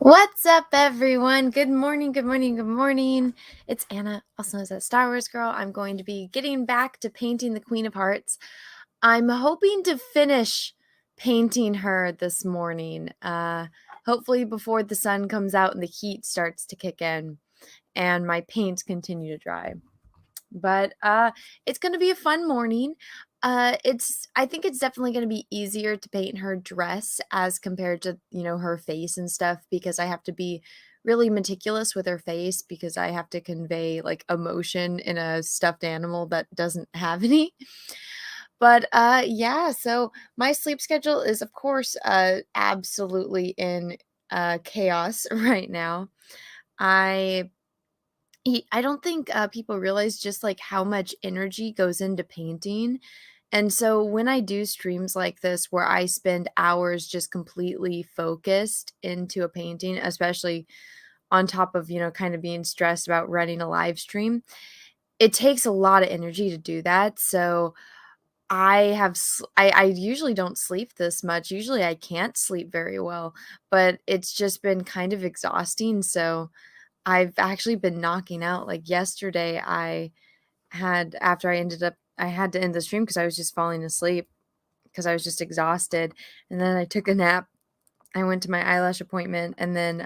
What's up, everyone? Good morning, good morning, good morning. It's Anna, also known as Star Wars Girl. I'm going to be getting back to painting the Queen of Hearts. I'm hoping to finish painting her this morning, hopefully before the sun comes out and the heat starts to kick in and my paints continue to dry. But it's going to be a fun morning. I think it's definitely going to be easier to paint her dress as compared to, her face and stuff, because I have to be really meticulous with her face because I have to convey like emotion in a stuffed animal that doesn't have any. But yeah, so my sleep schedule is of course absolutely in chaos right now. I I don't think, people realize just, like, how much energy goes into painting, and so when I do streams like this where I spend hours just completely focused into a painting, especially on top of, kinda being stressed about running a live stream, it takes a lot of energy to do that, so I usually don't sleep this much, usually I can't sleep very well, but it's just been kind of exhausting, so I've actually been knocking out. Like, yesterday, I had after I had to end the stream because I was just falling asleep because I was just exhausted, and then I took a nap. I went to my eyelash appointment, and then,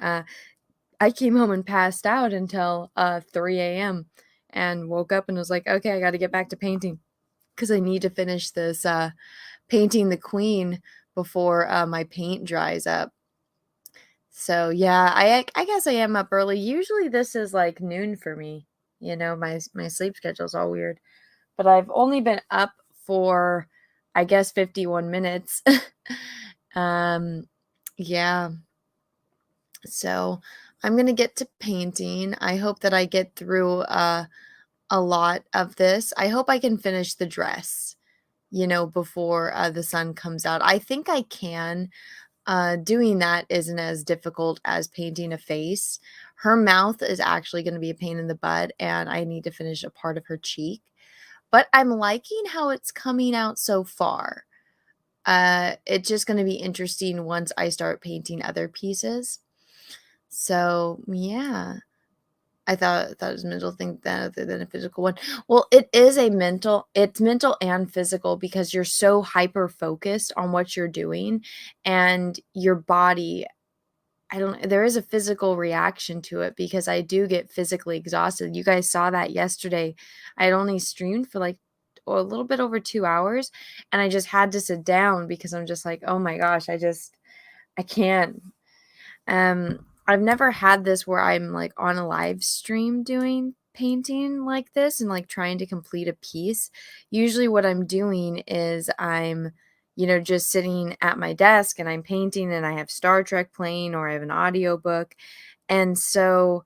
I came home and passed out until, 3 AM and woke up and was like, "Okay, I gotta get back to painting because I need to finish this, painting the queen before, my paint dries up." So, yeah, I guess I am up early. Usually this is like noon for me. My sleep schedule's all weird. But I've only been up for, I guess, 51 minutes. Um, yeah. So I'm gonna get to painting. I hope that I get through a lot of this. I hope I can finish the dress, before the sun comes out. I think I can. Doing that isn't as difficult as painting a face. Her mouth is actually gonna be a pain in the butt, and I need to finish a part of her cheek, but I'm liking how it's coming out so far. It's just gonna be interesting once I start painting other pieces. So, yeah. I thought it was a mental thing rather than a physical one. Well, it's mental and physical because you're so hyper focused on what you're doing, and your body, I don't there is a physical reaction to it because I do get physically exhausted. You guys saw that yesterday. I had only streamed for like a little bit over 2 hours, and I just had to sit down because I'm just like, "Oh my gosh, I can't." I've never had this where I'm like on a live stream doing painting like this and like trying to complete a piece. Usually what I'm doing is I'm, just sitting at my desk and I'm painting and I have Star Trek playing or I have an audiobook. And so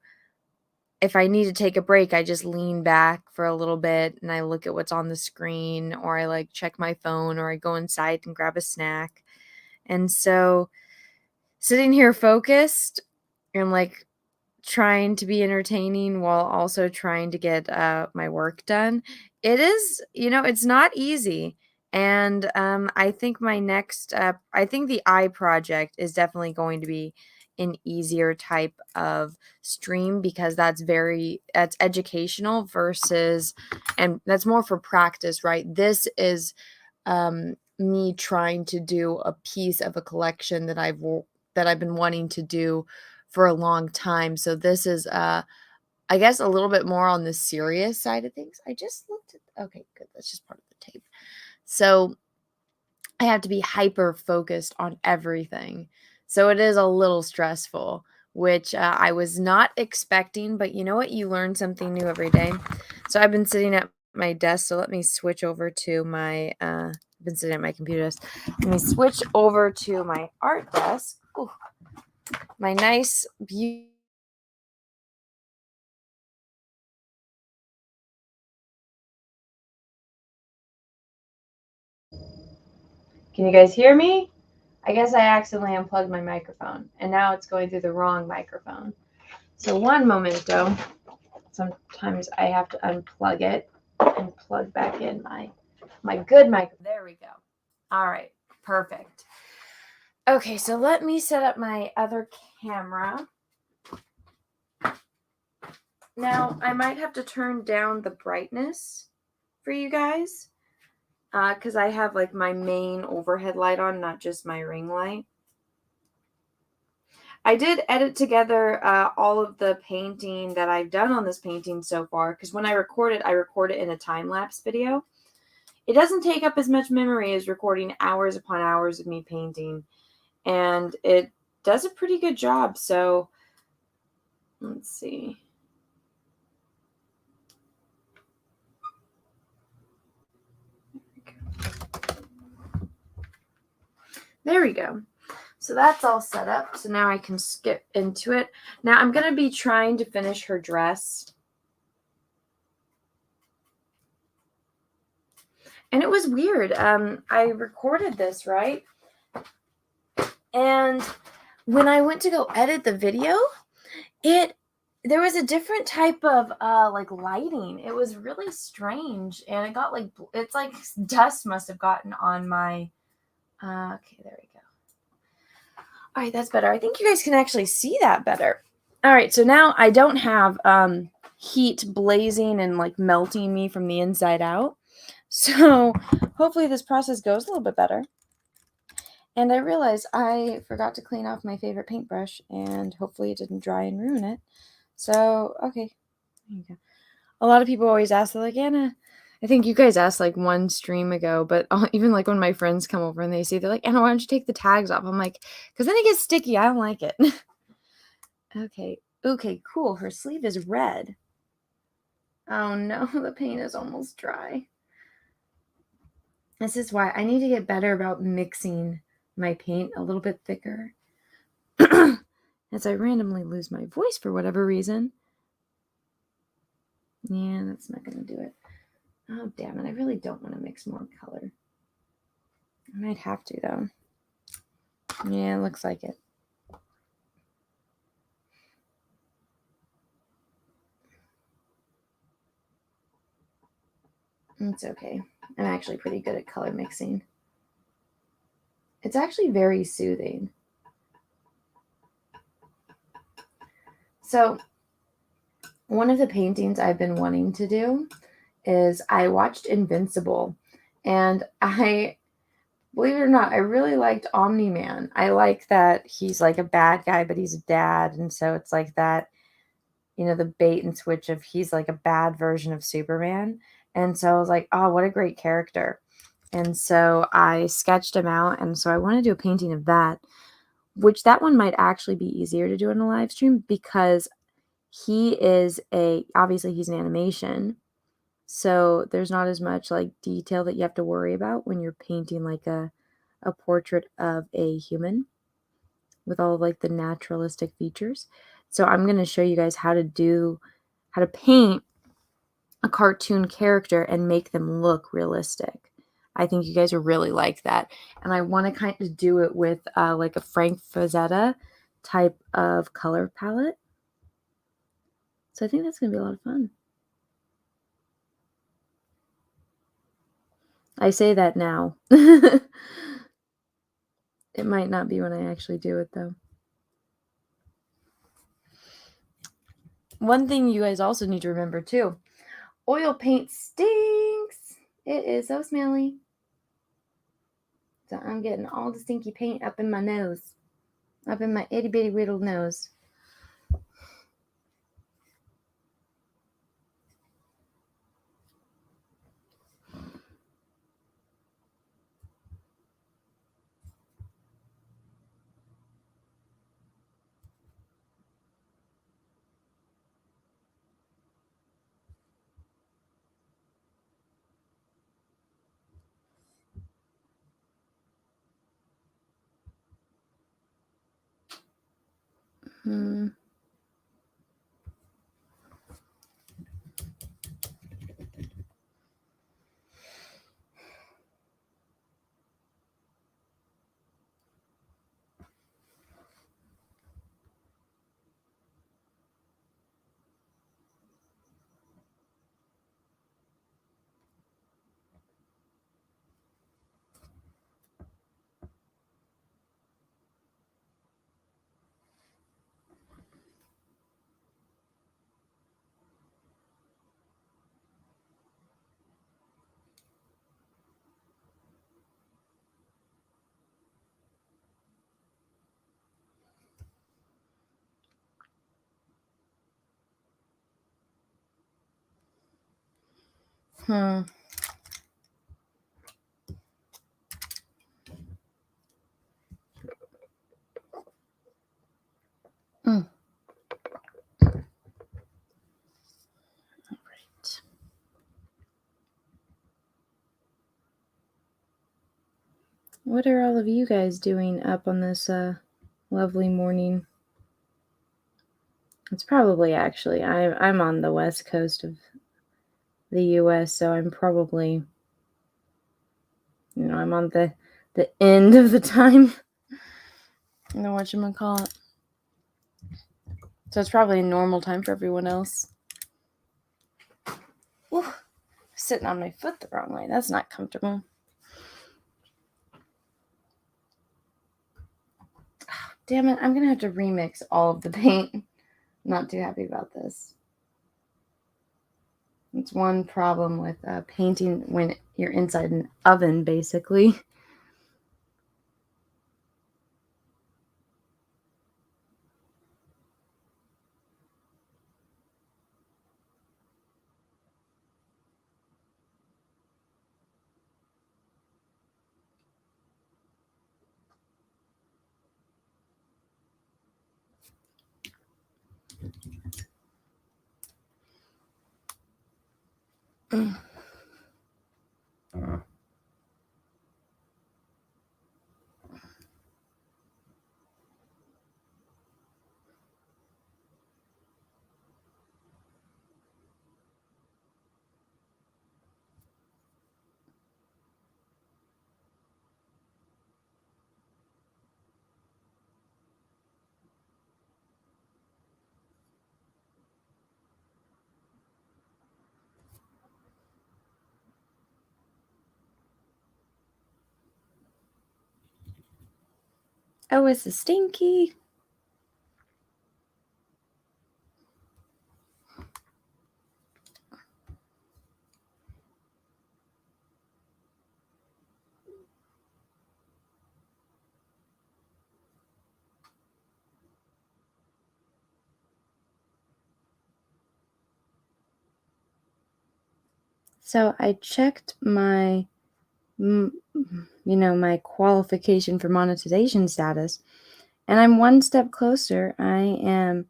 if I need to take a break, I just lean back for a little bit and I look at what's on the screen, or I like check my phone, or I go inside and grab a snack. And so sitting here focused and like trying to be entertaining while also trying to get my work done, it is, it's not easy. And I think I think the eye project is definitely going to be an easier type of stream because that's educational versus, and that's more for practice, right? This is me trying to do a piece of a collection that I've been wanting to do for a long time. So this is I guess a little bit more on the serious side of things. I just looked at, okay, good. That's just part of the tape. So I have to be hyper focused on everything. So it is a little stressful, which I was not expecting, but you know what? You learn something new every day. So I've been sitting at my desk. So let me switch over to I've been sitting at my computer desk. Let me switch over to my art desk. Ooh, my nice, beautiful. Can you guys hear me? I guess I accidentally unplugged my microphone, and now it's going through the wrong microphone. So one momento. Sometimes I have to unplug it and plug back in my good microphone. There we go. All right, perfect. Okay, so let me set up my other camera. Now, I might have to turn down the brightness for you guys, because I have like my main overhead light on, not just my ring light. I did edit together all of the painting that I've done on this painting so far, because when I record it in a time-lapse video. It doesn't take up as much memory as recording hours upon hours of me painting, and it does a pretty good job. So let's see. There we go. So that's all set up. So now I can skip into it. Now I'm going to be trying to finish her dress. And it was weird. I recorded this, right? And when I went to go edit the video, there was a different type of like lighting. It was really strange, and it got like, it's like dust must have gotten on my okay, there we go. All right, that's better. I think you guys can actually see that better. All right, so now I don't have heat blazing and like melting me from the inside out. So hopefully this process goes a little bit better. And I realized I forgot to clean off my favorite paintbrush, and hopefully it didn't dry and ruin it. So, okay. There you go. A lot of people always ask, they're like, Anna, I think you guys asked like one stream ago, but even like when my friends come over and they see, they're like, Anna, why don't you take the tags off? I'm like, because then it gets sticky. I don't like it. Okay. Okay, cool. Her sleeve is red. Oh no, the paint is almost dry. This is why I need to get better about mixing my paint a little bit thicker. As I randomly lose my voice for whatever reason. Yeah, that's not going to do it. Oh, damn it. I really don't want to mix more color. I might have to, though. Yeah, it looks like it. It's okay. I'm actually pretty good at color mixing. It's actually very soothing. So, one of the paintings I've been wanting to do is I watched Invincible, and believe it or not, I really liked Omni-Man. I like that he's like a bad guy, but he's a dad, and so it's like that, you know, the bait and switch of he's like a bad version of Superman. And so I was like, oh, what a great character. And so I sketched him out, and so I want to do a painting of that, which that one might actually be easier to do in a live stream because obviously he's an animation. So there's not as much like detail that you have to worry about when you're painting like a portrait of a human with all of like the naturalistic features. So I'm going to show you guys how to paint a cartoon character and make them look realistic. I think you guys will really like that. And I want to kind of do it with like a Frank Frazetta type of color palette. So I think that's going to be a lot of fun. I say that now. It might not be when I actually do it, though. One thing you guys also need to remember, too. Oil paint stinks. It is so smelly. So I'm getting all the stinky paint up in my nose. Up in my itty bitty whittled nose. Hmm. Hmm. Mm. All right. What are all of you guys doing up on this lovely morning? It's probably actually I'm on the west coast of the US, so I'm probably, I'm on the end of the time. You know what you gonna call it? So it's probably a normal time for everyone else. Ooh, sitting on my foot the wrong way. That's not comfortable. Oh, damn it, I'm gonna have to remix all of the paint. Not too happy about this. It's one problem with painting when you're inside an oven, basically. Oh, it's a stinky. So I checked my, my qualification for monetization status, and I'm one step closer. I am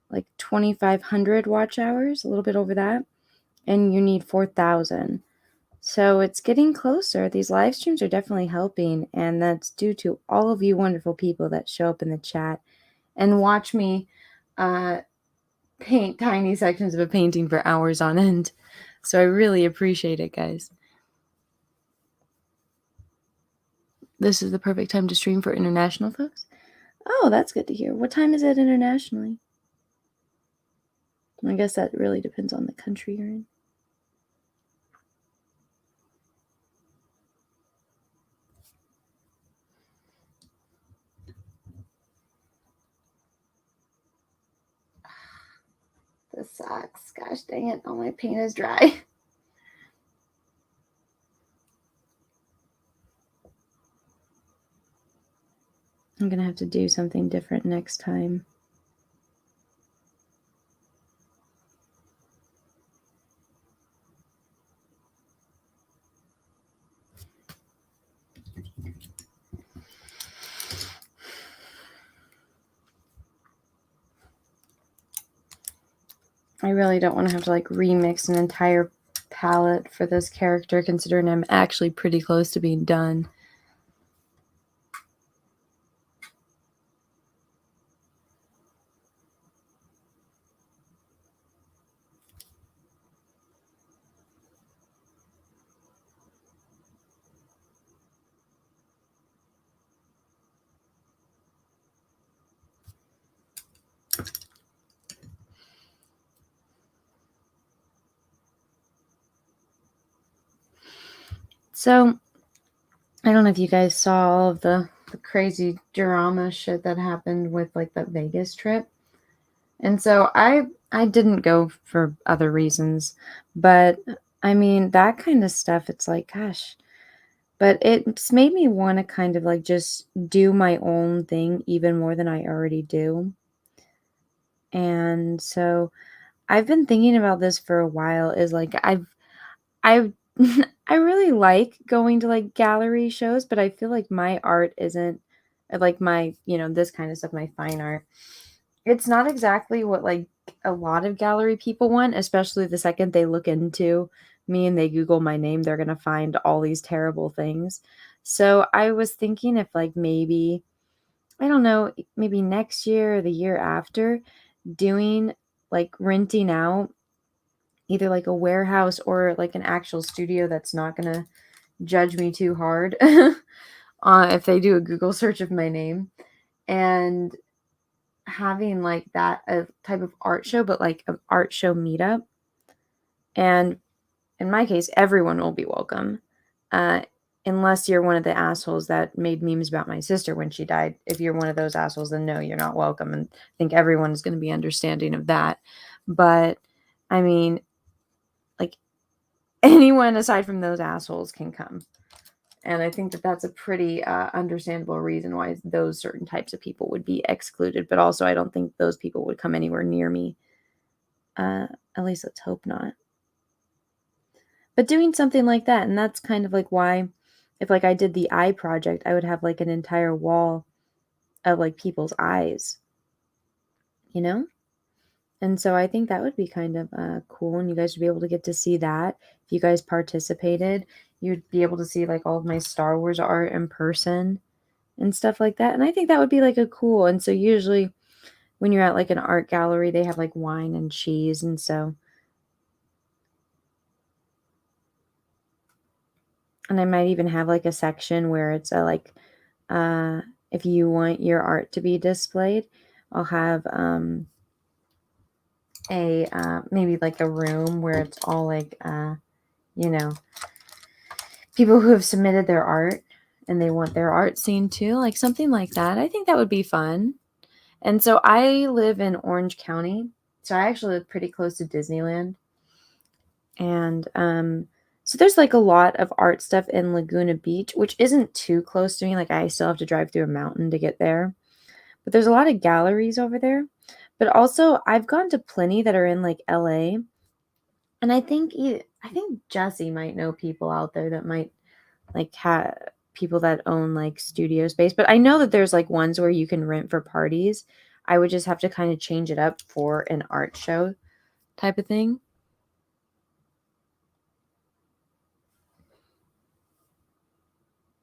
like 2,500 watch hours, a little bit over that, and you need 4,000. So it's getting closer. These live streams are definitely helping, and that's due to all of you wonderful people that show up in the chat and watch me paint tiny sections of a painting for hours on end. So I really appreciate it, guys. This is the perfect time to stream for international folks. Oh, that's good to hear. What time is it internationally? I guess that really depends on the country you're in. This sucks. Gosh dang it. All my paint is dry. I'm going to have to do something different next time. I really don't want to have to like remix an entire palette for this character, considering I'm actually pretty close to being done. So, I don't know if you guys saw all of the crazy drama shit that happened with like the Vegas trip. And so I didn't go for other reasons, but I mean, that kind of stuff, it's like, gosh, but it's made me want to kind of like just do my own thing even more than I already do. And so I've been thinking about this for a while, is like I I really like going to, like, gallery shows, but I feel like my art isn't like, my, this kind of stuff, my fine art. It's not exactly what, like, a lot of gallery people want, especially the second they look into me and they Google my name, they're gonna find all these terrible things. So, I was thinking if, like, maybe, I don't know, maybe next year or the year after, doing like, renting out either, like, a warehouse or, like, an actual studio that's not gonna judge me too hard, if they do a Google search of my name, and having, like, that a type of art show, but, like, an art show meetup, and in my case, everyone will be welcome, uh, unless you're one of the assholes that made memes about my sister when she died. If you're one of those assholes, then no, you're not welcome, and I think everyone is gonna be understanding of that, but, I mean, like, anyone aside from those assholes can come. And I think that that's a pretty understandable reason why those certain types of people would be excluded. But also, I don't think those people would come anywhere near me. At least let's hope not. But doing something like that, and that's kind of like why, if like I did the eye project, I would have like an entire wall of like people's eyes, you know? And so I think that would be kind of cool, and you guys would be able to get to see that. If you guys participated, you'd be able to see like all of my Star Wars art in person and stuff like that. And I think that would be like a cool. And so usually when you're at like an art gallery, they have like wine and cheese. And I might even have like a section where it's uh, if you want your art to be displayed, I'll have maybe like a room where it's all like, you know, people who have submitted their art and they want their art seen too, like something like that. I think that would be fun. And so I live in Orange County. So I actually live pretty close to Disneyland. And so there's like a lot of art stuff in Laguna Beach, which isn't too close to me. Like I still have to drive through a mountain to get there. But there's a lot of galleries over there. But also I've gone to plenty that are in like LA. And I think Jesse might know people out there that might like have people that own like studio space. But I know that there's like ones where you can rent for parties. I would just have to kind of change it up for an art show type of thing.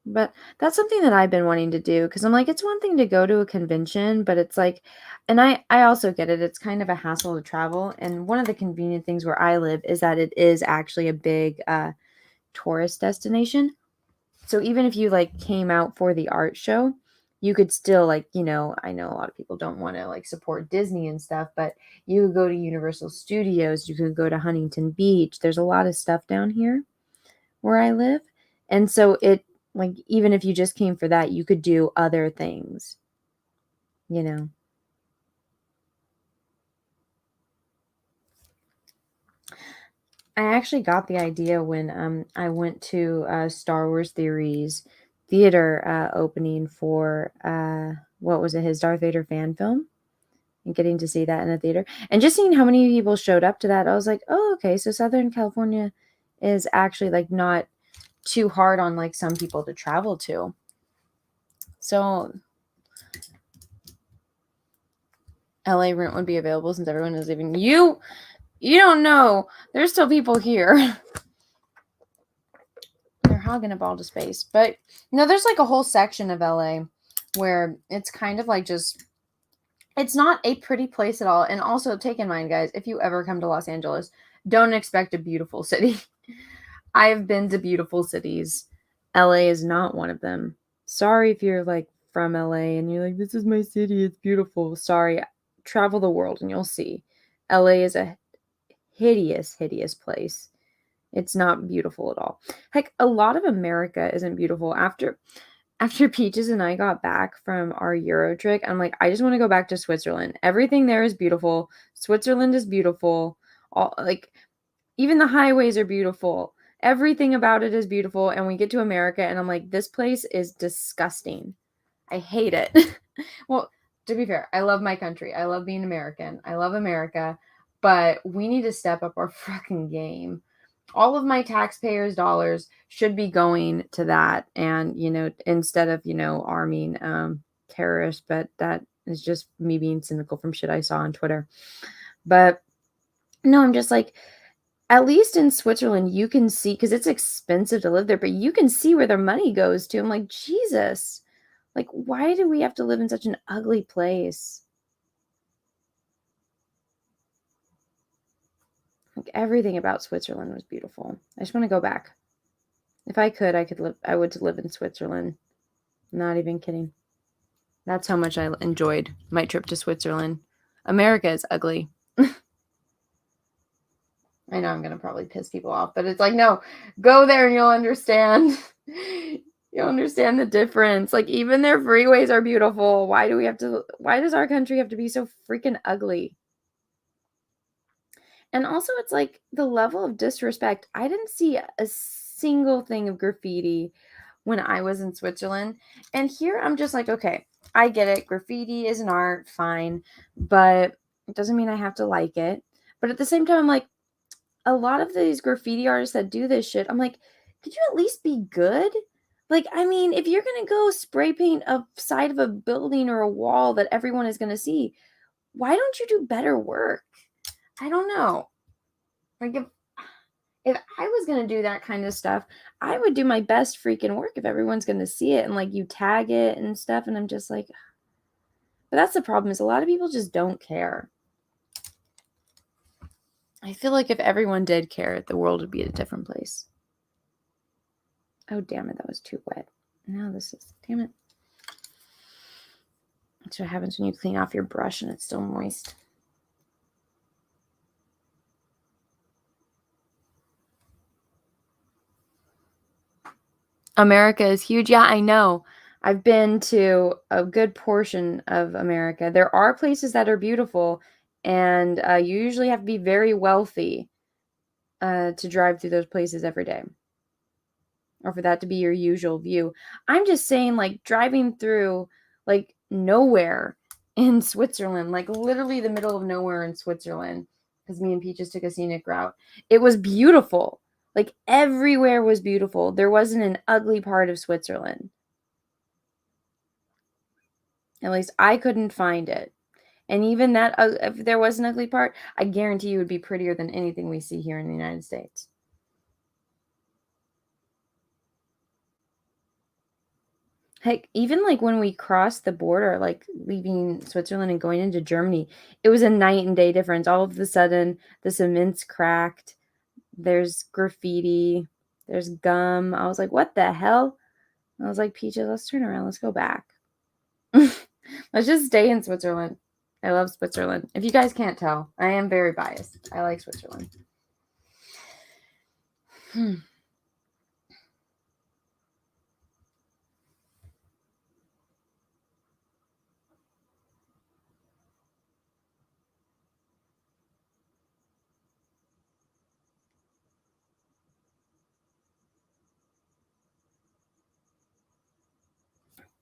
But that's something that I've been wanting to do because I'm like, it's one thing to go to a convention, but it's like, and I also get it. It's kind of a hassle to travel. And one of the convenient things where I live is that it is actually a big tourist destination. So even if you like came out for the art show, you could still like, I know a lot of people don't want to like support Disney and stuff, but you could go to Universal Studios, you could go to Huntington Beach. There's a lot of stuff down here where I live. And so it like even if you just came for that, you could do other things, you know. I actually got the idea when I went to Star Wars Theories theater opening for what was it, his Darth Vader fan film, and getting to see that in a theater and just seeing how many people showed up to that. I was like, oh, okay, so Southern California is actually like not too hard on like some people to travel to. So LA rent would be available since everyone is leaving. You don't know. There's still people here. They're hogging up all the space. But there's like a whole section of LA where it's kind of like just it's not a pretty place at all. And also take in mind, guys, if you ever come to Los Angeles, don't expect a beautiful city. I've been to beautiful cities. LA is not one of them. Sorry if you're like from LA and you're like, this is my city, it's beautiful. Sorry. Travel the world and you'll see. LA is a hideous, hideous place. It's not beautiful at all. Heck, a lot of America isn't beautiful. After Peaches and I got back from our Euro trip, I'm like, I just want to go back to Switzerland. Everything there is beautiful. Switzerland is beautiful. All like even the highways are beautiful. Everything about it is beautiful. And we get to America and I'm like, this place is disgusting. I hate it. Well, to be fair, I love my country. I love being American. I love America, but we need to step up our fucking game. all of my taxpayers' dollars should be going to that, and, instead of, arming, terrorists, but that is just me being cynical from shit I saw on Twitter. But, no, I'm just like, at least in Switzerland, you can see, because it's expensive to live there, but you can see where their money goes to. I'm like, Jesus, like, why do we have to live in such an ugly place? Like, everything about Switzerland was beautiful. I just want to go back. If I could live. I would live in Switzerland. Not even kidding. That's how much I enjoyed my trip to Switzerland. America is ugly. I know I'm going to probably piss people off, but it's like, no, go there and you'll understand. You'll understand the difference. Like, even their freeways are beautiful. Why does our country have to be so freaking ugly? And also, it's like the level of disrespect. I didn't see a single thing of graffiti when I was in Switzerland. And here I'm just like, okay, I get it. Graffiti is an art, fine. But it doesn't mean I have to like it. But at the same time, I'm like, a lot of these graffiti artists that do this shit, I'm like, could you at least be good? Like, I mean, if you're going to go spray paint a side of a building or a wall that everyone is going to see, why don't you do better work? I don't know. Like, if I was going to do that kind of stuff, I would do my best freaking work if everyone's going to see it and, like, you tag it and stuff. And I'm just like, but that's the problem, is a lot of people just don't care. I feel like if everyone did care, the world would be a different place. Oh, damn it. That was too wet. No, damn it. That's what happens when you clean off your brush and it's still moist. America is huge. Yeah, I know. I've been to a good portion of America. There are places that are beautiful, and you usually have to be very wealthy to drive through those places every day, or for that to be your usual view. I'm just saying, like, driving through, like, nowhere in Switzerland, like, literally the middle of nowhere in Switzerland, because me and Peaches took a scenic route. It was beautiful. Like, everywhere was beautiful. There wasn't an ugly part of Switzerland. At least I couldn't find it. And even that, if there was an ugly part, I guarantee you it would be prettier than anything we see here in the United States. Heck, even like when we crossed the border, like leaving Switzerland and going into Germany, it was a night and day difference. All of a sudden, the cement's cracked. There's graffiti. There's gum. I was like, what the hell? I was like, Peaches, let's turn around. Let's go back. Let's just stay in Switzerland. I love Switzerland. If you guys can't tell, I am very biased. I like Switzerland.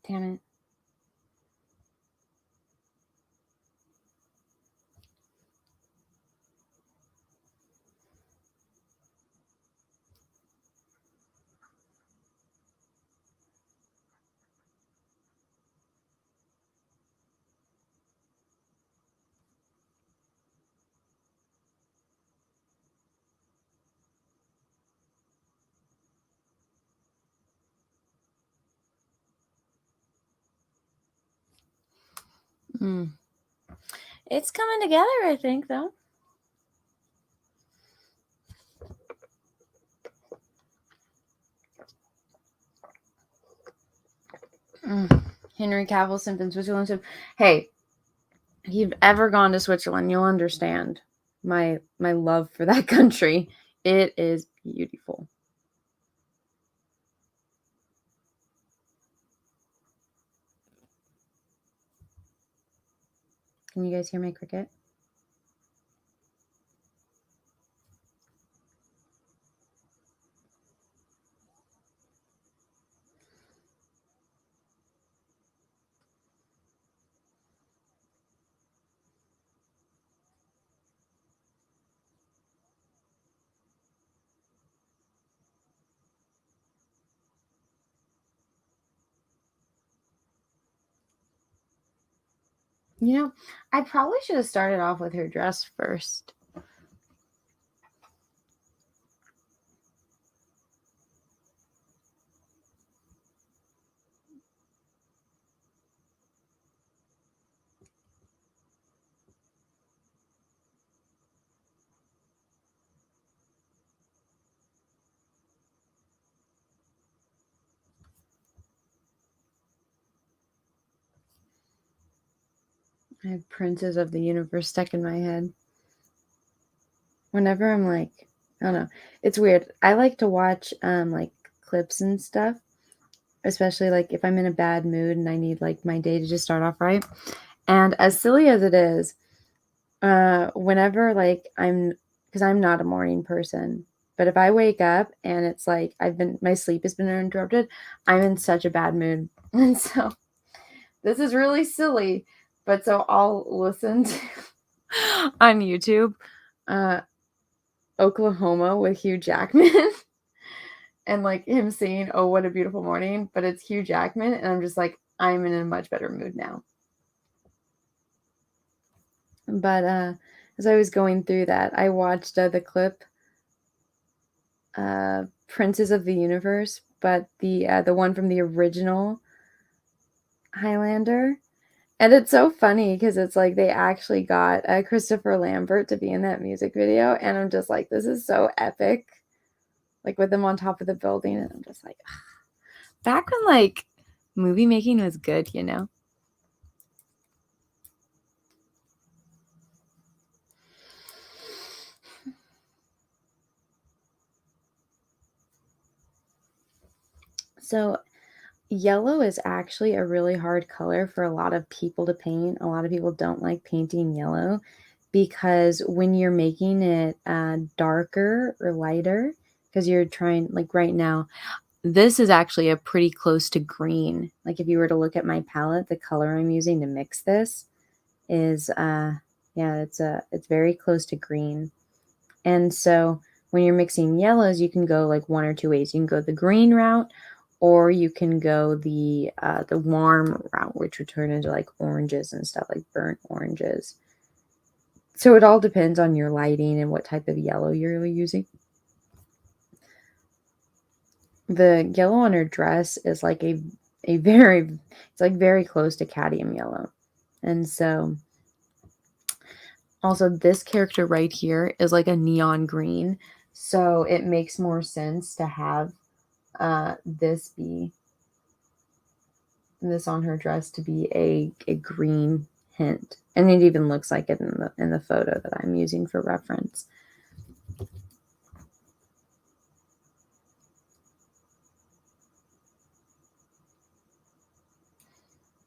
Damn it. It's coming together, I think, though. Henry Cavill symptoms, Switzerland. Hey, if you've ever gone to Switzerland, you'll understand my love for that country. It is beautiful. Can you guys hear my cricket? You know, I probably should have started off with her dress first. I have Princes of the Universe stuck in my head. Whenever I'm like, I don't know, it's weird. I like to watch like clips and stuff, especially like if I'm in a bad mood and I need like my day to just start off right. And as silly as it is, whenever like because I'm not a morning person, but if I wake up and it's like my sleep has been interrupted, I'm in such a bad mood. And so this is really silly, but so I'll listen to on YouTube, Oklahoma with Hugh Jackman and like him saying, "Oh, what a beautiful morning," but it's Hugh Jackman, and I'm just like, I'm in a much better mood now. But as I was going through that, I watched the clip Princes of the Universe, but the one from the original Highlander. And it's so funny because it's like they actually got Christopher Lambert to be in that music video, and I'm just like, this is so epic. Like with them on top of the building, and I'm just like, back when like movie making was good, you know? So yellow is actually a really hard color for a lot of people to paint. A lot of people don't like painting yellow because when you're making it darker or lighter, because you're trying, like right now, this is actually a pretty close to green. Like if you were to look at my palette, the color I'm using to mix this is, yeah, it's very close to green. And so when you're mixing yellows, you can go like one or two ways. You can go the green route, or you can go the warm route, which would turn into like oranges and stuff, like burnt oranges. So it all depends on your lighting and what type of yellow you're using. The yellow on her dress is like it's like very close to cadmium yellow. And so also this character right here is like a neon green. So it makes more sense to have this on her dress to be a green hint. And it even looks like it in the photo that I'm using for reference.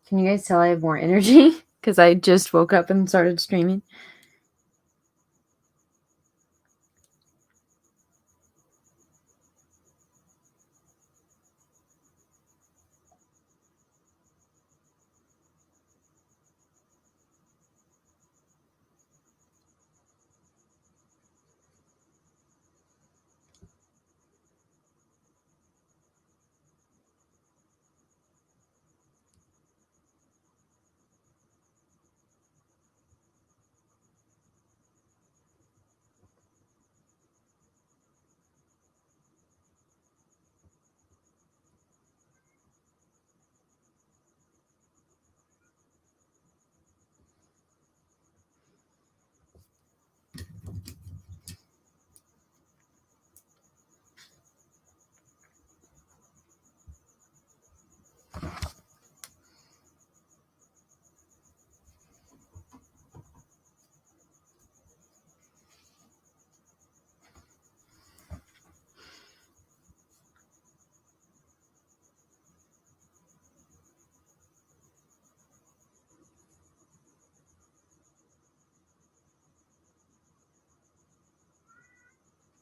Can you guys tell I have more energy? Because I just woke up and started streaming.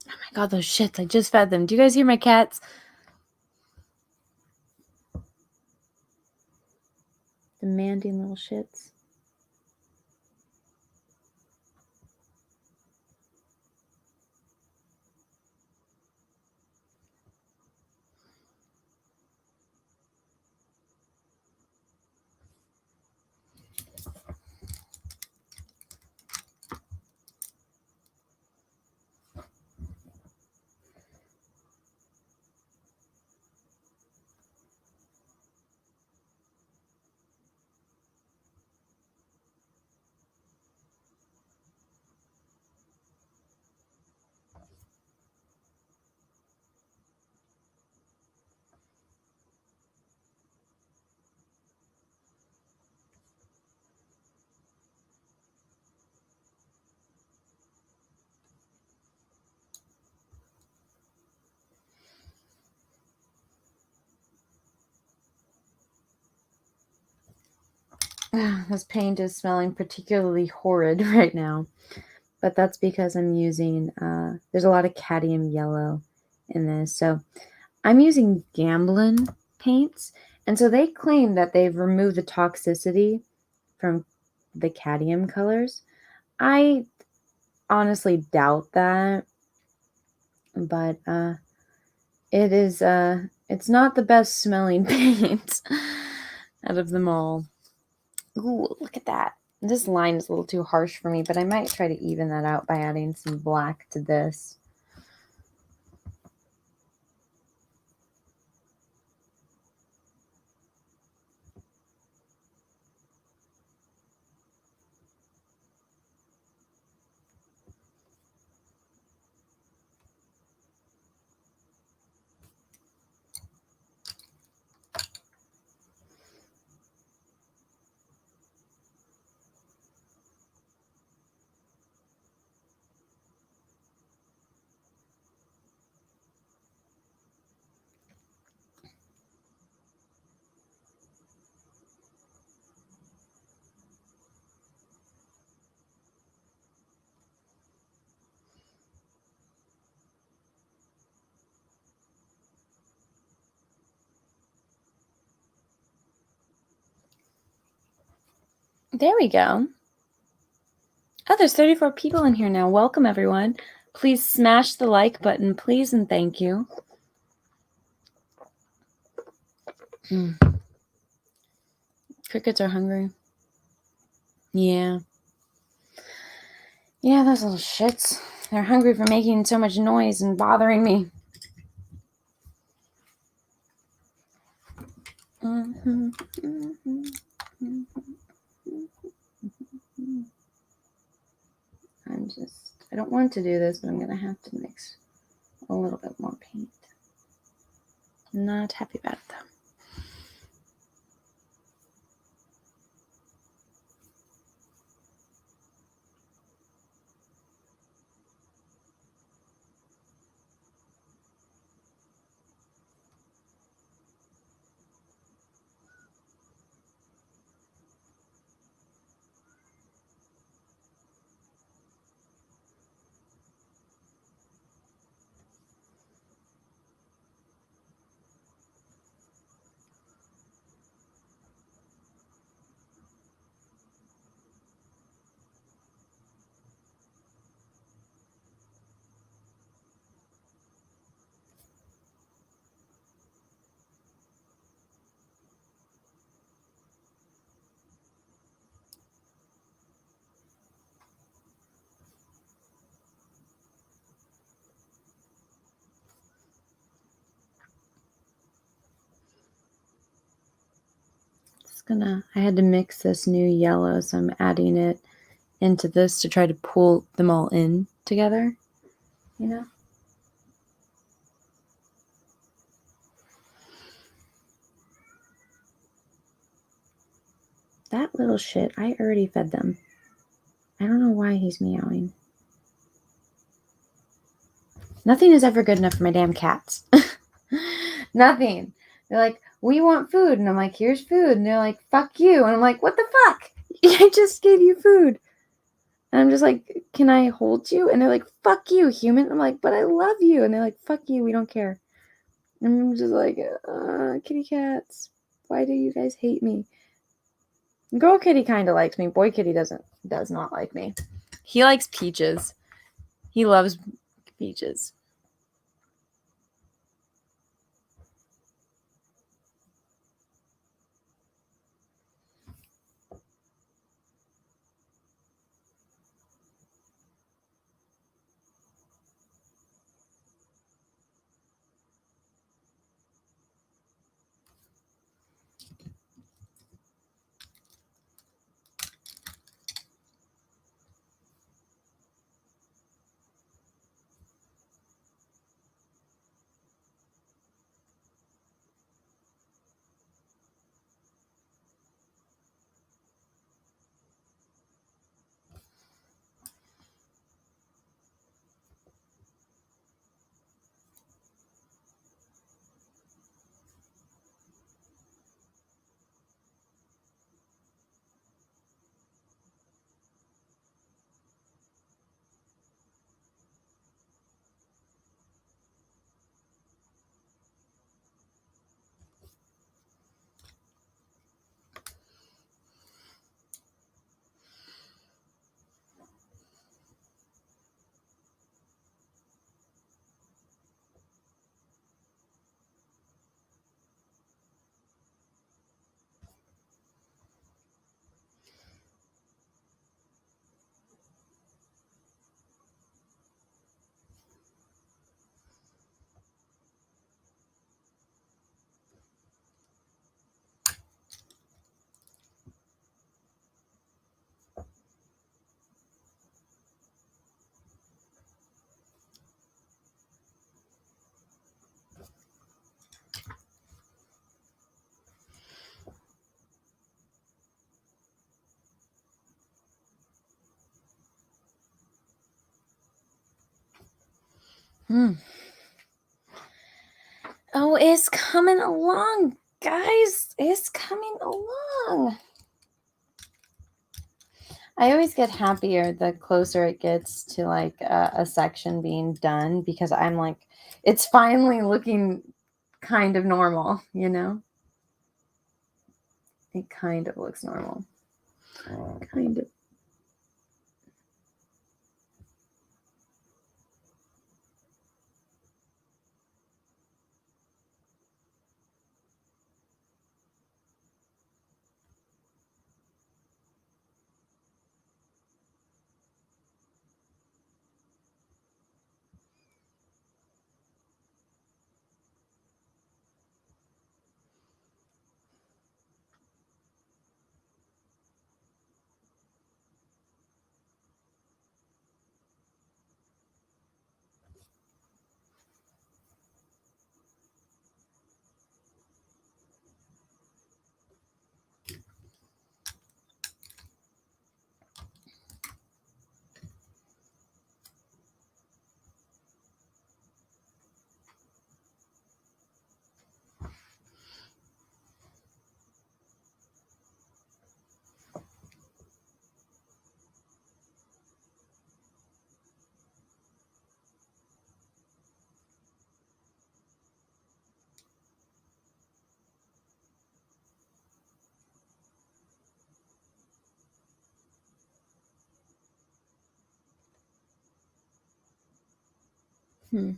Oh my god, those shits. I just fed them. Do you guys hear my cats? Demanding little shits. This paint is smelling particularly horrid right now, but that's because I'm using, there's a lot of cadmium yellow in this. So I'm using Gamblin paints, and so they claim that they've removed the toxicity from the cadmium colors. I honestly doubt that, but it is it's not the best smelling paint out of them all. Ooh, look at that. This line is a little too harsh for me, but I might try to even that out by adding some black to this. There we go. Oh, there's 34 people in here now. Welcome, everyone. Please smash the like button, please, and thank you. Crickets are hungry. Yeah. Yeah, those little shits. They're hungry for making so much noise and bothering me. I don't want to do this, but I'm going to have to mix a little bit more paint. Not happy about it, though. I had to mix this new yellow, so I'm adding it into this to try to pull them all in together, you know? That little shit, I already fed them. I don't know why he's meowing. Nothing is ever good enough for my damn cats. Nothing. They're like, we want food. And I'm like, here's food. And they're like, fuck you. And I'm like, what the fuck? I just gave you food. And I'm just like, can I hold you? And they're like, fuck you, human. I'm like, but I love you. And they're like, fuck you, we don't care. And I'm just like, kitty cats, why do you guys hate me? Girl kitty kind of likes me. Boy kitty does not like me. He likes peaches. He loves peaches. Oh, it's coming along, guys. It's coming along. I always get happier the closer it gets to like a section being done, because I'm like, it's finally looking kind of normal, you know? It kind of looks normal. Kind of. Hmm.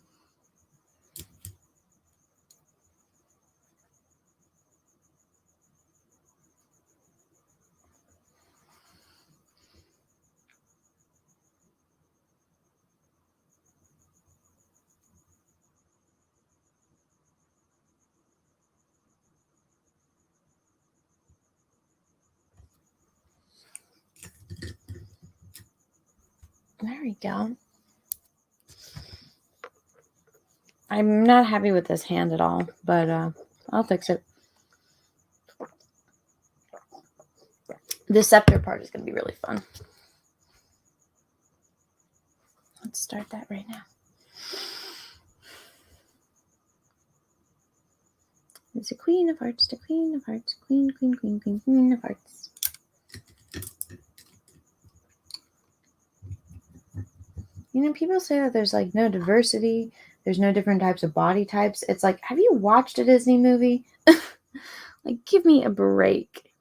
There we go. I'm not happy with this hand at all, but I'll fix it. The scepter part is going to be really fun. Let's start that right now. It's a queen of hearts to queen of hearts. Queen, queen, queen, queen, queen of hearts. You know, people say that there's like no diversity. There's no different types of body types. It's like, have you watched a Disney movie? Like, give me a break.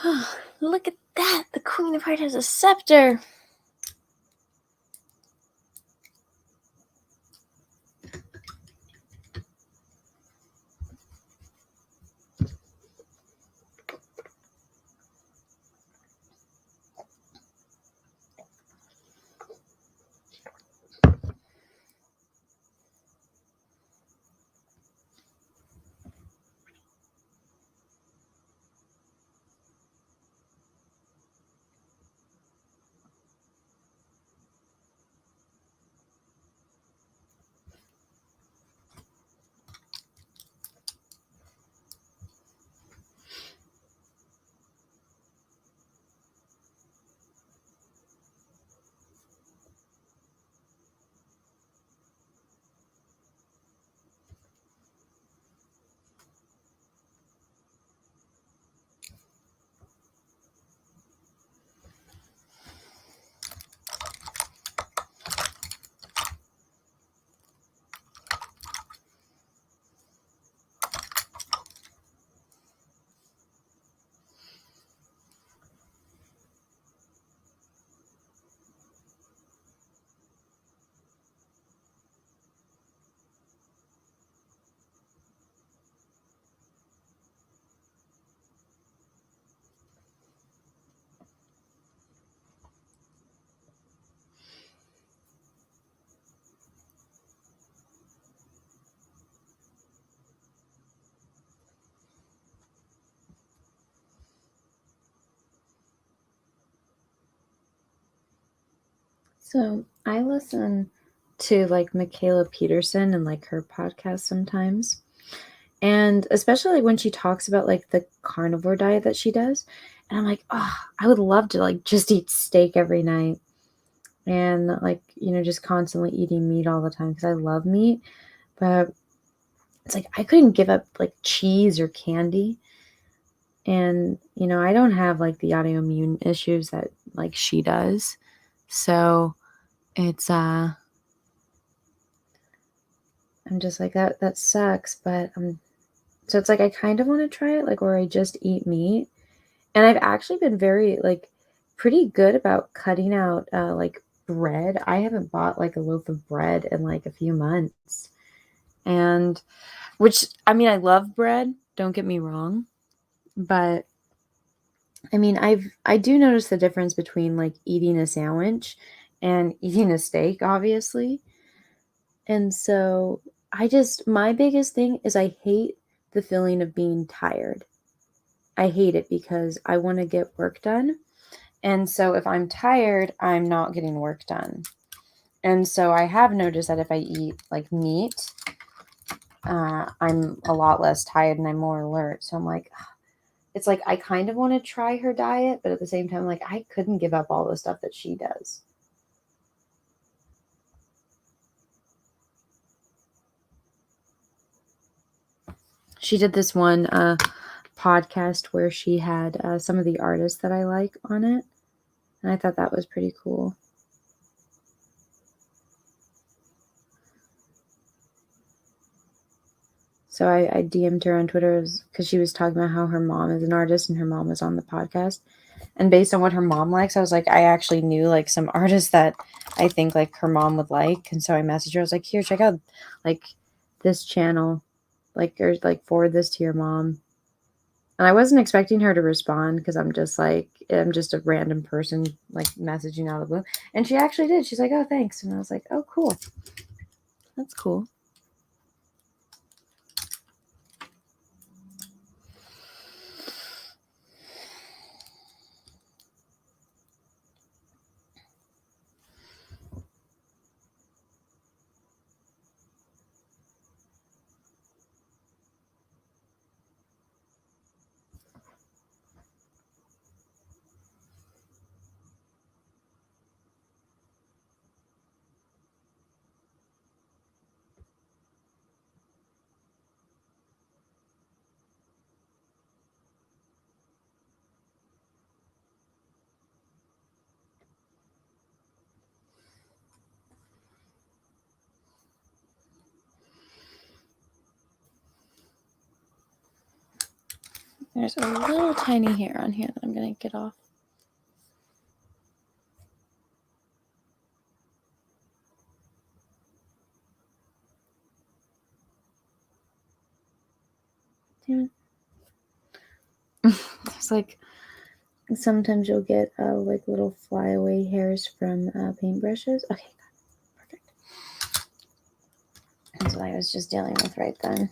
Oh, look at that! The Queen of Hearts has a scepter! So I listen to like Michaela Peterson and like her podcast sometimes. And especially like, when she talks about like the carnivore diet that she does. And I'm like, oh, I would love to like just eat steak every night and like, just constantly eating meat all the time because I love meat. But it's like I couldn't give up like cheese or candy. And, I don't have like the autoimmune issues that like she does. So it's I'm just like that sucks, but so it's like I kind of want to try it like where I just eat meat. And I've actually been very like pretty good about cutting out like bread. I haven't bought like a loaf of bread in like a few months. And which I mean I love bread, don't get me wrong, but I mean I do notice the difference between like eating a sandwich and eating a steak obviously. And so my biggest thing is I hate the feeling of being tired. I hate it because I want to get work done. And so if I'm tired, I'm not getting work done. And so I have noticed that if I eat like meat, I'm a lot less tired and I'm more alert. So I'm like, it's like I kind of want to try her diet, but at the same time, like I couldn't give up all the stuff that she does. She did this one podcast where she had some of the artists that I like on it. And I thought that was pretty cool. So I DM'd her on Twitter because she was talking about how her mom is an artist and her mom was on the podcast. And based on what her mom likes, I was like, I actually knew like some artists that I think like her mom would like. And so I messaged her. I was like, here, check out like this channel, like, or like forward this to your mom. And I wasn't expecting her to respond because I'm just a random person like messaging out of the blue. And she actually did. She's like, oh, thanks. And I was like, oh, cool. That's cool. There's a little tiny hair on here that I'm going to get off. Damn it. It's like sometimes you'll get like little flyaway hairs from paintbrushes. Okay, perfect. That's what I was just dealing with right then.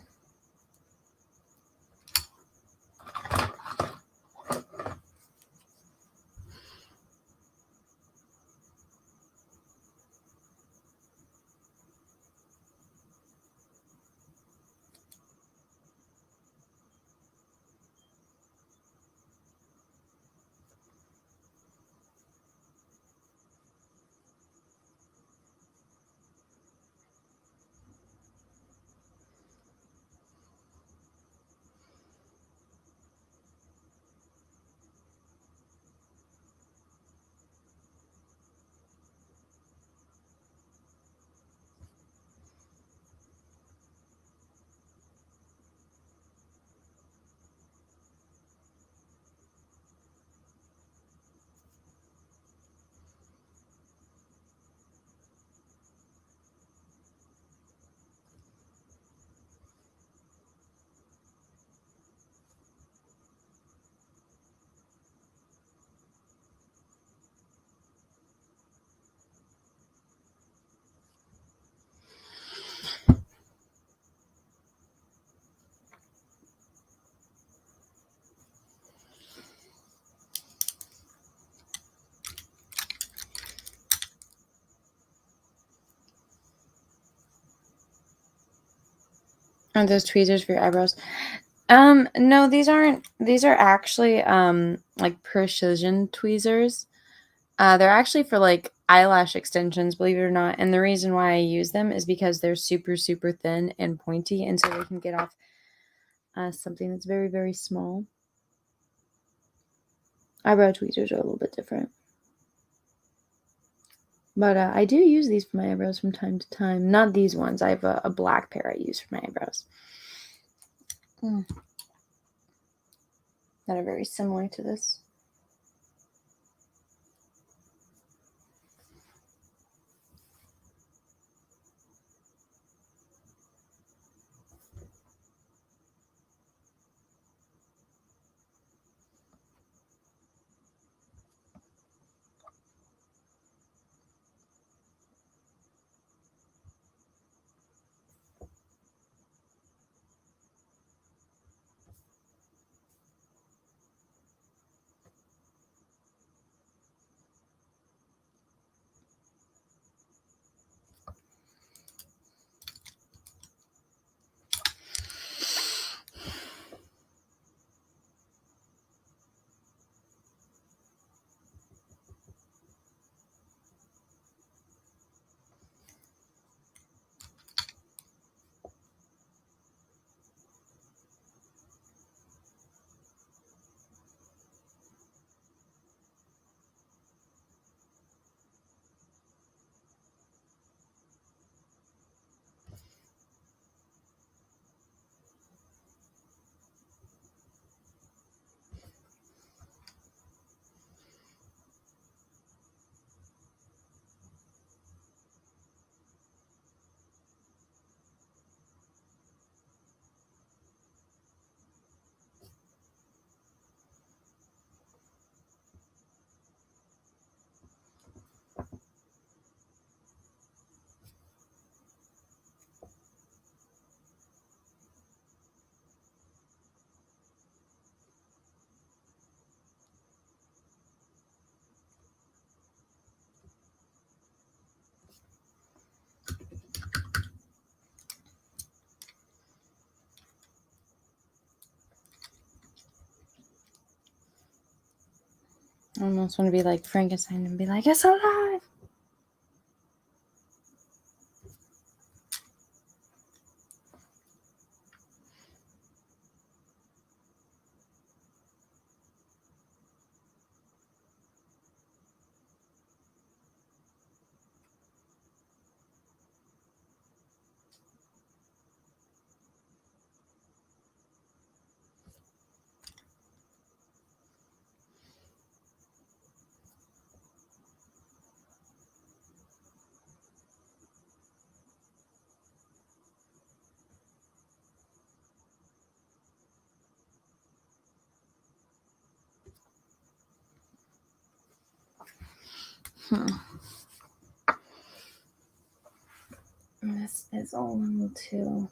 Are those tweezers for your eyebrows? No, these aren't. These are actually like precision tweezers. They're actually for like eyelash extensions, believe it or not. And the reason why I use them is because they're super, super thin and pointy, and so they can get off something that's very, very small. Eyebrow tweezers are a little bit different. But I do use these for my eyebrows from time to time. Not these ones. I have a black pair I use for my eyebrows. That are very similar to this. I almost want to be like Frankenstein and be like, it's alive! This is a little too...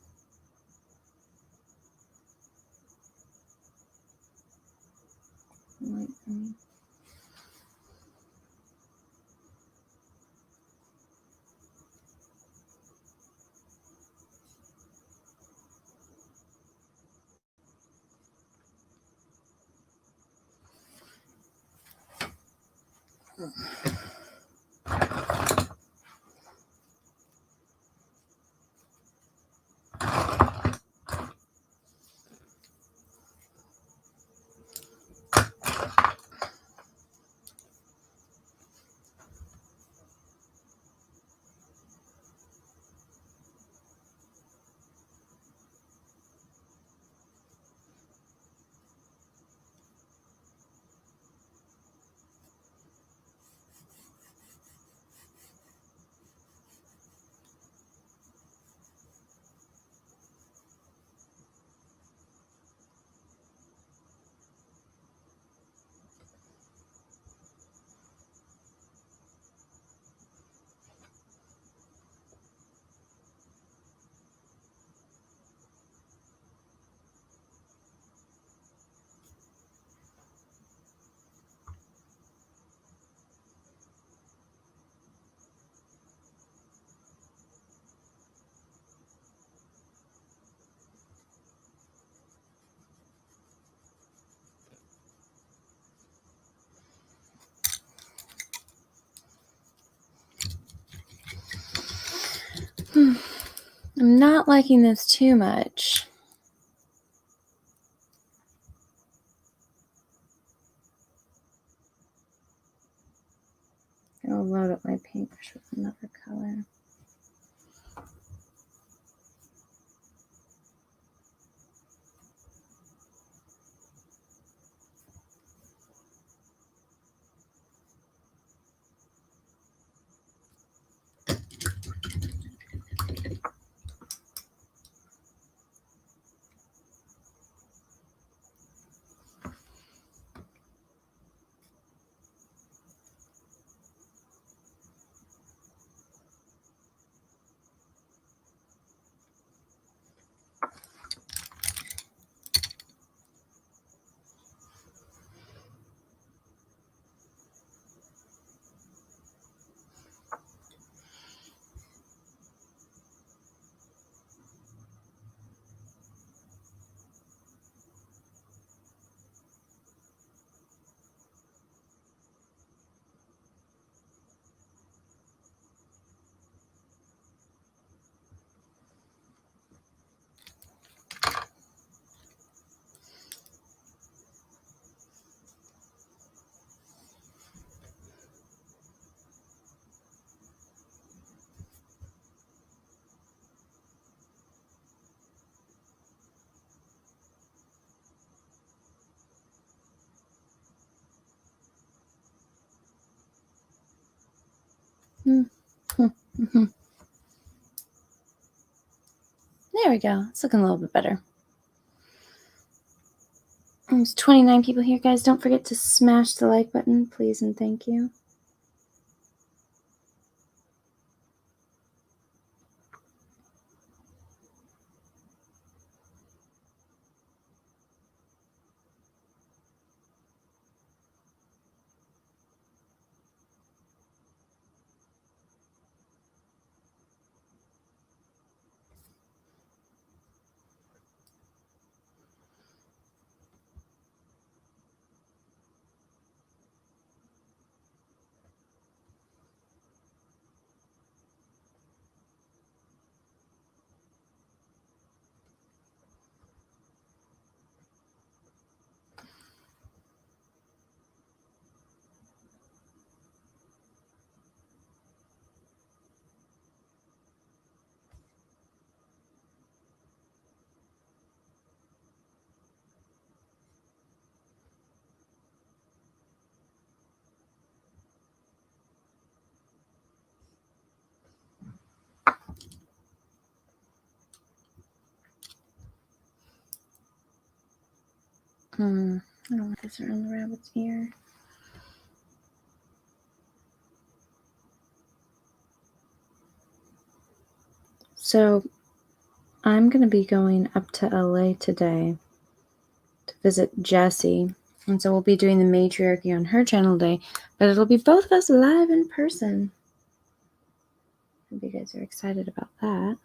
I'm not liking this too much. I'll load up my paintbrush with another color. There we go. It's looking a little bit better. There's 29 people here, guys. Don't forget to smash the like button, please, and thank you. I don't want this around the rabbit's ear. So I'm going to be going up to LA today to visit Jessie. And so we'll be doing the matriarchy on her channel today, but it'll be both of us live in person. Hope you guys are excited about that.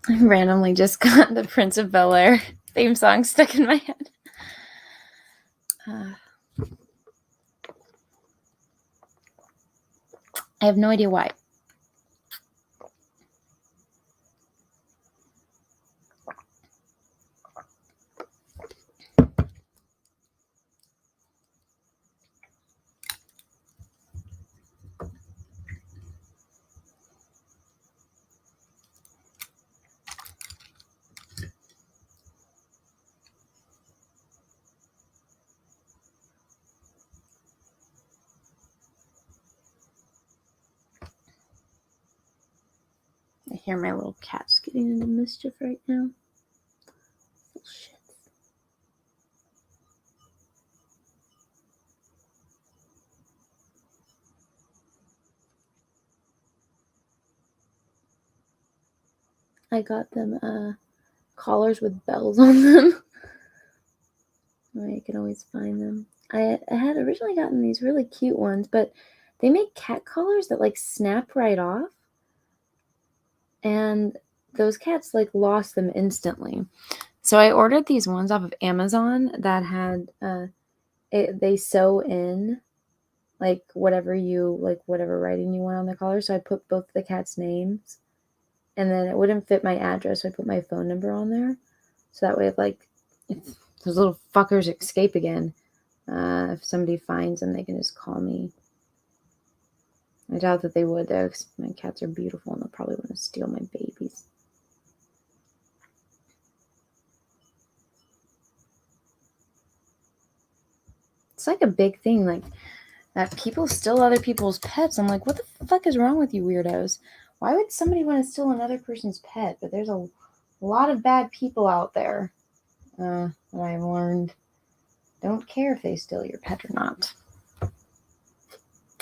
I randomly just got the Prince of Bel-Air theme song stuck in my head. I have no idea why. I hear my little cat's getting into mischief right now. Oh, shit. I got them collars with bells on them. I can always find them. I had originally gotten these really cute ones, but they make cat collars that like snap right off. And those cats like lost them instantly. So I ordered these ones off of Amazon that had they sew in like whatever writing you want on the collar. So I put both the cats' names, and then it wouldn't fit my address, so I put my phone number on there. So that way, if those little fuckers escape again, if somebody finds them, they can just call me. I doubt that they would though, because my cats are beautiful and they'll probably want to steal my babies. It's like a big thing, like that people steal other people's pets. I'm like, what the fuck is wrong with you weirdos? Why would somebody want to steal another person's pet? But there's a lot of bad people out there that I've learned don't care if they steal your pet or not.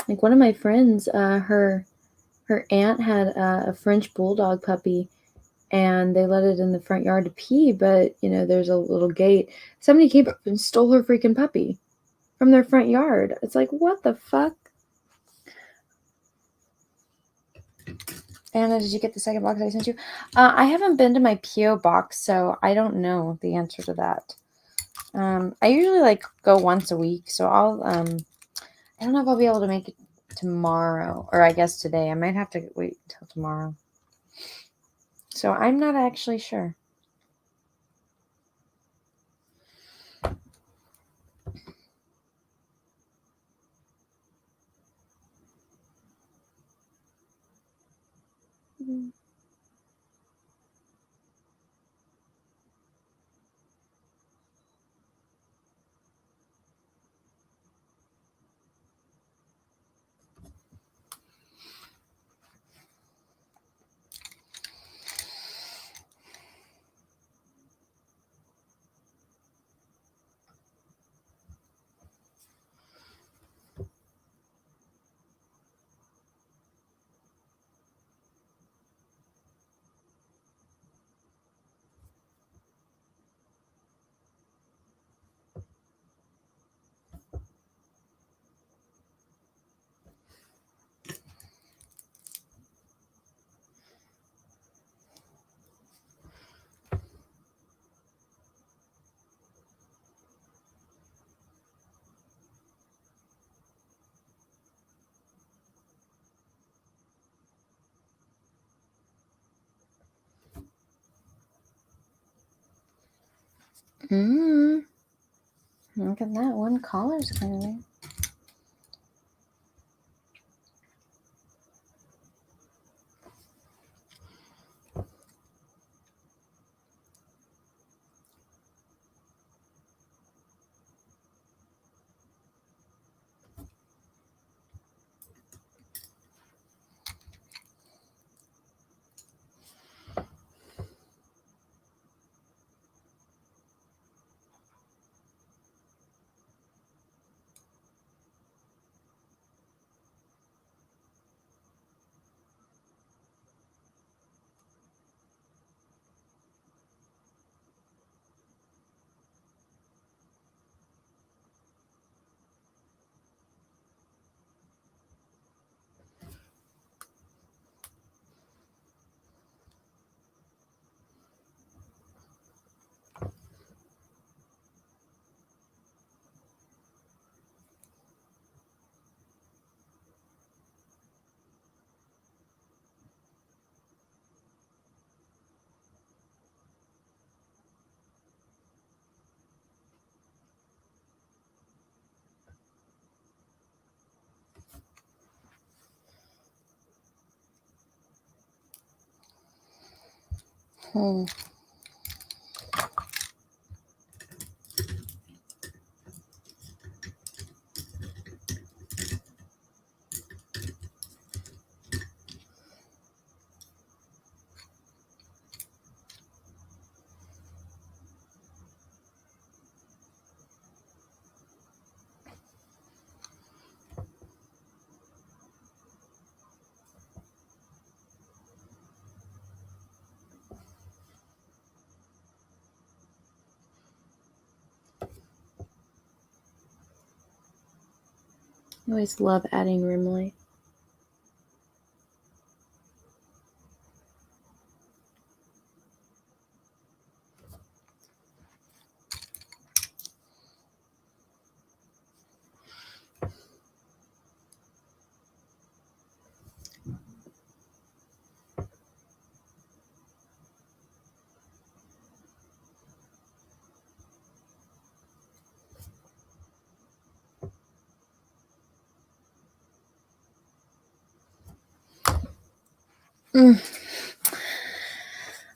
Like one of my friends, her aunt had a French bulldog puppy, and they let it in the front yard to pee, but there's a little gate. Somebody came up and stole her freaking puppy from their front yard. It's like, what the fuck? Anna, did you get the second box I sent you? I haven't been to my P.O. box, so I don't know the answer to that. I usually go once a week, so I don't know if I'll be able to make it tomorrow, or I guess today. I might have to wait until tomorrow. So I'm not actually sure. Look at that. One collar's coming. Hmm. I always love adding rim light.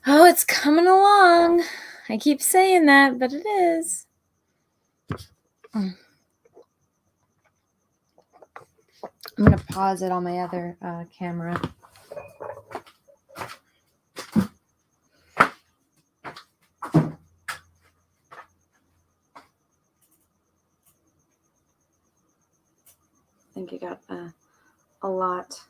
Oh, it's coming along. I keep saying that, but it is. I'm going to pause it on my other camera. I think I got a lot.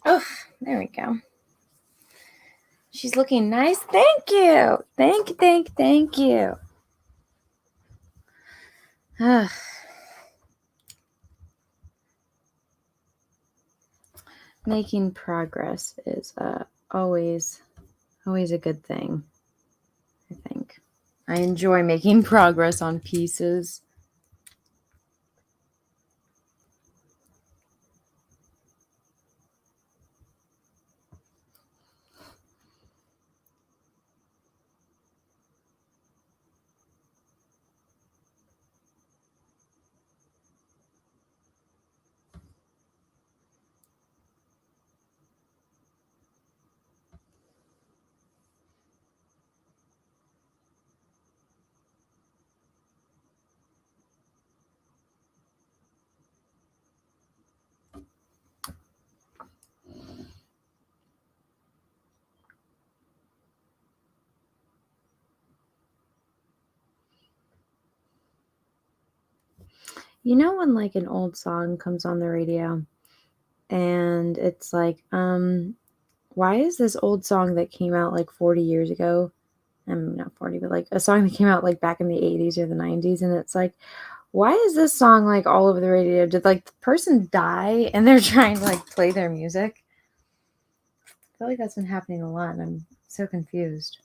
Oh, there we go. She's looking nice. Thank you. Thank you. Making progress is always a good thing, I think. I enjoy making progress on pieces. You know when like an old song comes on the radio and it's like, why is this old song that came out like 40 years ago? Not 40, but like a song that came out like back in the 80s or the 90s, and it's like, why is this song like all over the radio? Did like the person die and they're trying to like play their music? I feel like that's been happening a lot and I'm so confused.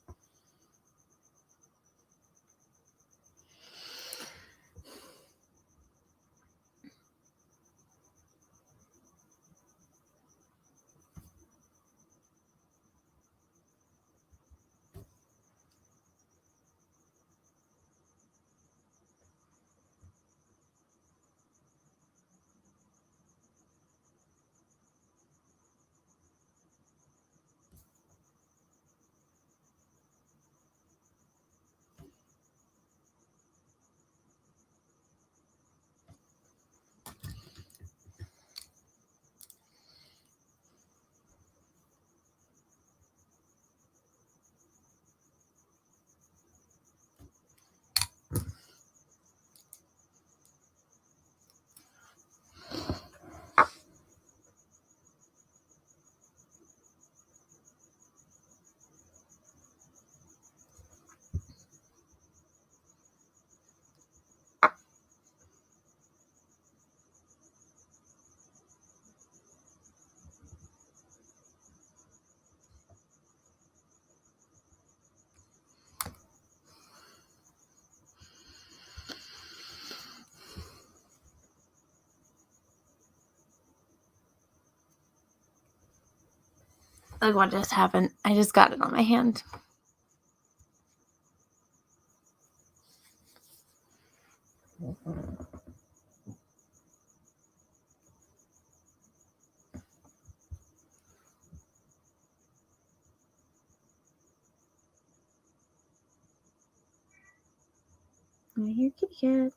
Look what just happened. I just got it on my hand. I hear kitty cat.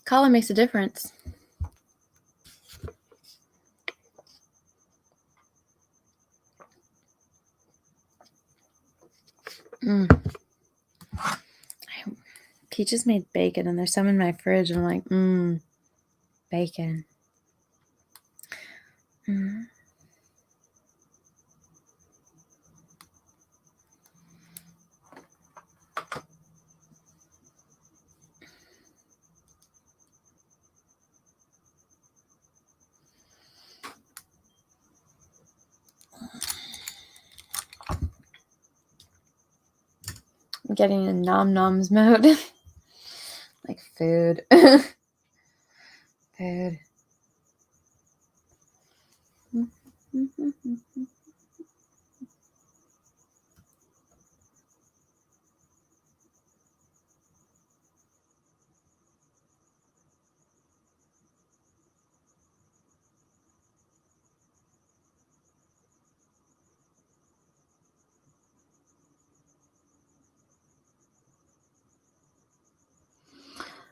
Color makes a difference. Peaches made bacon, and there's some in my fridge, and I'm like, bacon. I'm getting in nom noms mode. Like food. Food.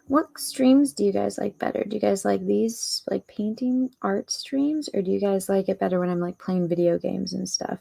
What streams do you guys like better? Do you guys like these like painting art streams, or do you guys like it better when I'm like playing video games and stuff?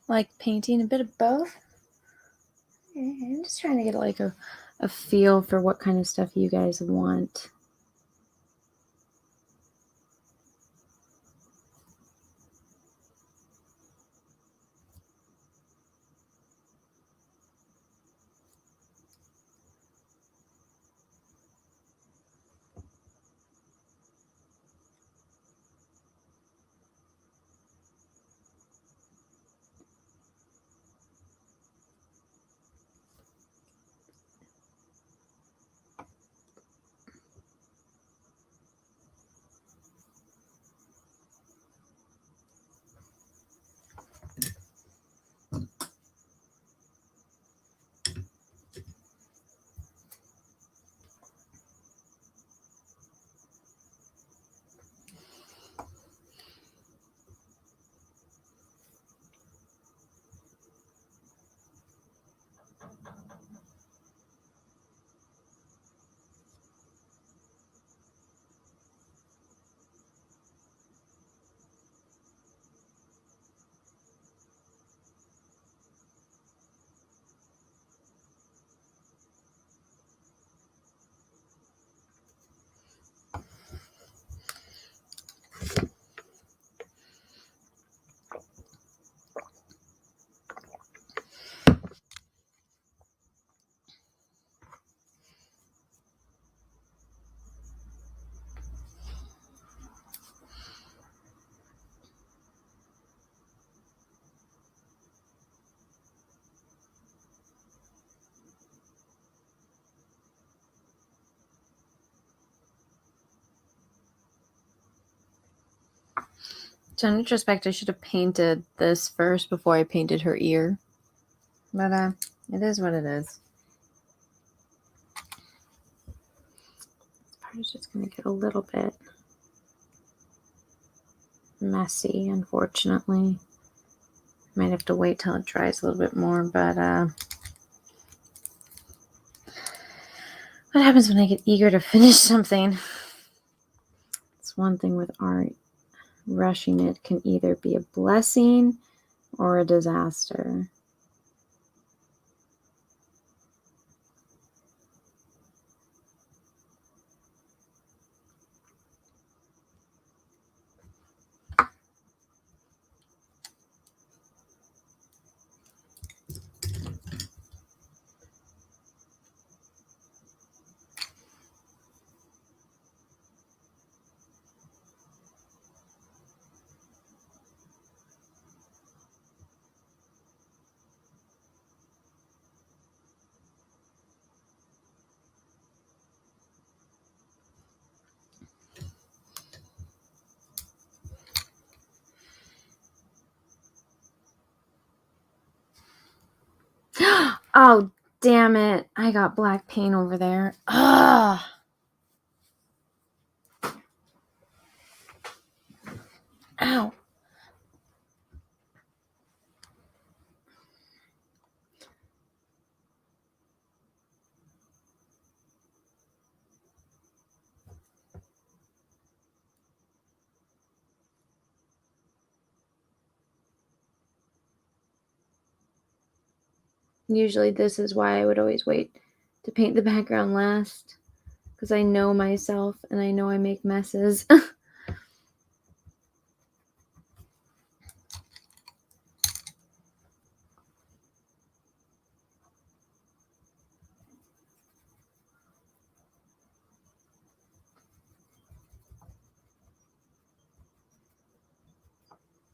Like painting a bit of both? I'm just trying to get like a feel for what kind of stuff you guys want. So in retrospect, I should have painted this first before I painted her ear. But it is what it is. This part is just going to get a little bit messy, unfortunately. Might have to wait till it dries a little bit more, but what happens when I get eager to finish something? It's one thing with art. Rushing it can either be a blessing or a disaster. Oh, damn it. I got black paint over there. Ugh. Ow. Usually this is why I would always wait to paint the background last, because I know myself and I know I make messes.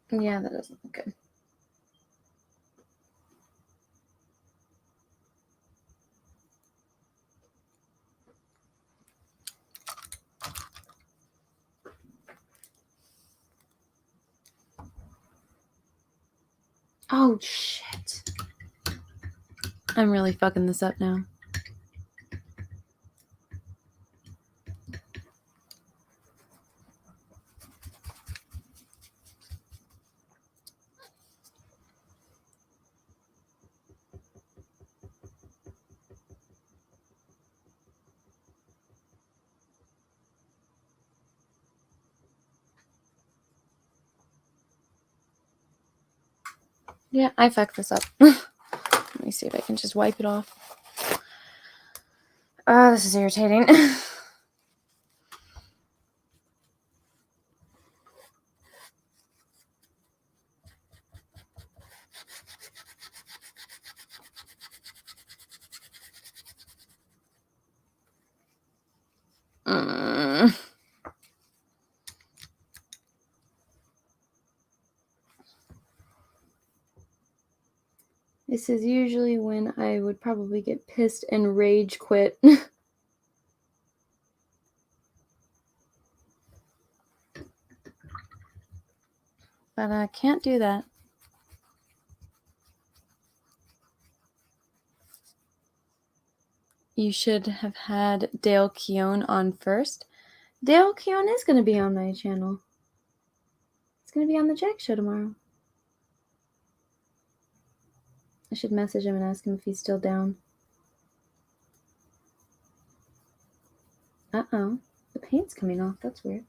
Yeah, that doesn't look good. Oh, shit. I'm really fucking this up now. Yeah, I fucked this up. Let me see if I can just wipe it off. Oh, this is irritating. This is usually when I would probably get pissed and rage quit. But I can't do that. You should have had Dale Keown on first. Dale Keown is going to be on my channel. It's going to be on the Jack Show tomorrow. I should message him and ask him if he's still down. Uh-oh. The paint's coming off. That's weird.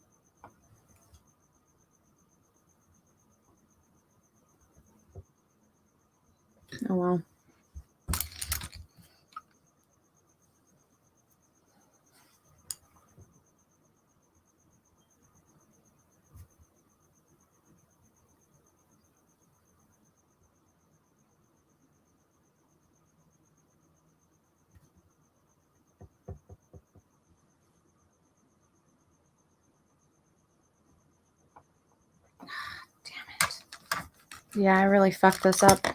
Oh, well. Damn it. Yeah, I really fucked this up.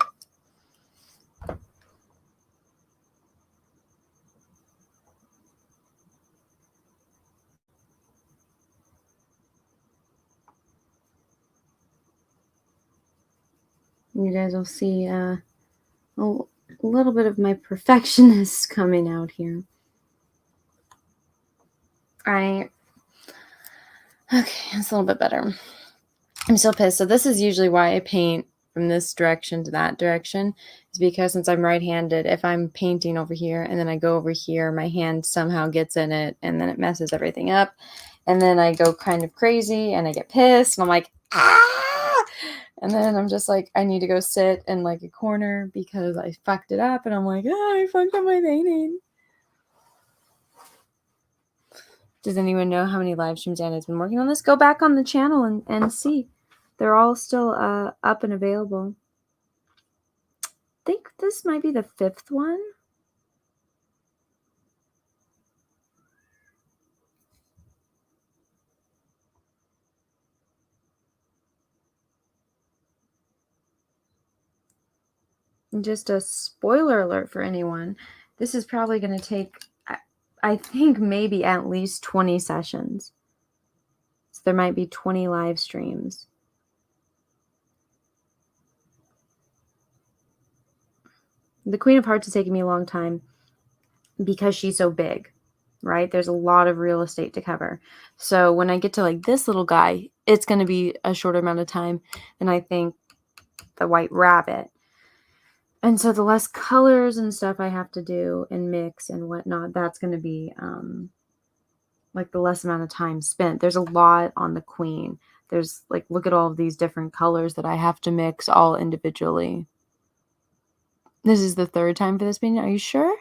You guys will see a little bit of my perfectionist coming out here. Okay, it's a little bit better. I'm still pissed. So this is usually why I paint from this direction to that direction, is because since I'm right-handed, if I'm painting over here and then I go over here, my hand somehow gets in it and then it messes everything up. And then I go kind of crazy and I get pissed and I'm like, ah! And then I'm just like, I need to go sit in like a corner because I fucked it up. And I'm like, I fucked up my painting. Does anyone know how many live streams Anna's been working on this? Go back on the channel and see. They're all still up and available. I think this might be the 5th one. And just a spoiler alert for anyone. This is probably going to take, I think, maybe at least 20 sessions. So there might be 20 live streams. The Queen of Hearts is taking me a long time because she's so big, right? There's a lot of real estate to cover. So when I get to like this little guy, it's going to be a shorter amount of time than I think the White Rabbit. And so the less colors and stuff I have to do and mix and whatnot, that's going to be like the less amount of time spent. There's a lot on the Queen. There's like, look at all of these different colors that I have to mix all individually. This is the third time for this painting. Are you sure?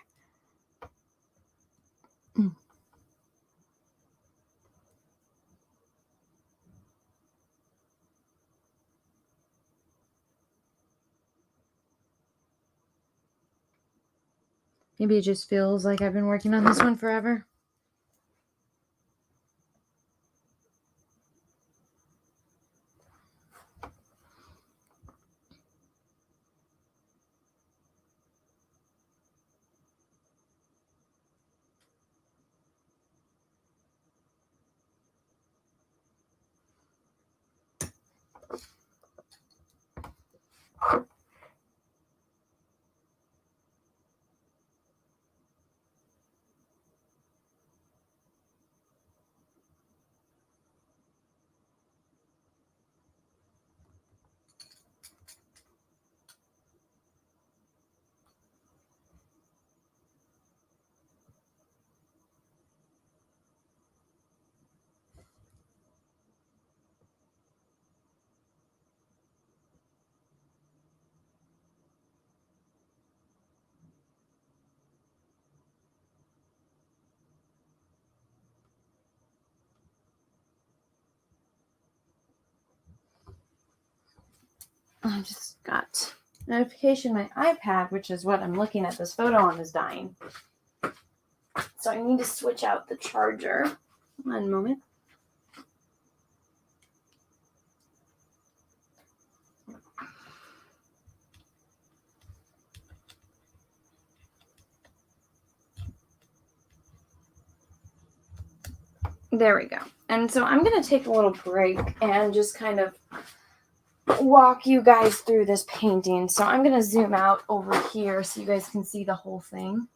Maybe it just feels like I've been working on this one forever. I just got notification my iPad, which is what I'm looking at this photo on, is dying. So I need to switch out the charger. One moment. There we go. And so I'm going to take a little break and just kind of walk you guys through this painting. So I'm going to zoom out over here so you guys can see the whole thing.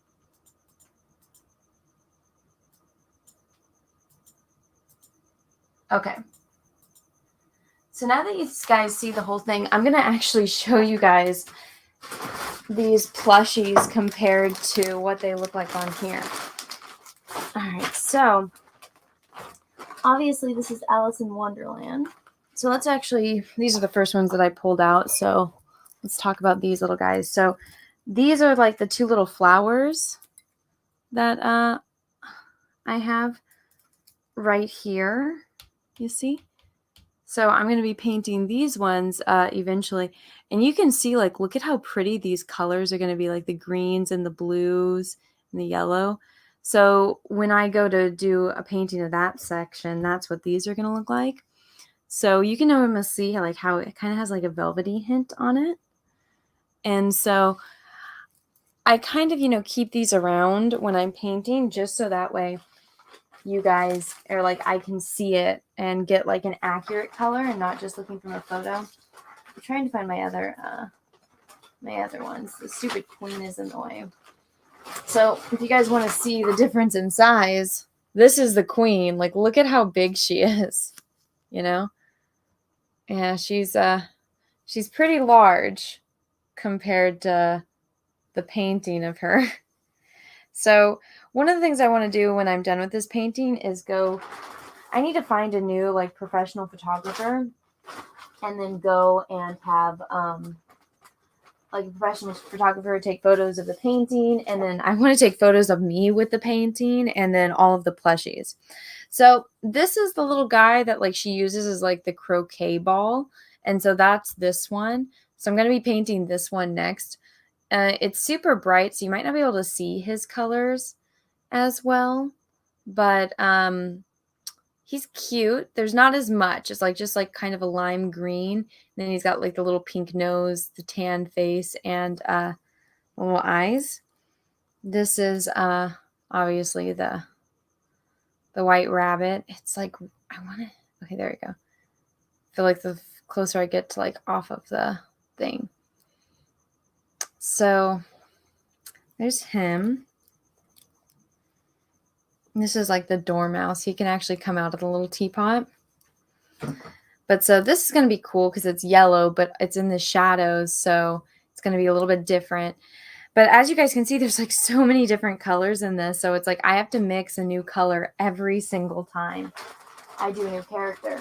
Okay. So now that you guys see the whole thing, I'm going to actually show you guys these plushies compared to what they look like on here. All right, so obviously this is Alice in Wonderland. So let's actually, these are the first ones that I pulled out. So let's talk about these little guys. So these are like the two little flowers that I have right here, you see? So I'm going to be painting these ones eventually. And you can see, like, look at how pretty these colors are going to be, like the greens and the blues and the yellow. So when I go to do a painting of that section, that's what these are going to look like. So you can almost see like how it kind of has like a velvety hint on it. And so I kind of, keep these around when I'm painting just so that way you guys are like, I can see it and get like an accurate color and not just looking from a photo. I'm trying to find my other ones. The stupid queen is in the way. So if you guys want to see the difference in size, this is the queen. Like, look at how big she is, Yeah, she's pretty large compared to the painting of her. So one of the things I want to do when I'm done with this painting is I need to find a new like professional photographer and then go and have like a professional photographer take photos of the painting, and then I want to take photos of me with the painting and then all of the plushies. So this is the little guy that like she uses as like the croquet ball, and so that's this one. So I'm going to be painting this one next. It's super bright, so you might not be able to see his colors as well, but he's cute. There's not as much. It's like just like kind of a lime green. And then he's got like the little pink nose, the tan face, and little eyes. This is obviously the white rabbit. It's like I want to. Okay, there we go. I feel like the closer I get to like off of the thing. So there's him. This is like the dormouse. He can actually come out of the little teapot. But so this is going to be cool because it's yellow, but it's in the shadows, so it's going to be a little bit different. But as you guys can see, there's like so many different colors in this, so it's like I have to mix a new color every single time I do a new character.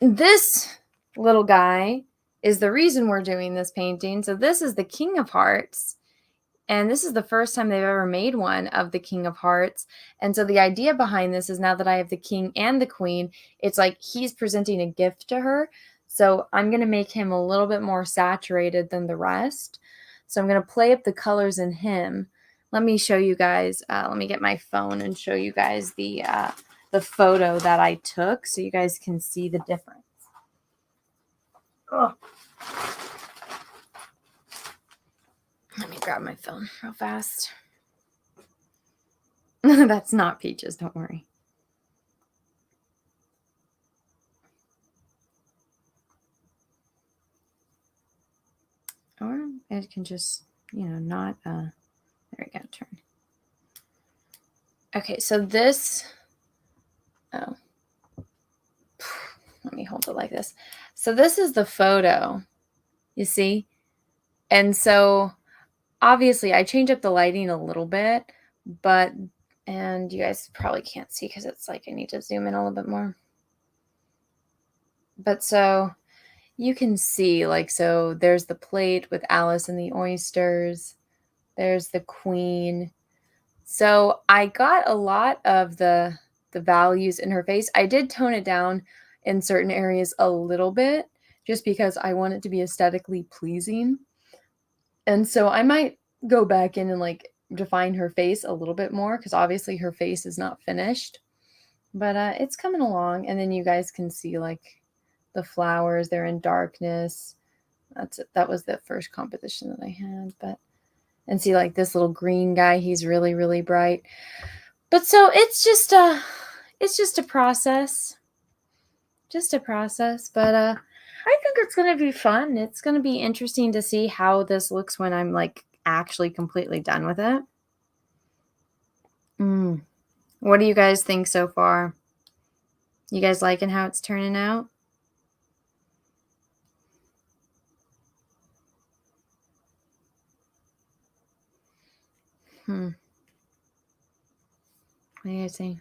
This little guy is the reason we're doing this painting. So this is the King of Hearts. And this is the first time they've ever made one of the King of Hearts. And so the idea behind this is now that I have the King and the Queen, it's like he's presenting a gift to her. So I'm going to make him a little bit more saturated than the rest. So I'm going to play up the colors in him. Let me show you guys. Let me get my phone and show you guys the photo that I took so you guys can see the difference. Oh. Let me grab my phone real fast. That's not Peaches, don't worry. Or it can just, not, there we go, turn. Okay, so this, oh, let me hold it like this. So this is the photo, you see? And so obviously I change up the lighting a little bit, and you guys probably can't see because it's like I need to zoom in a little bit more. But so you can see, like, so there's the plate with Alice and the oysters. There's the Queen. So I got a lot of the values in her face. I did tone it down in certain areas a little bit just because I want it to be aesthetically pleasing. And so I might go back in and like define her face a little bit more because obviously her face is not finished. But it's coming along. And then you guys can see like the flowers, they're in darkness. That was the first composition that I had, and see like this little green guy, he's really, really bright. But so it's just a process. Just a process. But I think it's gonna be fun. It's gonna be interesting to see how this looks when I'm like actually completely done with it. What do you guys think so far? You guys liking how it's turning out? What do you guys think?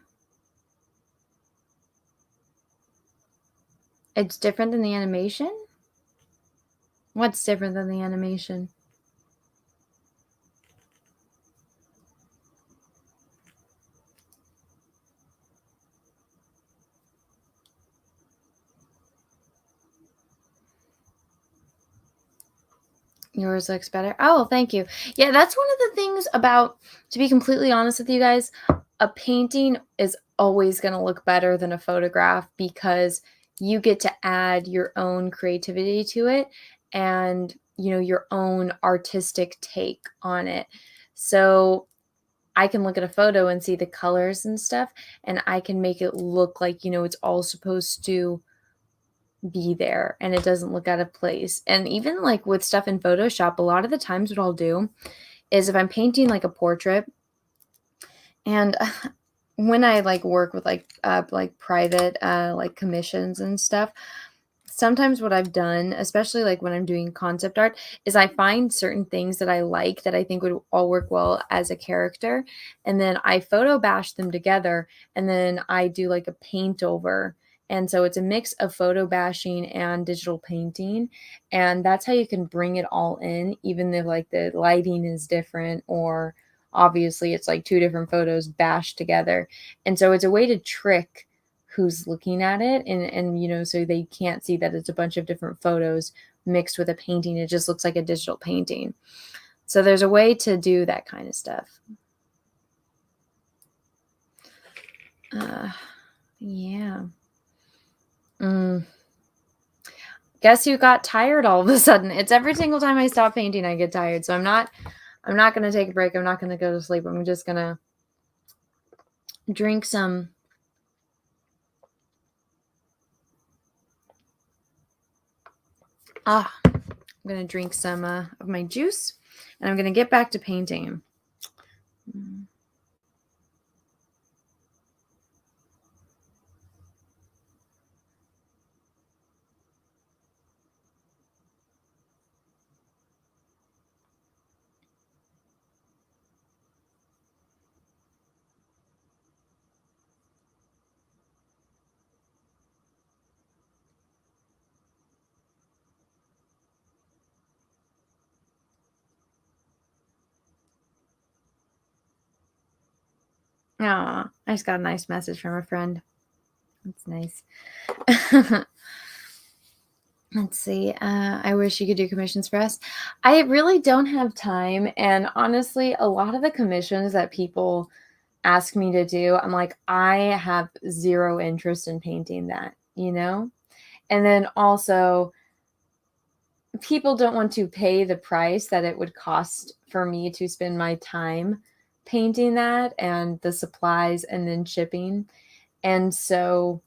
It's different than the animation? What's different than the animation? Yours looks better. Oh, thank you. Yeah, that's one of the things about, to be completely honest with you guys, a painting is always going to look better than a photograph because you get to add your own creativity to it and, your own artistic take on it. So I can look at a photo and see the colors and stuff, and I can make it look like, it's all supposed to be there and it doesn't look out of place. And even like with stuff in Photoshop, a lot of the times what I'll do is if I'm painting like a portrait and when I like work with like private like commissions and stuff, sometimes what I've done, especially like when I'm doing concept art, is I find certain things that I like that I think would all work well as a character, and then I photo bash them together, and then I do like a paint over. And so it's a mix of photo bashing and digital painting, and that's how you can bring it all in, even if like the lighting is different or obviously it's like two different photos bashed together. And so it's a way to trick who's looking at it and so they can't see that it's a bunch of different photos mixed with a painting. It just looks like a digital painting. So there's a way to do that kind of stuff. Yeah. Guess who got tired all of a sudden? It's every single time I stop painting I get tired. So I'm not going to take a break. I'm not going to go to sleep. I'm just going to drink some I'm going to drink some of my juice, and I'm going to get back to painting. Aw, I just got a nice message from a friend. That's nice. Let's see. I wish you could do commissions for us. I really don't have time. And honestly, a lot of the commissions that people ask me to do, I'm like, I have zero interest in painting that, you know? And then also, people don't want to pay the price that it would cost for me to spend my time painting that and the supplies and then shipping. And so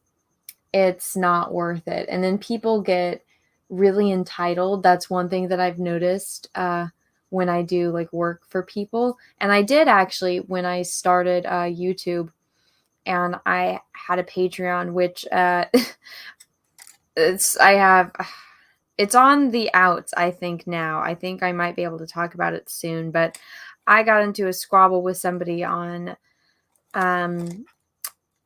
it's not worth it. And then people get really entitled. That's one thing that I've noticed when I do like work for people. And I did actually when I started YouTube, and I had a Patreon, which it's on the outs, I think now. I think I might be able to talk about it soon, but I got into a squabble with somebody on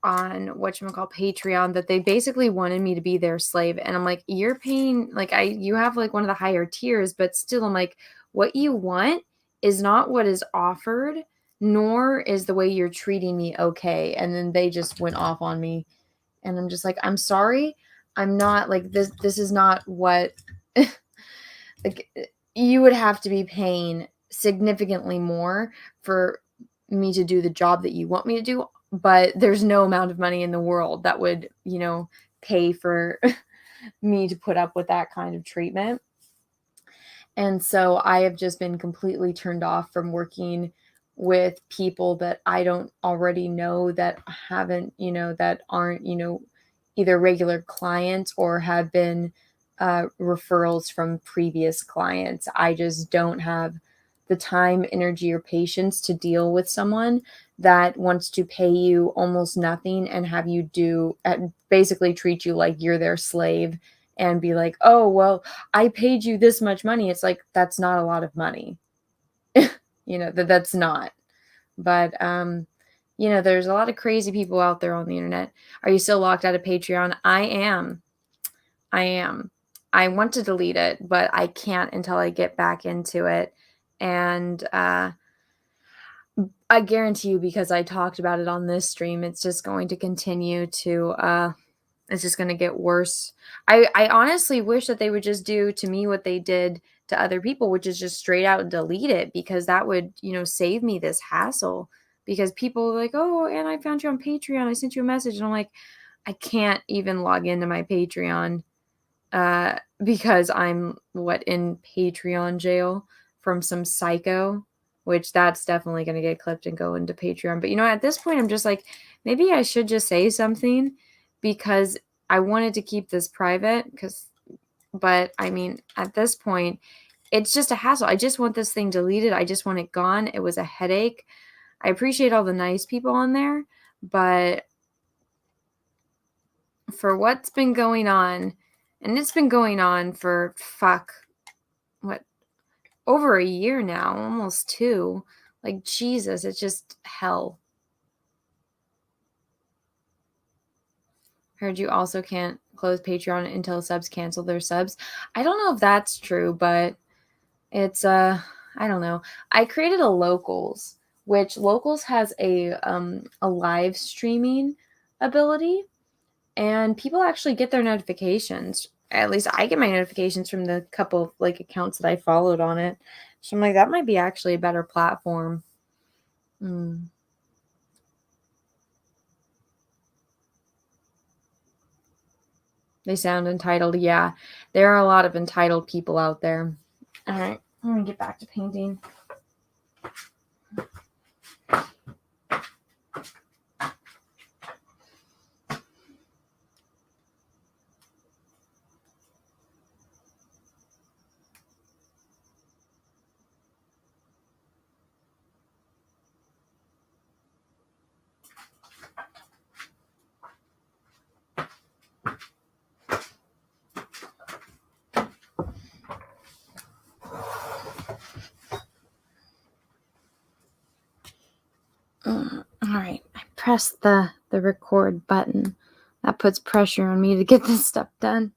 whatchamacallit Patreon that they basically wanted me to be their slave. And I'm like, you're paying, like, you have like one of the higher tiers, but still, I'm like, what you want is not what is offered, nor is the way you're treating me okay. And then they just went off on me. And I'm just like, I'm sorry. I'm not like this is not what like you would have to be paying significantly more for me to do the job that you want me to do, but there's no amount of money in the world that would, pay for me to put up with that kind of treatment. And so I have just been completely turned off from working with people that I don't already know, that haven't, that aren't, either regular clients or have been referrals from previous clients. I just don't have the time, energy, or patience to deal with someone that wants to pay you almost nothing and have you basically treat you like you're their slave and be like, oh, well, I paid you this much money. It's like, that's not a lot of money. That's not. But, there's a lot of crazy people out there on the internet. Are you still locked out of Patreon? I am. I want to delete it, but I can't until I get back into it. And I guarantee you, because I talked about it on this stream, it's just going to continue to it's just going to get worse. I honestly wish that they would just do to me what they did to other people, which is just straight out delete it, because that would, save me this hassle. Because people are like, oh, and I found you on Patreon. I sent you a message. And I'm like, I can't even log into my Patreon because I'm in Patreon jail from some psycho, which that's definitely going to get clipped and go into Patreon. But at this point, I'm just like, maybe I should just say something, because I wanted to keep this private. But I mean, at this point, it's just a hassle. I just want this thing deleted. I just want it gone. It was a headache. I appreciate all the nice people on there, but for what's been going on, and it's been going on for what, over a year now, almost 2. Like, Jesus, it's just hell. Heard you also can't close Patreon until subs cancel their subs. I don't know if that's true, but it's I don't know. I created a locals, which locals has a live streaming ability, and people actually get their notifications. At least I get my notifications from the couple of like accounts that I followed on it. So I'm like, that might be actually a better platform. They sound entitled. Yeah, there are a lot of entitled people out there. All right, I'm gonna get back to painting. All right, I pressed the record button. That puts pressure on me to get this stuff done.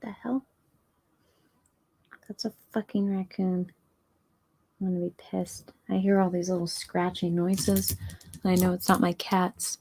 The hell? That's a fucking raccoon. I'm gonna be pissed. I hear all these little scratching noises. I know it's not my cats.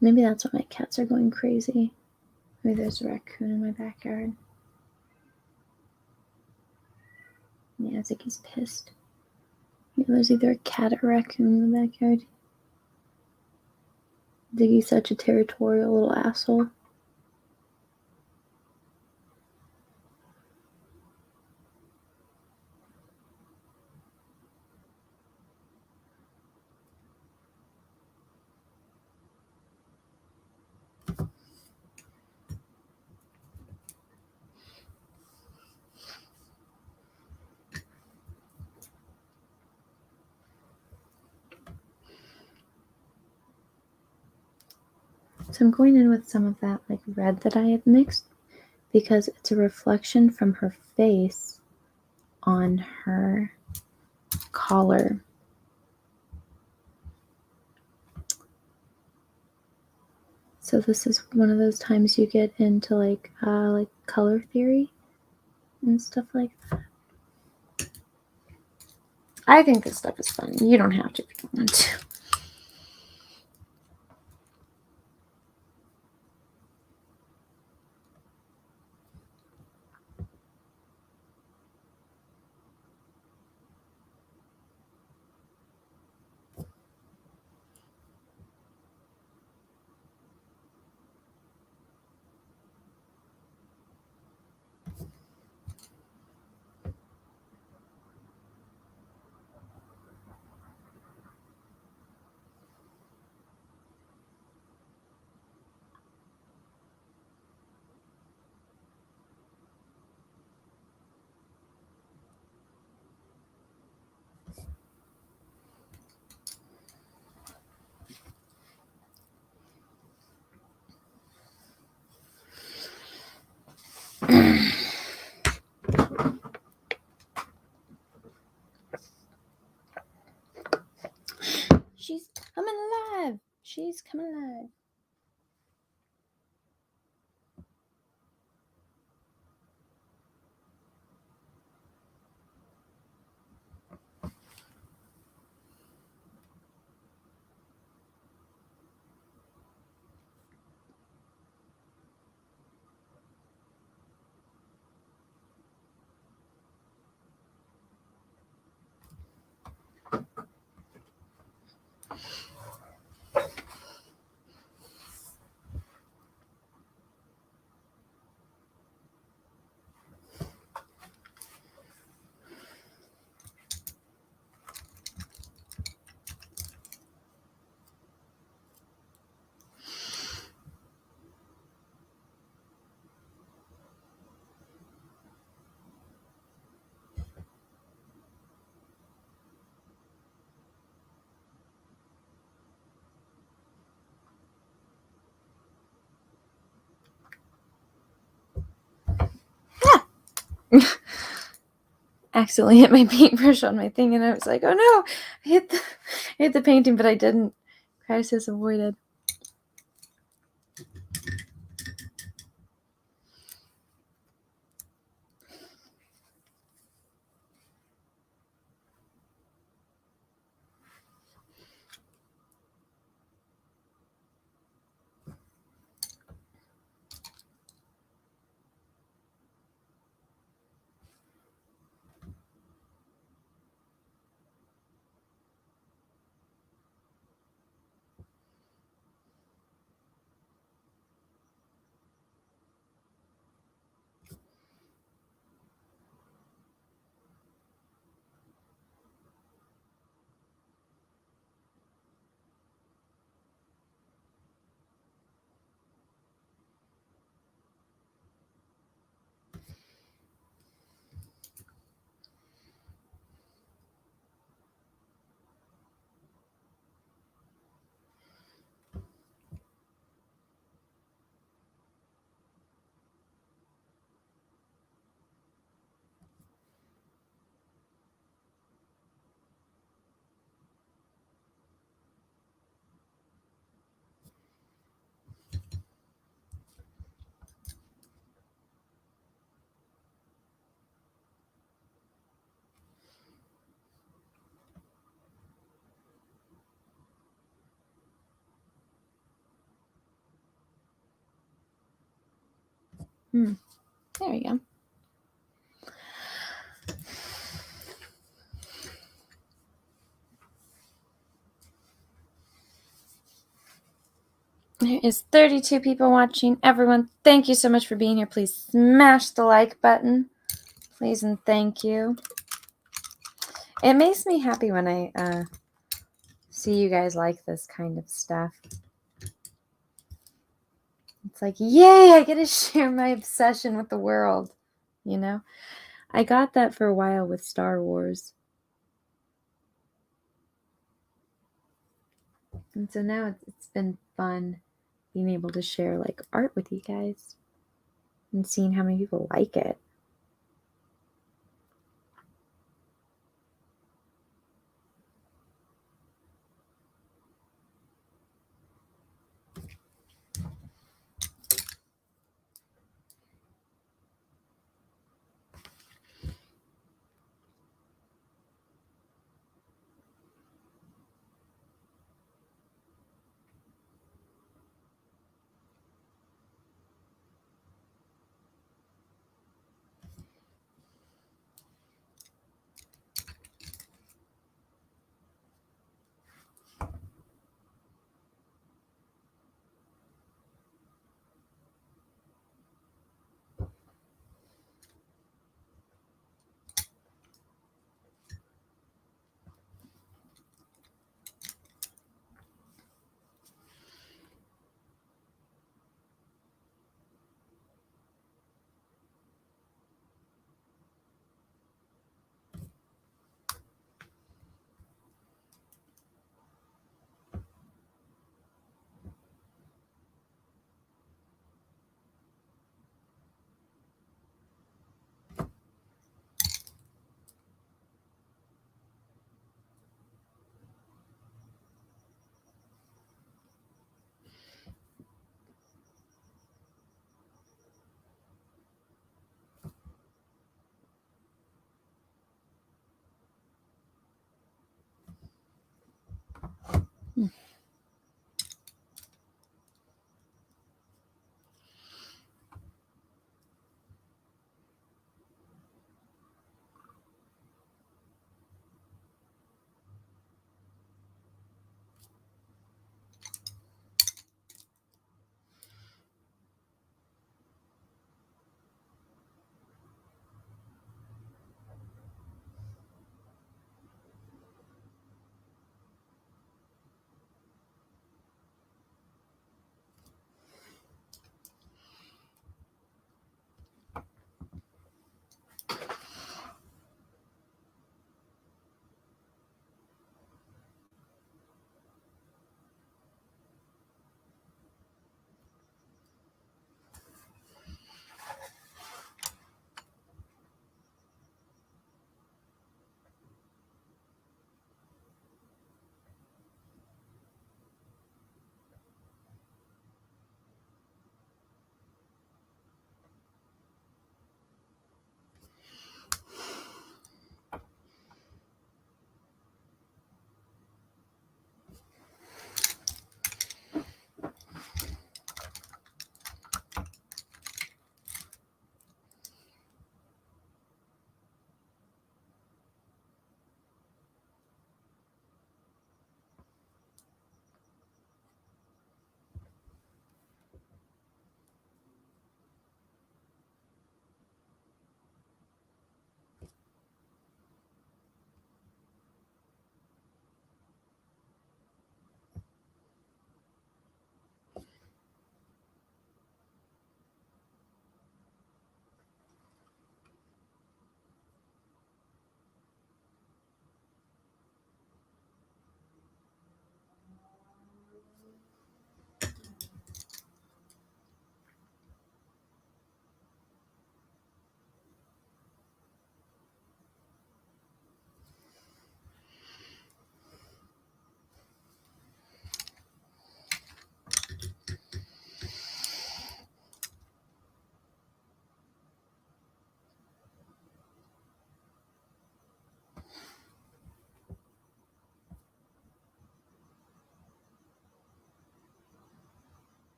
Maybe that's why my cats are going crazy. Maybe there's a raccoon in my backyard. Yeah, I think he's pissed. Yeah, there's either a cat or a raccoon in the backyard. Ziggy's such a territorial little asshole. So I'm going in with some of that like red that I had mixed because it's a reflection from her face on her collar. So this is one of those times you get into like color theory and stuff like that. I think this stuff is fun. You don't have to if you want to. She's coming alive. She's coming alive. accidentally hit my paintbrush on my thing, and I was like, oh no, I hit the painting, but I didn't. Crisis avoided. There we go. There is 32 people watching. Everyone, thank you so much for being here. Please smash the like button. Please and thank you. It makes me happy when I see you guys like this kind of stuff. It's like, yay, I get to share my obsession with the world. You know? I got that for a while with Star Wars. And so now it's been fun being able to share like art with you guys and seeing how many people like it.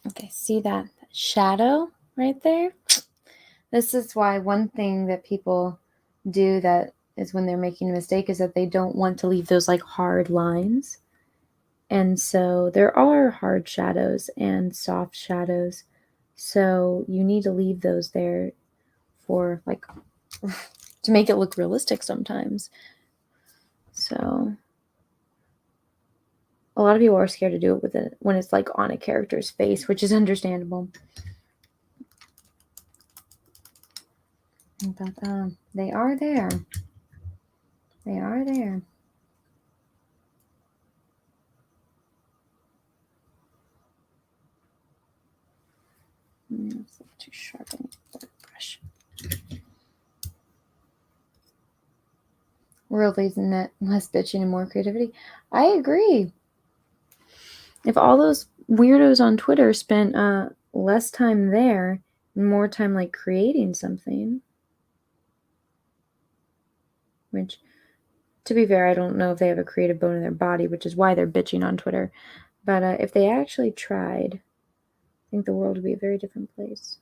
Okay, see that shadow right there? This is why one thing that people do that is when they're making a mistake is that they don't want to leave those like hard lines. And so there are hard shadows and soft shadows. So you need to leave those there for like to make it look realistic sometimes. So a lot of people are scared to do it with it when it's like on a character's face, which is understandable. But they are there. They are there. It's too sharp. I need a brush. World leads in that less bitching and more creativity. I agree. If all those weirdos on Twitter spent less time there and more time like creating something, which to be fair, I don't know if they have a creative bone in their body, which is why they're bitching on Twitter. But if they actually tried, I think the world would be a very different place.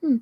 Hmm.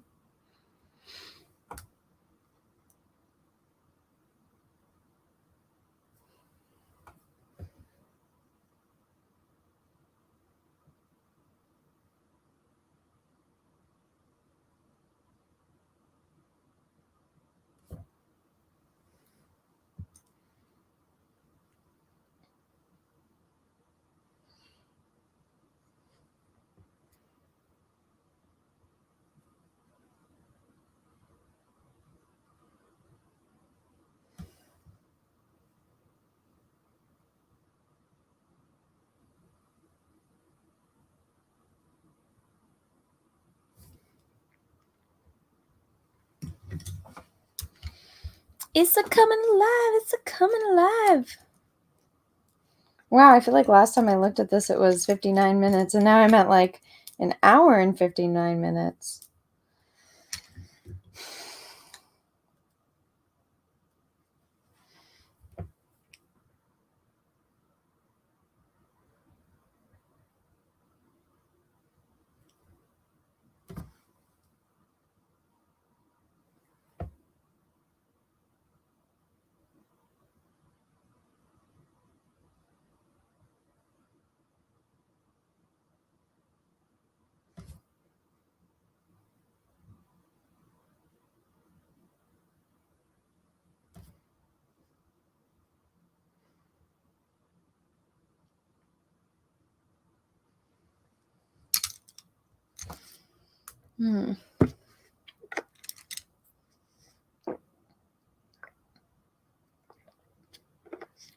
It's a coming alive. It's a coming alive. Wow, I feel like last time I looked at this, it was 59 minutes, and now I'm at like an hour and 59 minutes.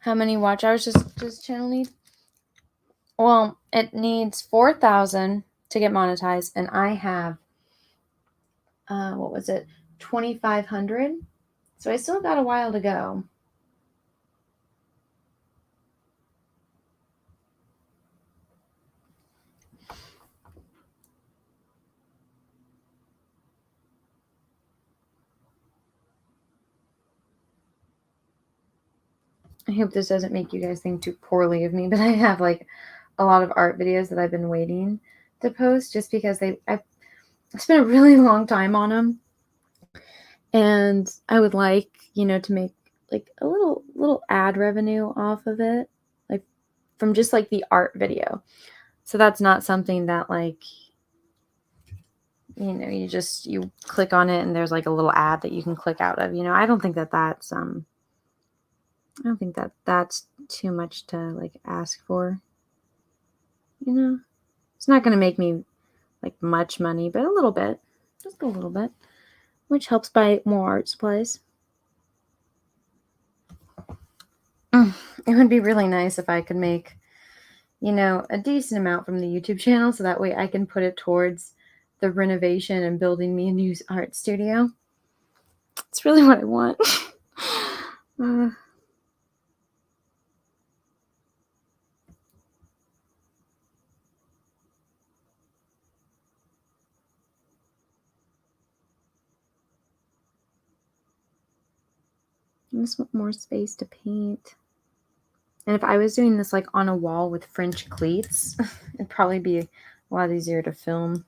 How many watch hours does this channel need? Well, it needs 4,000 to get monetized, and I have, what was it, 2,500? So I still got a while to go. I hope this doesn't make you guys think too poorly of me, but I have like a lot of art videos that I've been waiting to post just because I spent a really long time on them, and I would like, to make like a little ad revenue off of it, like from just like the art video. So that's not something that like, you click on it and there's like a little ad that you can click out of. I don't think that's too much to like ask for. It's not going to make me like much money, but a little bit, just a little bit, which helps buy more art supplies. It would be really nice if I could make, a decent amount from the YouTube channel, so that way I can put it towards the renovation and building me a new art studio. It's really what I want. I just want more space to paint. And if I was doing this like on a wall with French cleats, it'd probably be a lot easier to film.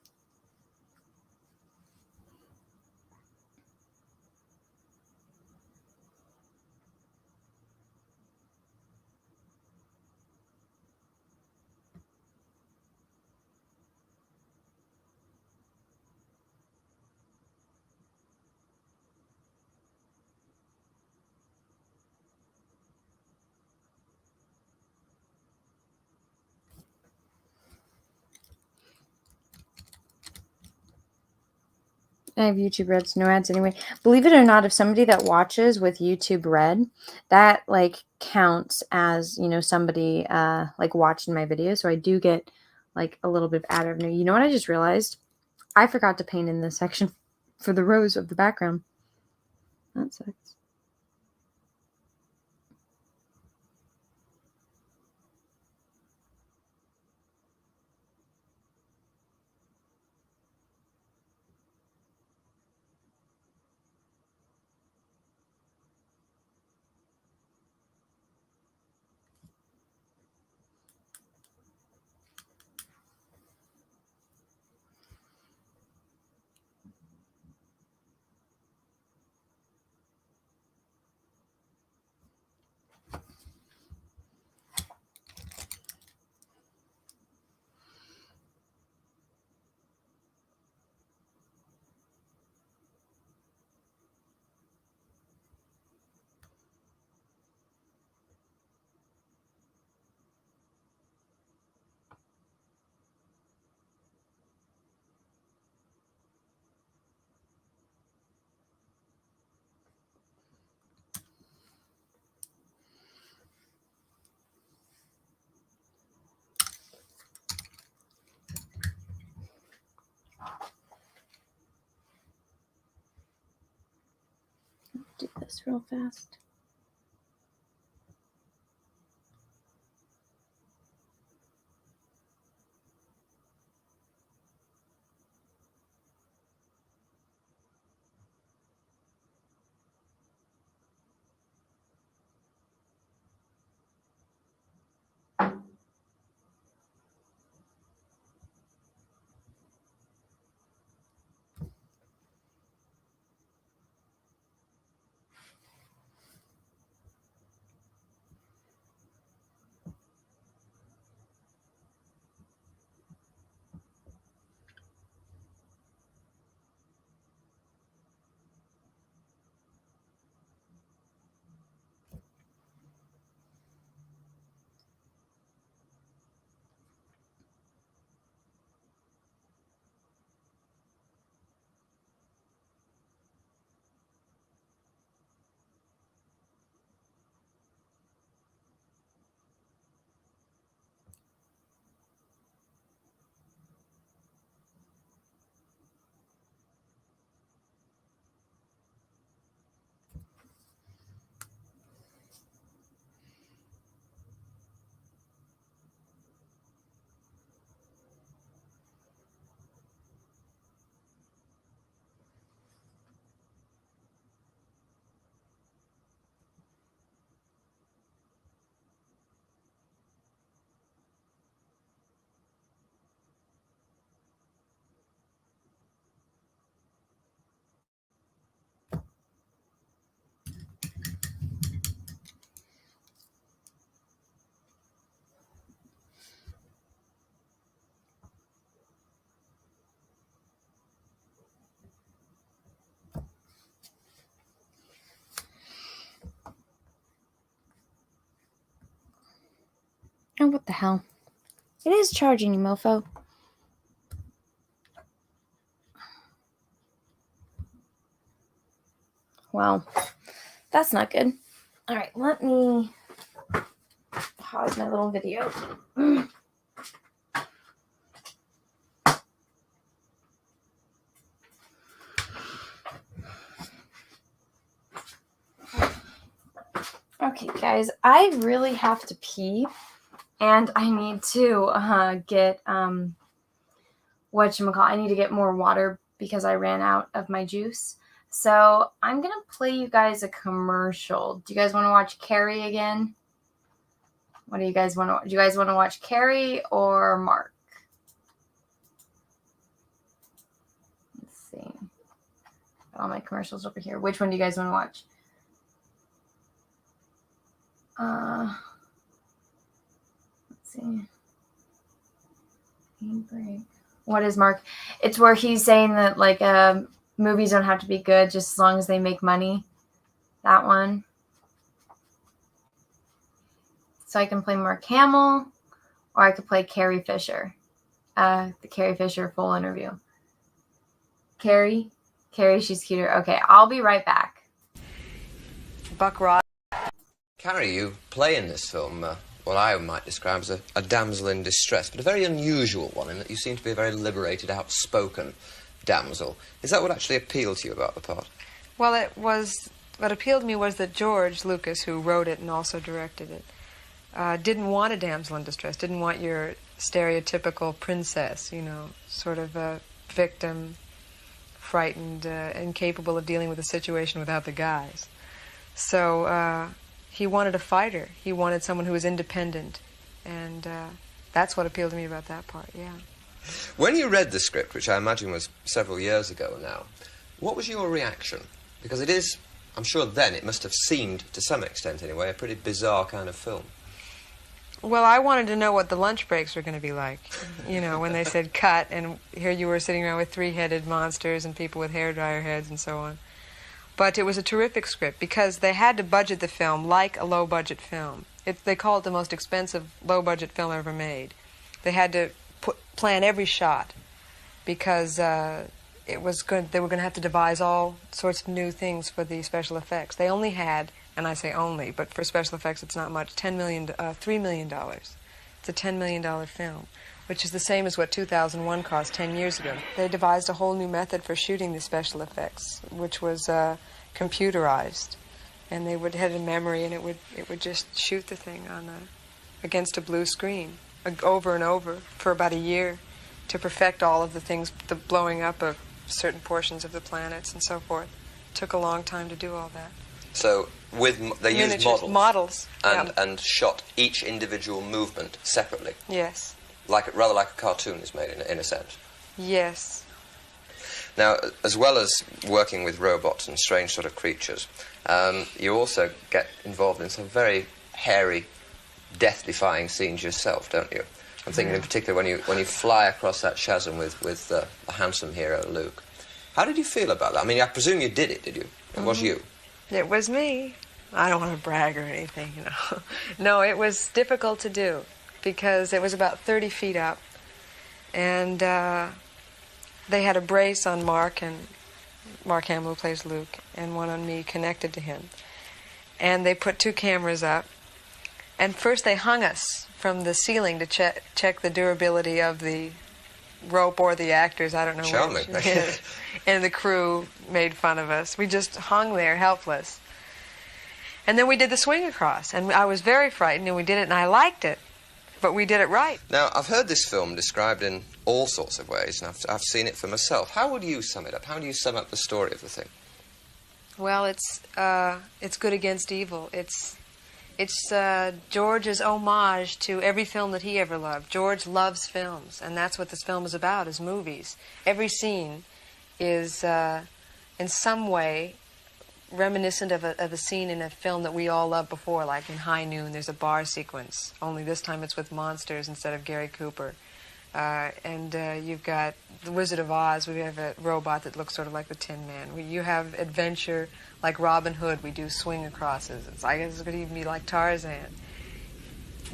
I have YouTube Reds, no ads anyway. Believe it or not, if somebody that watches with YouTube Red, that like counts as, you know, somebody like watching my video. So I do get like a little bit of ad revenue. You know what I just realized? I forgot to paint in this section for the rows of the background. That sucks. Do this real fast. Oh, what the hell? It is charging, you mofo. Wow. That's not good. All right, let me pause my little video. Okay, guys, I really have to pee, and I need to get whatchamacallit, I need to get more water because I ran out of my juice. So I'm going to play you guys a commercial. Do you guys want to watch Carrie again? What do you guys want to watch? Do you guys want to watch Carrie or Mark? Let's see. Got all my commercials over here. Which one do you guys want to watch? Let's see. Break. What is Mark? It's where he's saying that like movies don't have to be good just as long as they make money. That one. So I can play Mark Hamill, or I could play Carrie Fisher. The Carrie Fisher full interview. Carrie, she's cuter. Okay, I'll be right back. Buck Rod. Carrie, you play in this film what I might describe as a damsel in distress, but a very unusual one in that you seem to be a very liberated, outspoken damsel. Is that what actually appealed to you about the part? Well, what appealed to me was that George Lucas, who wrote it and also directed it, didn't want a damsel in distress, didn't want your stereotypical princess, you know, sort of a victim, frightened, incapable of dealing with the situation without the guys. So he wanted a fighter. He wanted someone who was independent, and that's what appealed to me about that part, yeah. When you read the script, which I imagine was several years ago now, what was your reaction? Because it is, I'm sure then it must have seemed, to some extent anyway, a pretty bizarre kind of film. Well, I wanted to know what the lunch breaks were going to be like, you know, when they said cut, and here you were sitting around with three-headed monsters and people with hairdryer heads and so on. But it was a terrific script because they had to budget the film like a low-budget film. They call it the most expensive low-budget film ever made. They had to plan every shot because they were going to have to devise all sorts of new things for the special effects. They only had, and I say only, but for special effects it's not much, $3 million. It's a $10 million film, which is the same as what 2001 cost 10 years ago. They devised a whole new method for shooting the special effects, which was computerized, and they would have a memory, and it would just shoot the thing against a blue screen over and over for about a year to perfect all of the things, the blowing up of certain portions of the planets and so forth. It took a long time to do all that. So they used models yeah. and shot each individual movement separately. Yes. Rather like a cartoon is made in a sense. Yes. Now, as well as working with robots and strange sort of creatures, you also get involved in some very hairy, death-defying scenes yourself, don't you? I'm thinking in particular when you fly across that chasm with the handsome hero Luke. How did you feel about that? I mean, I presume you did it, did you? It was you. It was me. I don't want to brag or anything, you know. No, it was difficult to do because it was about 30 feet up, and they had a brace on Mark Hamill, who plays Luke, and one on me connected to him. And they put two cameras up, and first they hung us from the ceiling to check the durability of the rope or the actors, I don't know Charming. which. Yes. And the crew made fun of us. We just hung there helpless. And then we did the swing across, and I was very frightened, and we did it, and I liked it, but we did it right. Now, I've heard this film described in all sorts of ways, and I've seen it for myself. How would you sum it up? How do you sum up the story of the thing? Well, it's good against evil. It's George's homage to every film that he ever loved. George loves films, and that's what this film is about, is movies. Every scene is, in some way, reminiscent of a scene in a film that we all loved before, like in High Noon, there's a bar sequence, only this time it's with monsters instead of Gary Cooper. And you've got The Wizard of Oz. We have a robot that looks sort of like the Tin Man. You have adventure like Robin Hood. We do swing acrosses. I guess it could even be like Tarzan.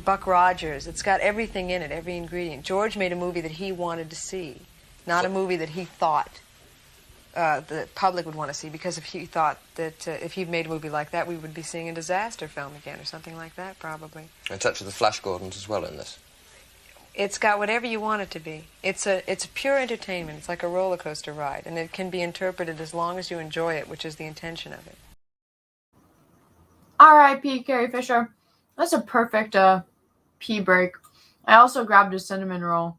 Buck Rogers. It's got everything in it, every ingredient. George made a movie that he wanted to see, not a movie that he thought the public would want to see, because if he thought that if he'd made a movie like that, we would be seeing a disaster film again or something like that, probably. A touch of the Flash Gordons as well in this. It's got whatever you want it to be. It's a pure entertainment. It's like a roller coaster ride, and it can be interpreted as long as you enjoy it, which is the intention of it. R.I.P. Carrie Fisher. That's a perfect pee break. I also grabbed a cinnamon roll.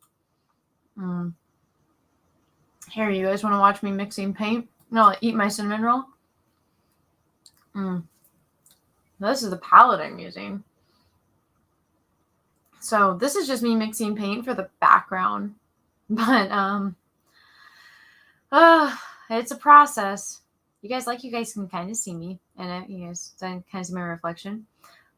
Here, you guys want to watch me mixing paint? No, eat my cinnamon roll. This is the palette I'm using. So this is just me mixing paint for the background. But it's a process. You guys can kind of see me in it. You guys can kind of see my reflection.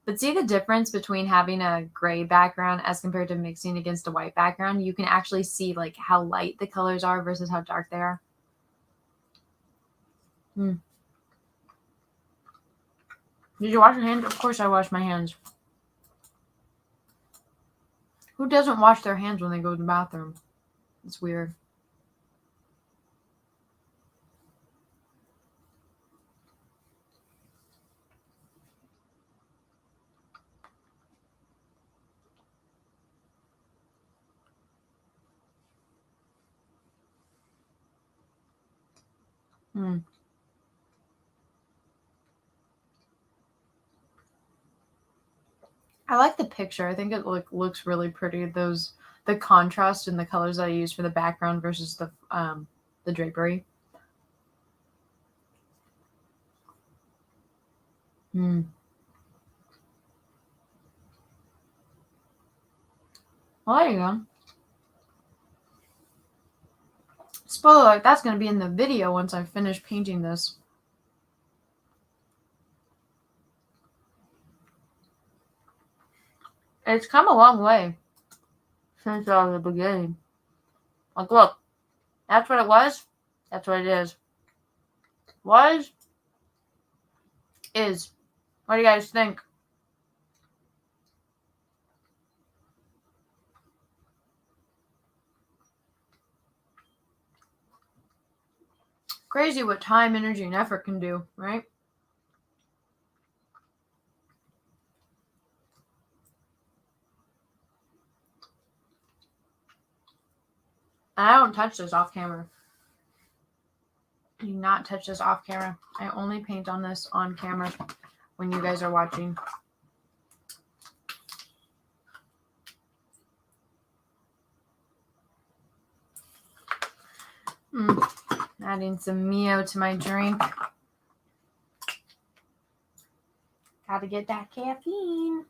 But see the difference between having a gray background as compared to mixing against a white background? You can actually see like how light the colors are versus how dark they are. Did you wash your hands? Of course I wash my hands. Who doesn't wash their hands when they go to the bathroom? It's weird. I like the picture. I think it looks really pretty. The contrast in the colors that I use for the background versus the drapery. Well, there you go. Spoiler alert, that's going to be in the video once I finish painting this. It's come a long way since the beginning. Like, look, that's what it was. That's what it is. Was. Is. What do you guys think? Crazy what time, energy, and effort can do, right? And I don't touch this off camera. I do not touch this off camera. I only paint on this on camera when you guys are watching. Adding some Mio to my drink. Gotta get that caffeine.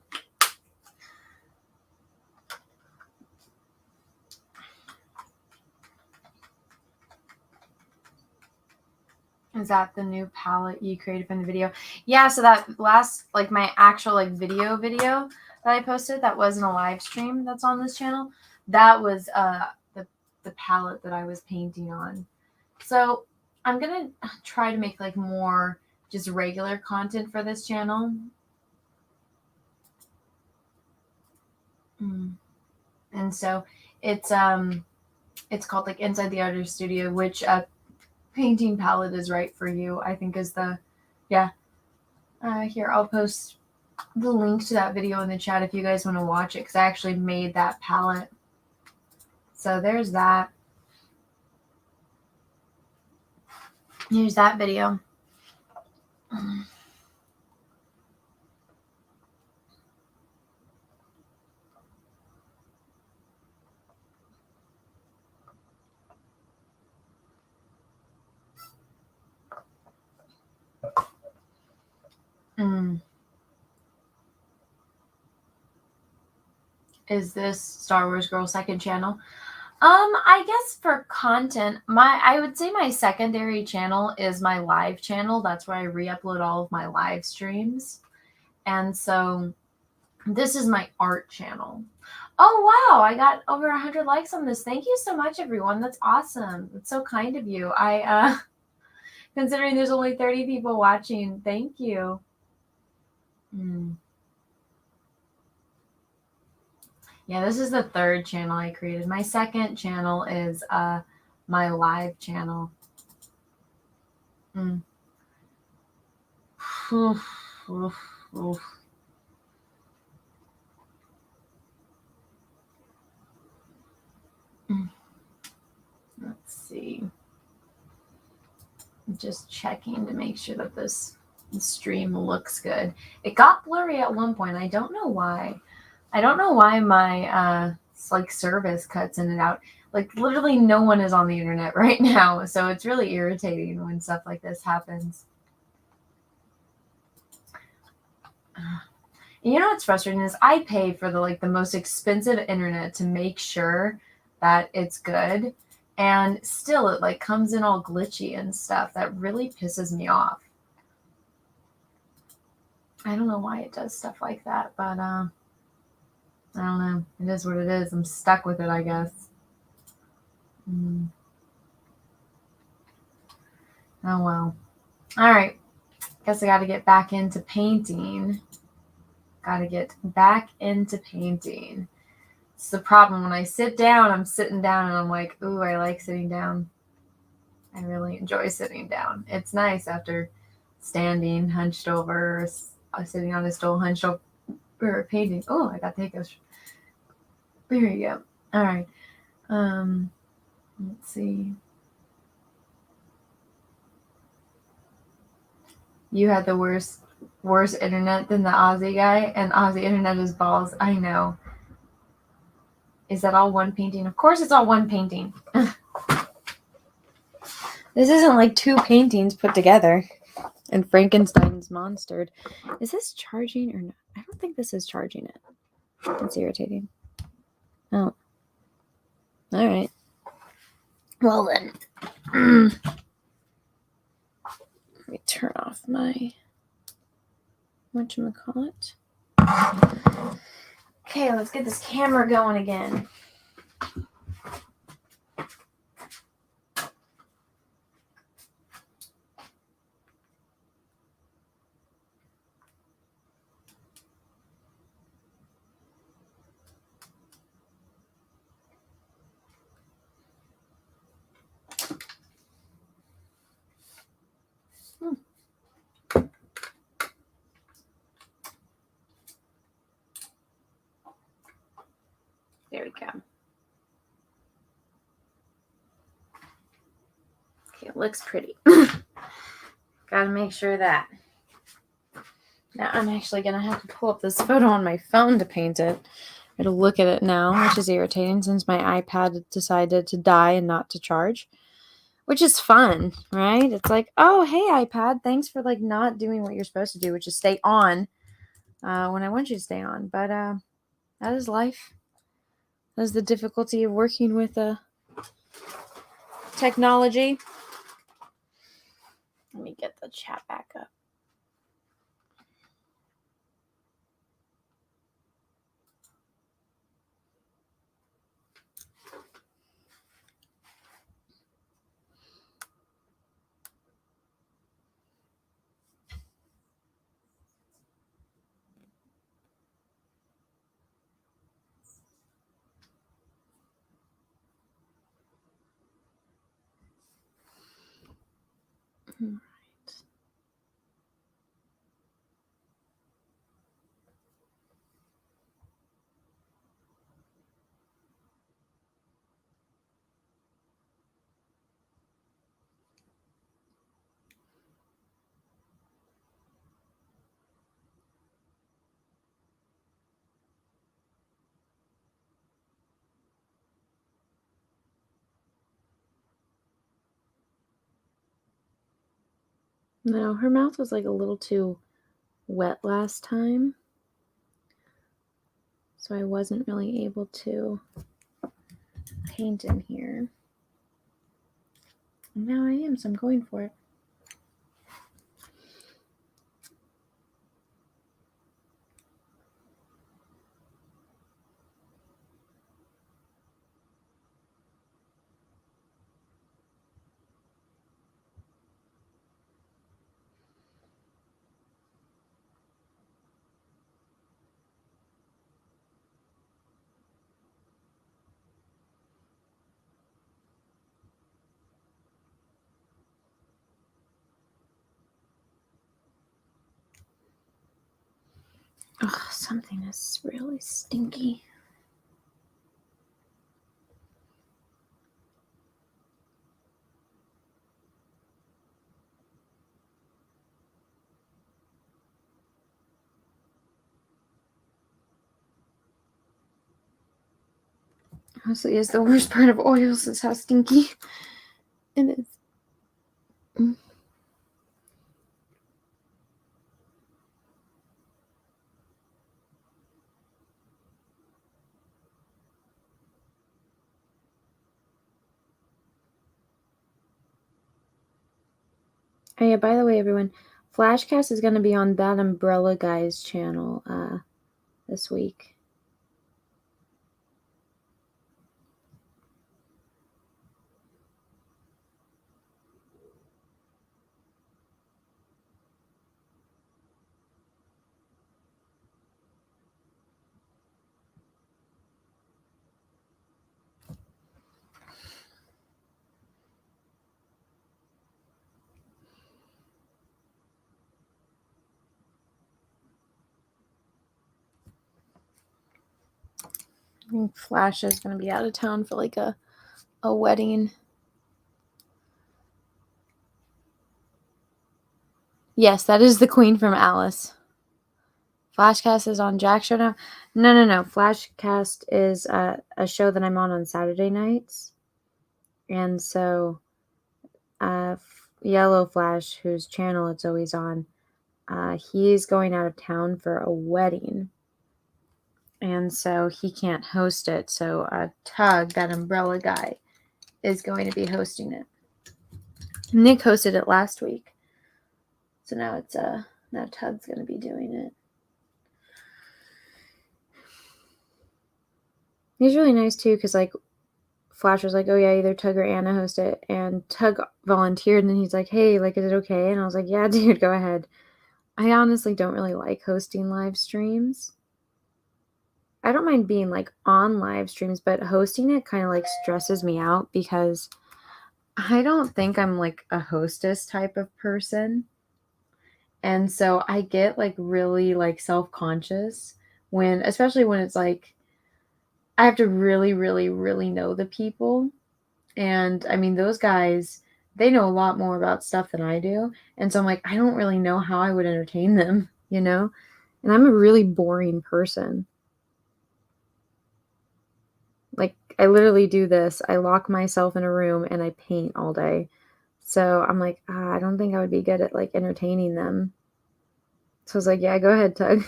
Is that the new palette you created from the video? Yeah, so that last, like my actual like video that I posted, that wasn't a live stream that's on this channel. That was the palette that I was painting on. So I'm gonna try to make like more just regular content for this channel. And so it's called like Inside the Artist Studio, which painting palette is right for you, I think is the, yeah. Here, I'll post the link to that video in the chat if you guys want to watch it, because I actually made that palette. So there's that. Here's that video. Is this Star Wars Girl second channel? I guess for content, I would say my secondary channel is my live channel. That's where I re-upload all of my live streams. And so this is my art channel. Oh, wow. I got over 100 likes on this. Thank you so much, everyone. That's awesome. That's so kind of you. Considering there's only 30 people watching, thank you. Yeah, this is the third channel I created. My second channel is my live channel. Let's see. I'm just checking to make sure that this stream looks good. It got blurry at one point. I don't know why. I don't know why my like service cuts in and out. Like literally no one is on the internet right now, so it's really irritating when stuff like this happens. You know what's frustrating is I pay for the most expensive internet to make sure that it's good, and still it like comes in all glitchy and stuff. That really pisses me off. I don't know why it does stuff like that, but I don't know. It is what it is. I'm stuck with it, I guess. Oh well. All right. Guess I got to get back into painting. It's the problem. When I sit down, I'm sitting down and I'm like, ooh, I like sitting down. I really enjoy sitting down. It's nice after standing, hunched over, sitting on a stool, hunched over, painting. Oh, I got the hiccups. There you go. All right. Let's see. You had the worst internet than the Aussie guy, and Aussie internet is balls. I know. Is that all one painting? Of course it's all one painting. This isn't like two paintings put together. And Frankenstein's monstered. Is this charging or not? I don't think this is charging it. It's irritating. Oh. All right. Well then. Let me turn off my whatchamacallit. Okay, let's get this camera going again. There we go. Okay, it looks pretty. Gotta make sure that. Now I'm actually gonna have to pull up this photo on my phone to paint it. I gotta look at it now, which is irritating since my iPad decided to die and not to charge. Which is fun, right? It's like, oh, hey, iPad, thanks for like not doing what you're supposed to do, which is stay on when I want you to stay on. But that is life. That is the difficulty of working with technology. Let me get the chat back up. All right. No, her mouth was like a little too wet last time, so I wasn't really able to paint in here. And now I am, so I'm going for it. Oh, something is really stinky. Honestly, is the worst part of oils is how stinky it is. Oh yeah, by the way, everyone, Flashcast is going to be on that Umbrella Guy's channel this week. I think Flash is going to be out of town for like a wedding. Yes, that is the queen from Alice. Flashcast is on Jack's show now. No. Flashcast is a show that I'm on Saturday nights. And so Yellow Flash, whose channel it's always on, he's going out of town for a wedding. And so he can't host it. So Tug, that umbrella guy, is going to be hosting it. Nick hosted it last week. So now it's now Tug's going to be doing it. He's really nice too, because like Flash was like, oh yeah, either Tug or Anna host it, and Tug volunteered, and then he's like, hey, like, is it okay? And I was like, yeah, dude, go ahead. I honestly don't really like hosting live streams. I don't mind being like on live streams, but hosting it kind of like stresses me out because I don't think I'm like a hostess type of person. And so I get like really like self-conscious when, especially when it's like, I have to really, really, really know the people. And I mean, those guys, they know a lot more about stuff than I do. And so I'm like, I don't really know how I would entertain them, you know? And I'm a really boring person. Like, I literally do this. I lock myself in a room and I paint all day. So I'm like, I don't think I would be good at like entertaining them. So I was like, yeah, go ahead, Tug.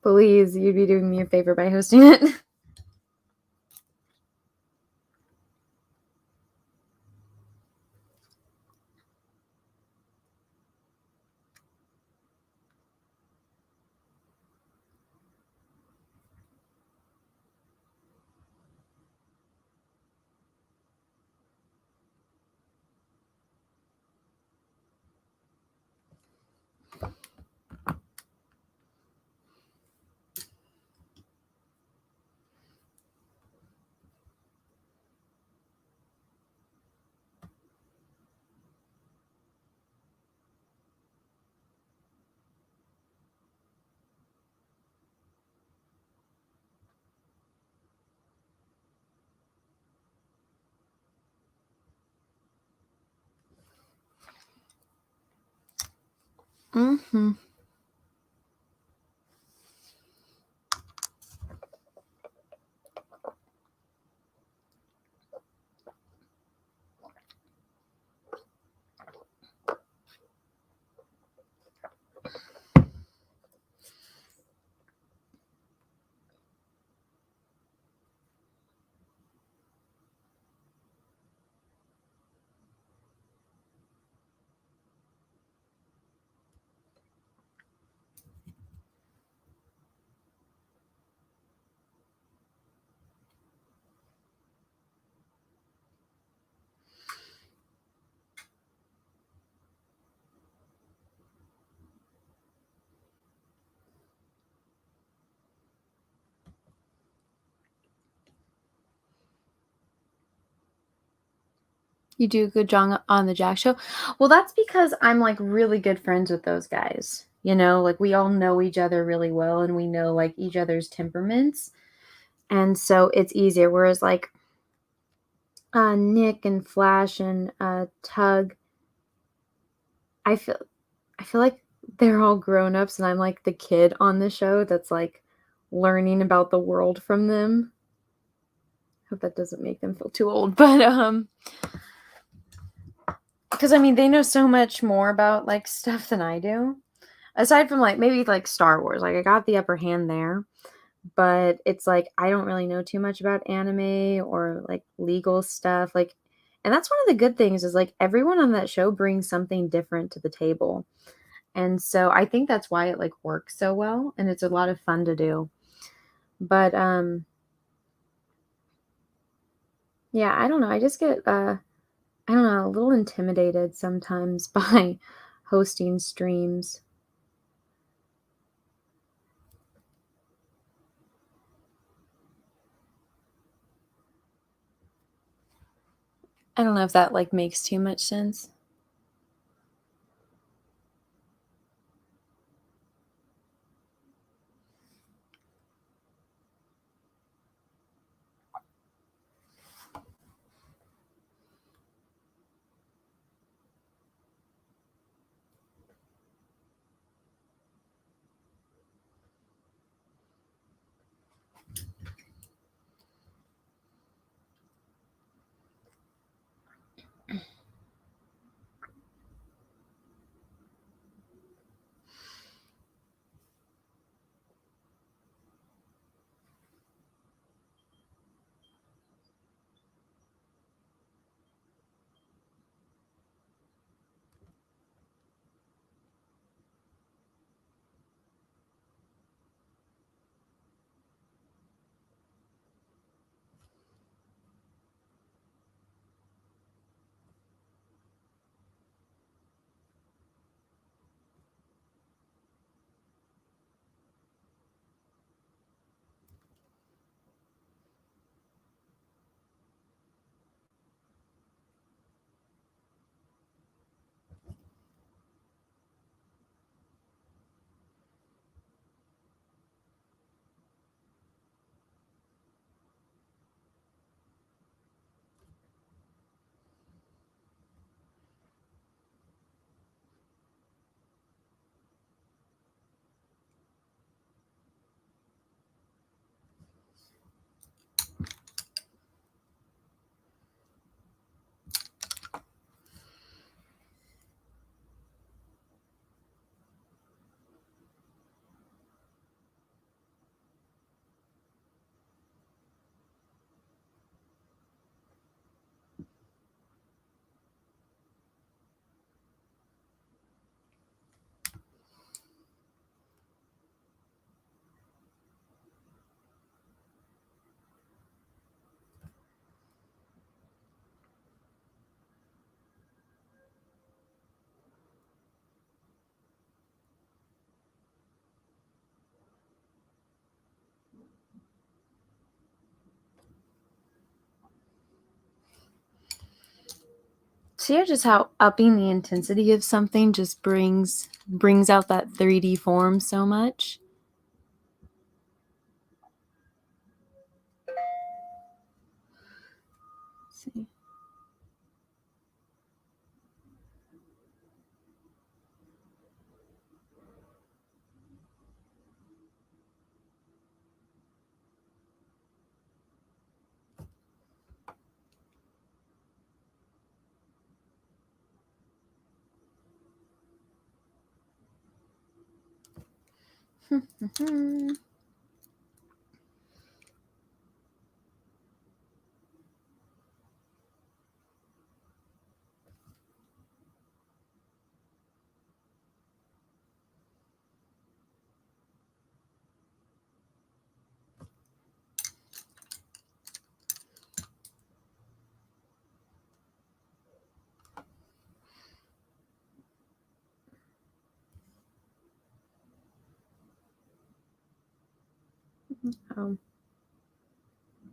Please, you'd be doing me a favor by hosting it. Mm-hmm. You do a good job on the Jack show. Well, that's because I'm like really good friends with those guys. You know, like we all know each other really well and we know like each other's temperaments. And so it's easier. Whereas like Nick and Flash and Tug, I feel like they're all grown-ups and I'm like the kid on the show that's like learning about the world from them. Hope that doesn't make them feel too old, but because I mean they know so much more about like stuff than I do. Aside from like maybe like Star Wars, like I got the upper hand there, but it's like I don't really know too much about anime or like legal stuff. Like, and that's one of the good things is like everyone on that show brings something different to the table. And so I think that's why it like works so well and it's a lot of fun to do. But yeah, I don't know. I just get I don't know, a little intimidated sometimes by hosting streams. I don't know if that like makes too much sense. See just how upping the intensity of something just brings out that 3D form so much. Let's see.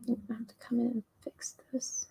I have to come in and fix this.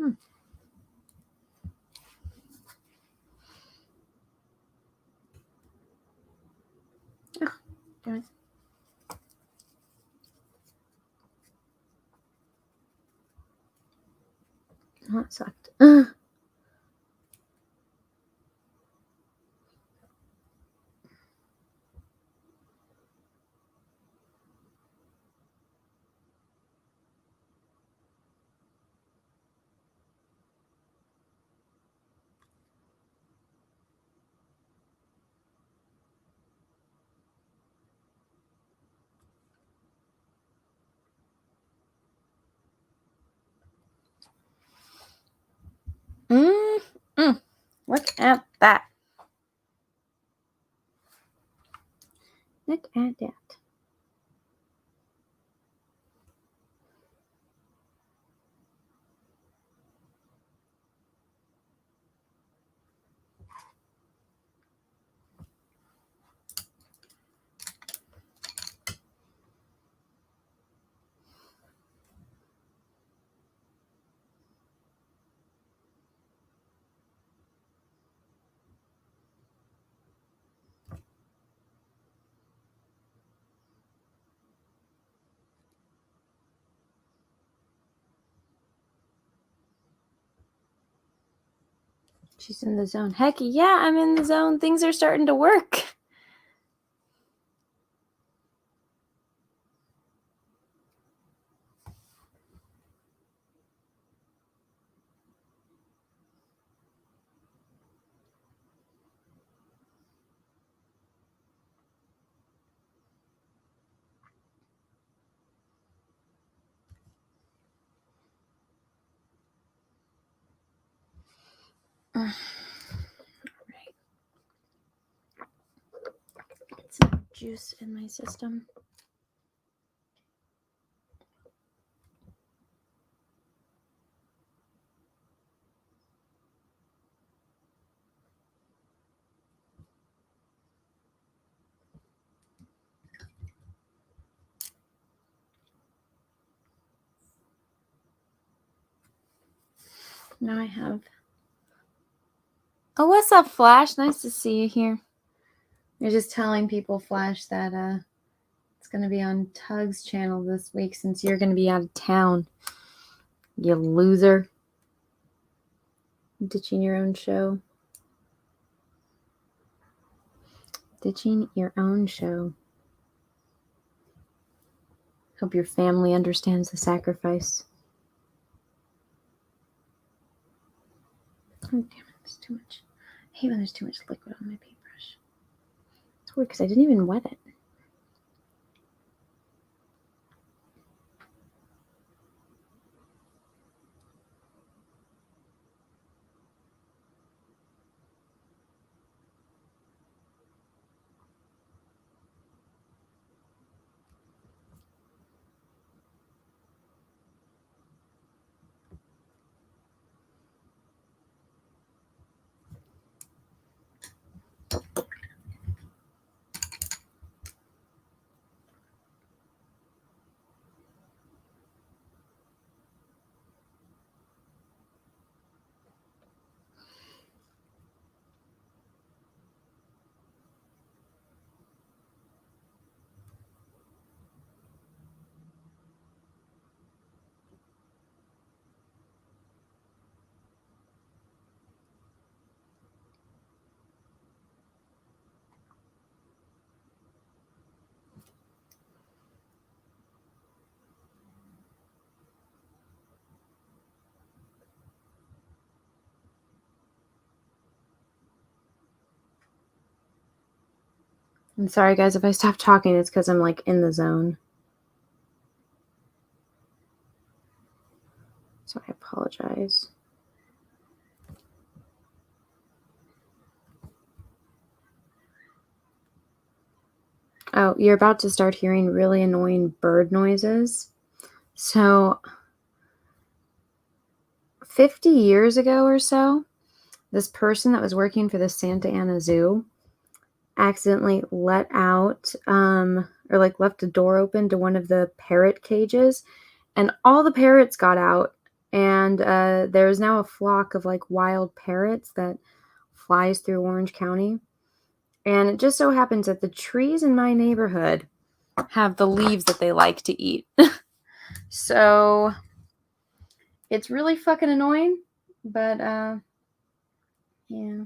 Oh, damn it. Oh, that sucked. Look at that. Look at that. She's in the zone. Heck yeah, I'm in the zone. Things are starting to work. All right. Get some juice in my system. Now I have. Oh, what's up, Flash? Nice to see you here. You're just telling people, Flash, that it's going to be on Tug's channel this week since you're going to be out of town. You loser. Ditching your own show. Ditching your own show. Hope your family understands the sacrifice. Oh, damn it. There's too much. I hate when there's too much liquid on my paintbrush. It's weird because I didn't even wet it. I'm sorry, guys. If I stop talking, it's because I'm like in the zone. So I apologize. Oh, you're about to start hearing really annoying bird noises. So 50 years ago or so, this person that was working for the Santa Ana Zoo accidentally let out or left a door open to one of the parrot cages, and all the parrots got out And there's now a flock of like wild parrots that flies through Orange County. And it just so happens that the trees in my neighborhood have the leaves that they like to eat. So it's really fucking annoying, but yeah.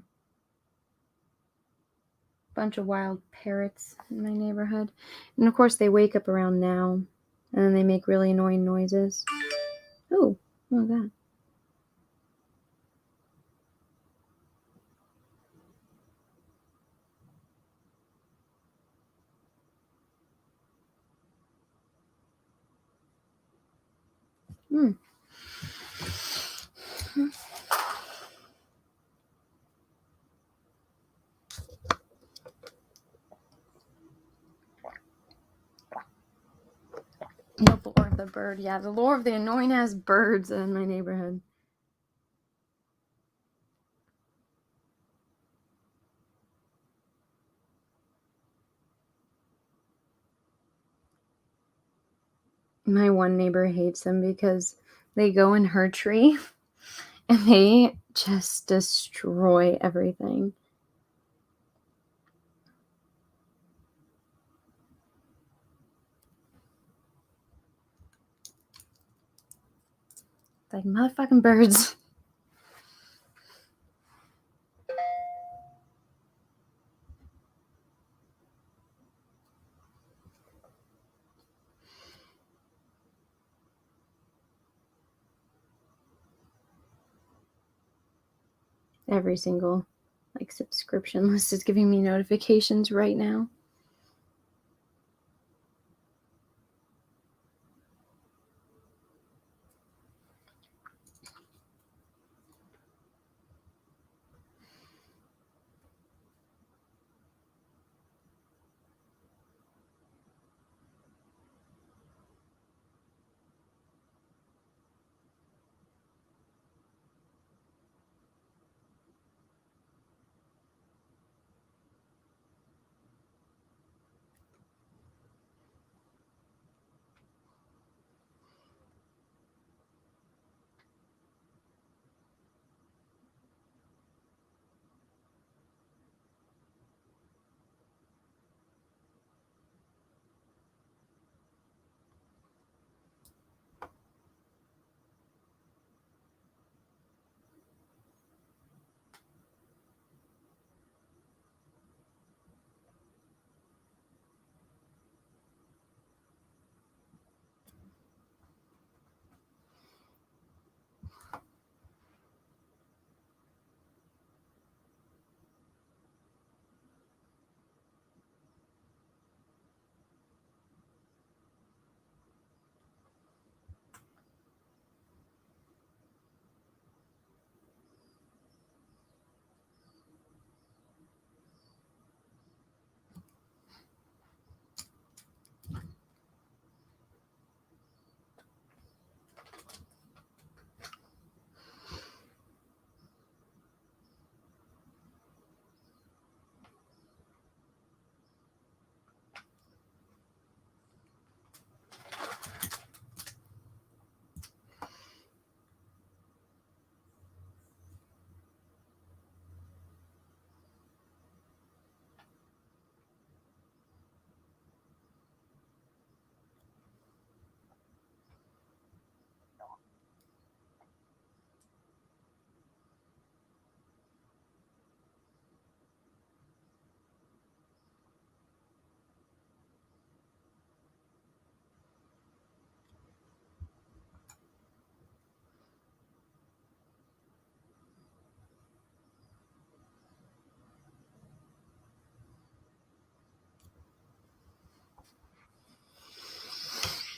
Bunch of wild parrots in my neighborhood. And of course they wake up around now and then they make really annoying noises. Oh, look at that. Hmm. The lore of the bird. Yeah, the lore of the annoying ass birds in my neighborhood. My one neighbor hates them because they go in her tree and they just destroy everything. Like motherfucking birds. Every single like subscription list is giving me notifications right now.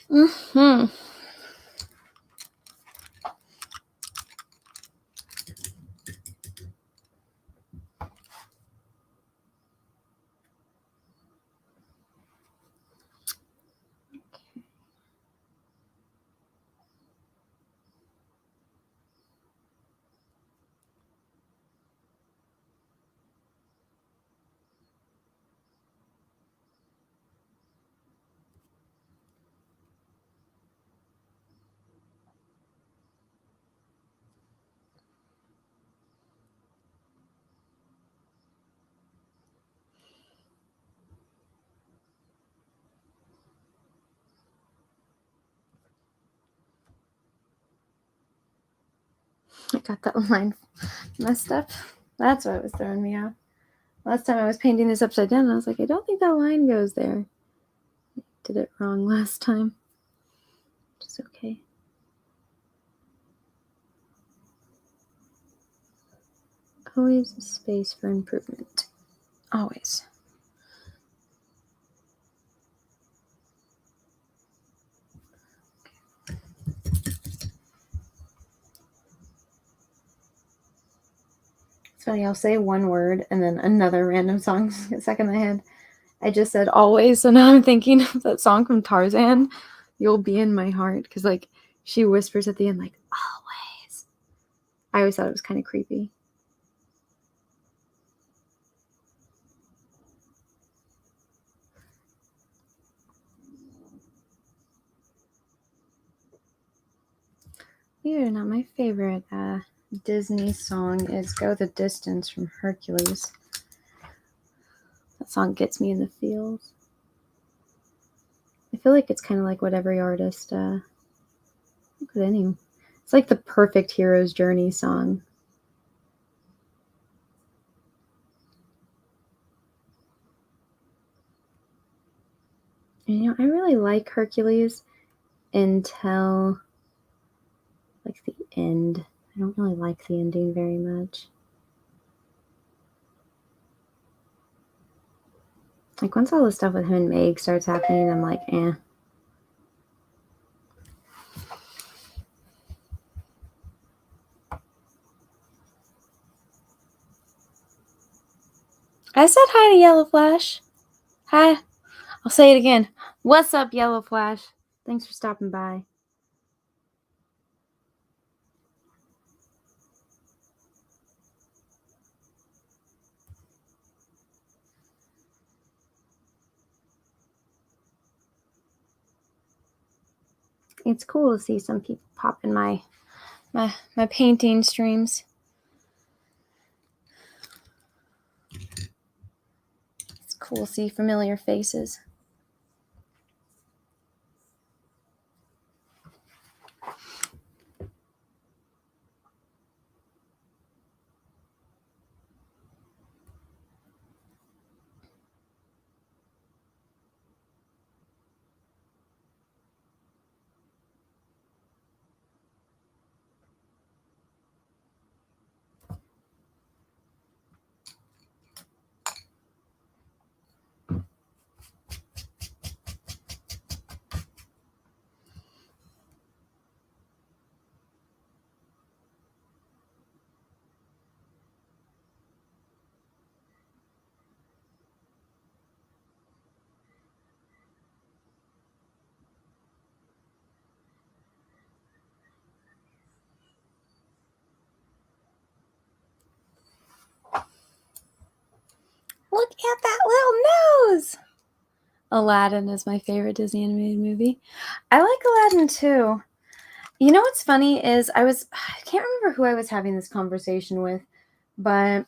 Mm-hmm. I got that line messed up. That's why it was throwing me off. Last time I was painting this upside down, I was like, I don't think that line goes there. I did it wrong last time. It's okay. Always a space for improvement. Always. It's funny, I'll say one word and then another random song gets stuck in my head. I just said always, so now I'm thinking of that song from Tarzan, You'll Be in My Heart, because like she whispers at the end, like, always. I always thought it was kind of creepy. You know, my favorite Disney song is Go the Distance from Hercules. That song gets me in the feels. I feel like it's kind of like what every artist, it's like the perfect hero's journey song. And, you know, I really like Hercules until like the end. I don't really like the ending very much. Like once all the stuff with him and Meg starts happening, I'm like, eh. I said hi to Yellow Flash. Hi. I'll say it again. What's up, Yellow Flash? Thanks for stopping by. It's cool to see some people pop in my painting streams. It's cool to see familiar faces. Look at that little nose! Aladdin is my favorite Disney animated movie. I like Aladdin too. You know what's funny is I can't remember who I was having this conversation with, but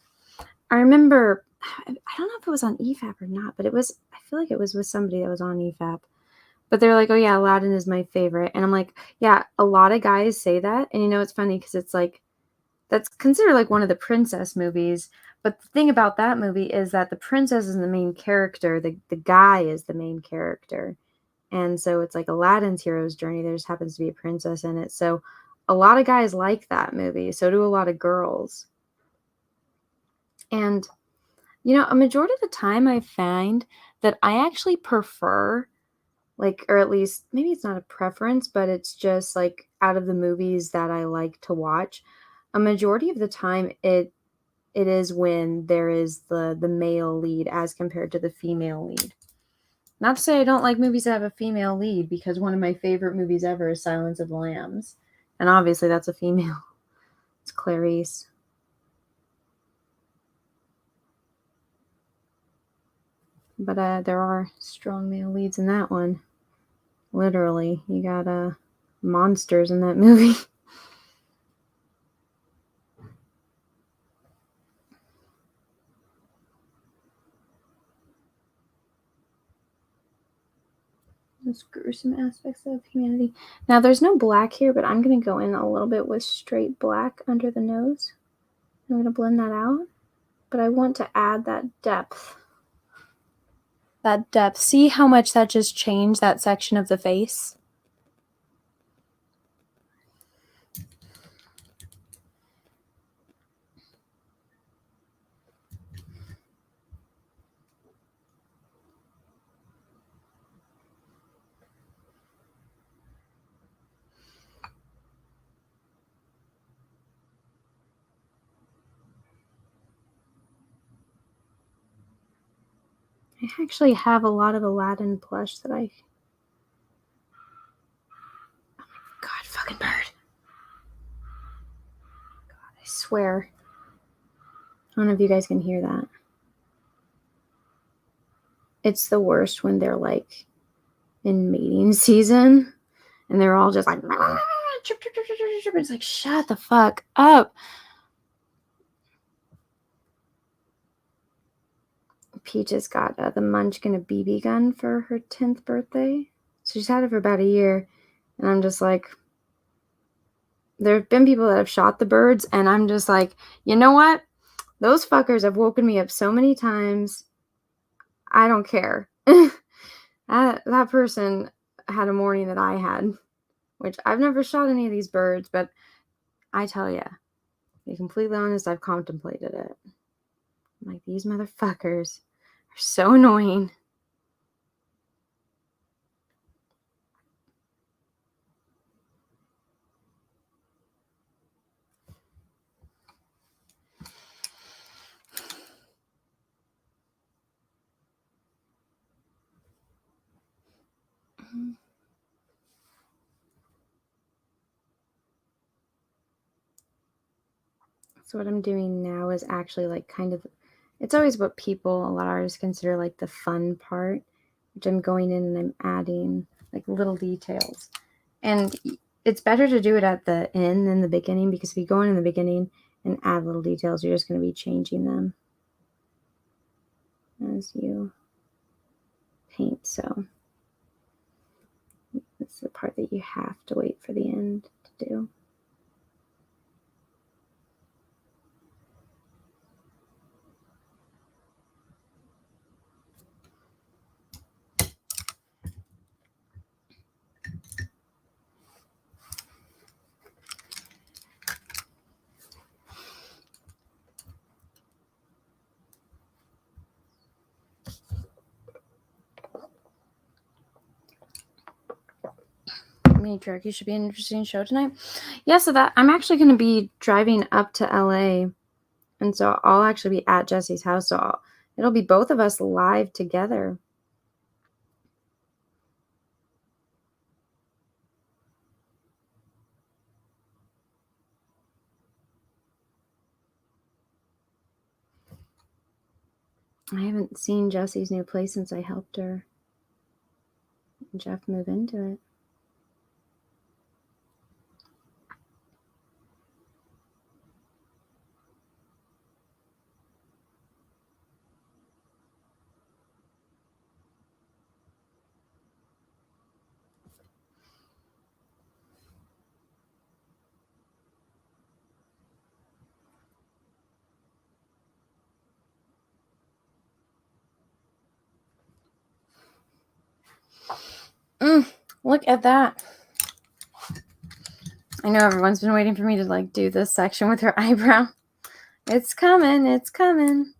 I remember, I don't know if it was on EFAP or not, but I feel like it was with somebody that was on EFAP. But they're like, oh yeah, Aladdin is my favorite. And I'm like, yeah, a lot of guys say that. And you know, it's funny because it's like, that's considered like one of the princess movies. But the thing about that movie is that the princess is the main character. The guy is the main character. And so it's like Aladdin's hero's journey. There just happens to be a princess in it. So a lot of guys like that movie. So do a lot of girls. And, you know, a majority of the time I find that I actually prefer, like, or at least maybe it's not a preference, but it's just like out of the movies that I like to watch, a majority of the time it is when there is the male lead as compared to the female lead. Not to say I don't like movies that have a female lead, because one of my favorite movies ever is Silence of the Lambs. And obviously that's a female. It's Clarice. But there are strong male leads in that one. Literally. You got monsters in that movie. Those gruesome aspects of humanity. Now there's no black here, but I'm going to go in a little bit with straight black under the nose. I'm going to blend that out, but I want to add that depth. That depth. See how much that just changed that section of the face? I actually have a lot of Aladdin plush that I... Oh my god, fucking bird. God, I swear. I don't know if you guys can hear that. It's the worst when they're like in mating season and they're all just like... It's like, shut the fuck up. Peaches got the Munchkin a BB gun for her 10th birthday. So she's had it for about a year. And I'm just like, there have been people that have shot the birds. And I'm just like, you know what? Those fuckers have woken me up so many times. I don't care. That person had a morning that I had. Which I've never shot any of these birds. But I tell you, to be completely honest, I've contemplated it. I'm like, these motherfuckers are so annoying. So what I'm doing now is actually like kind of, it's always what people, a lot of artists consider like the fun part, which I'm going in and I'm adding like little details. And it's better to do it at the end than the beginning, because if you go in the beginning and add little details, you're just going to be changing them as you paint. So that's the part that you have to wait for the end to do. Meat Jerky should be an interesting show tonight. Yeah, so that I'm actually going to be driving up to LA, and so I'll actually be at Jesse's house. So it'll be both of us live together. I haven't seen Jesse's new place since I helped her and Jeff move into it. Look at that. I know everyone's been waiting for me to like do this section with her eyebrow. It's coming. It's coming.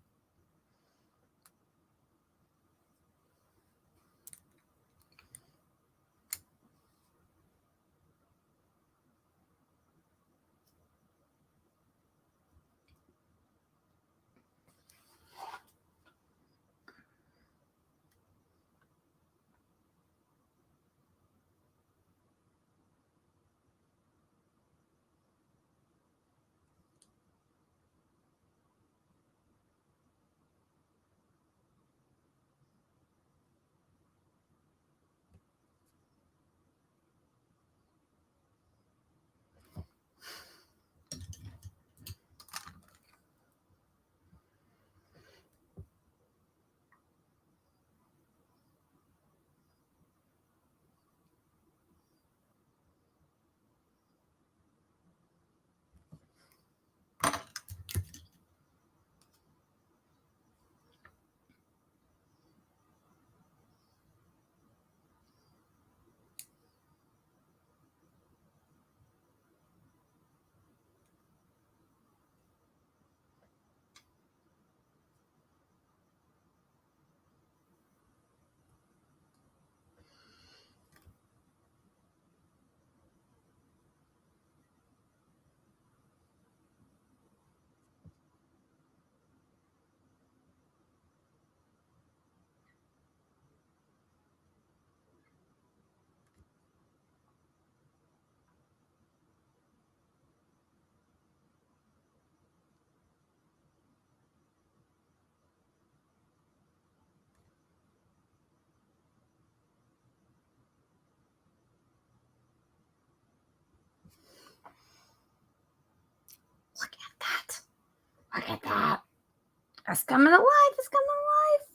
Look at that. It's coming alive. It's coming alive.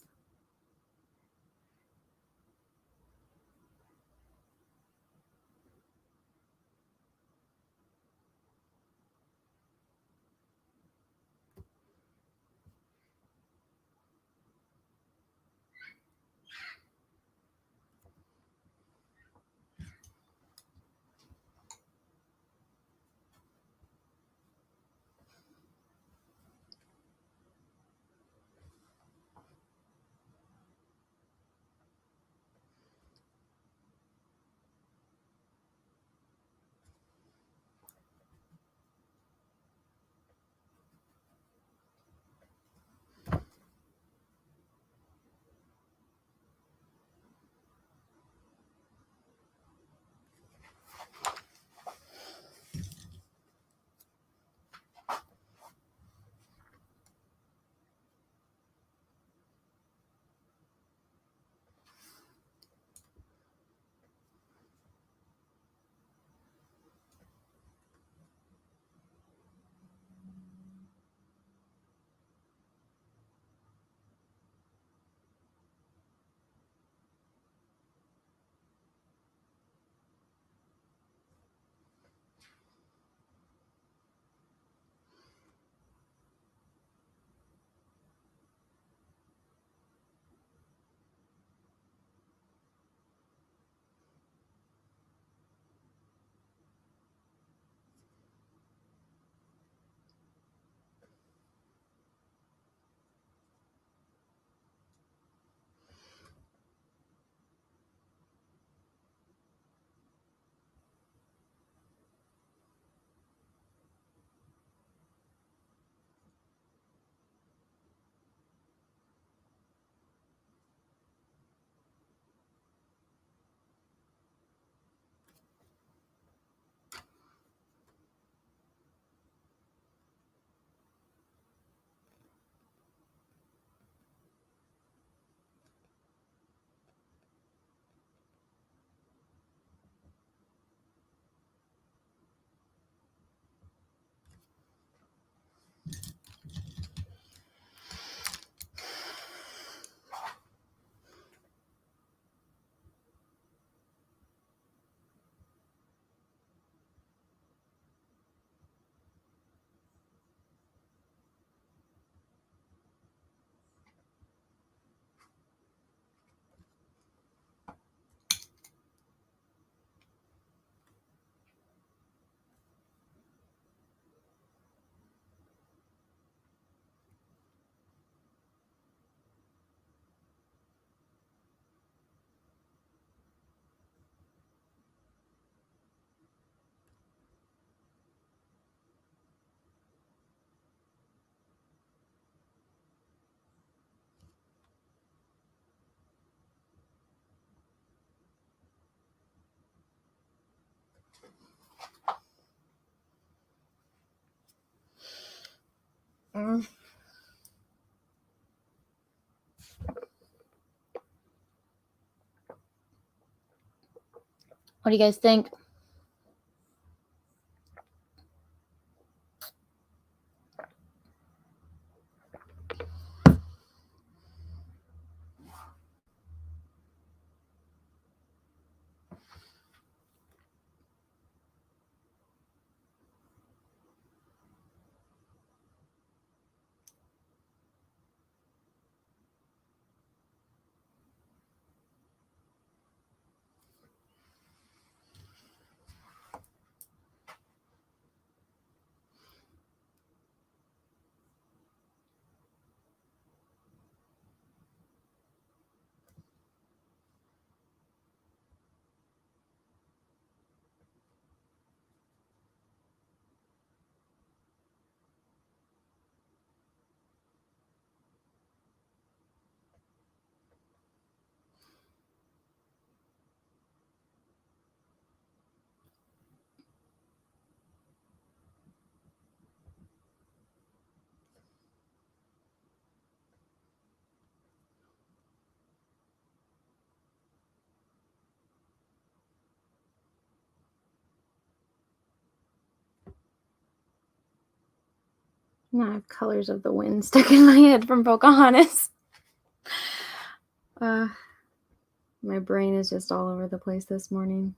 Mm. What do you guys think? Now I have Colors of the Wind stuck in my head from Pocahontas. My brain is just all over the place this morning.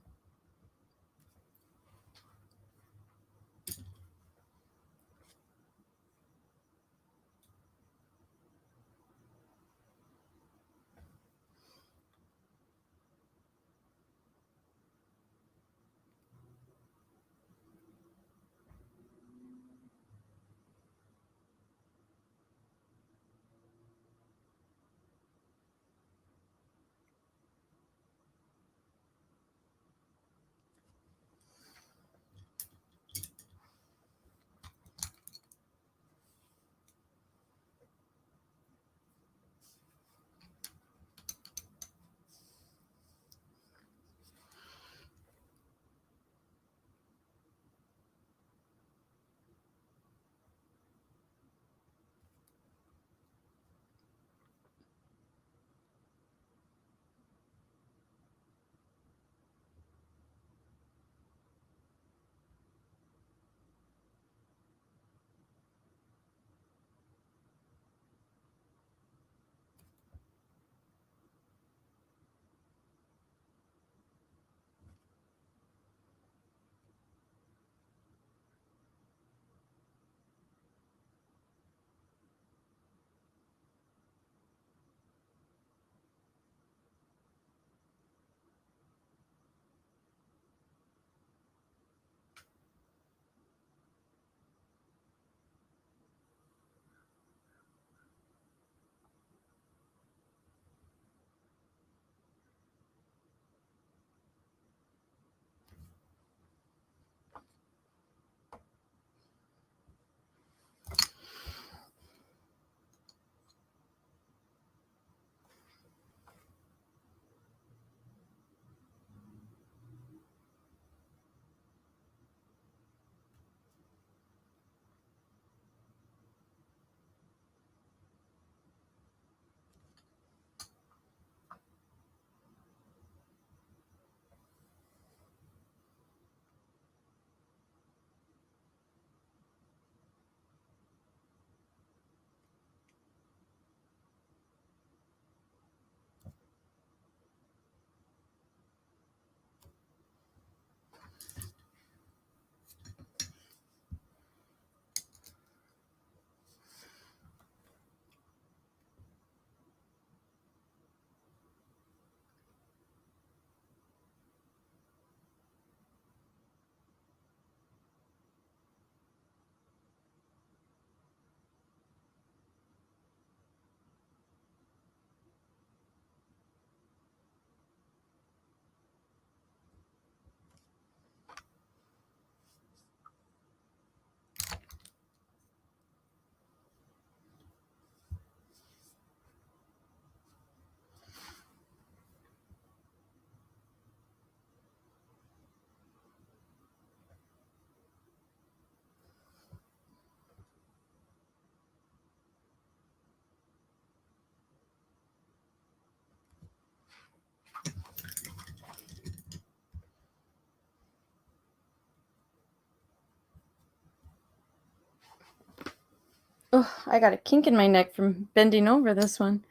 Oh, I got a kink in my neck from bending over this one.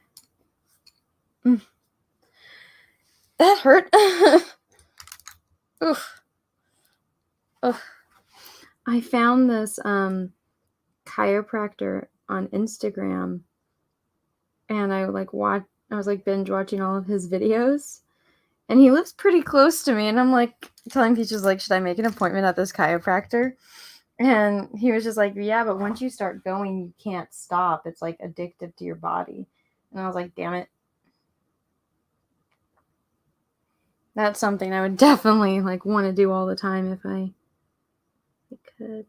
That hurt. Oof. Ugh. I found this chiropractor on Instagram, and I was like binge watching all of his videos, and he lives pretty close to me, and I'm like telling teachers, like, should I make an appointment at this chiropractor? And he was just like, yeah, but once you start going, you can't stop. It's like addictive to your body. And I was like, damn it. That's something I would definitely like want to do all the time if I could.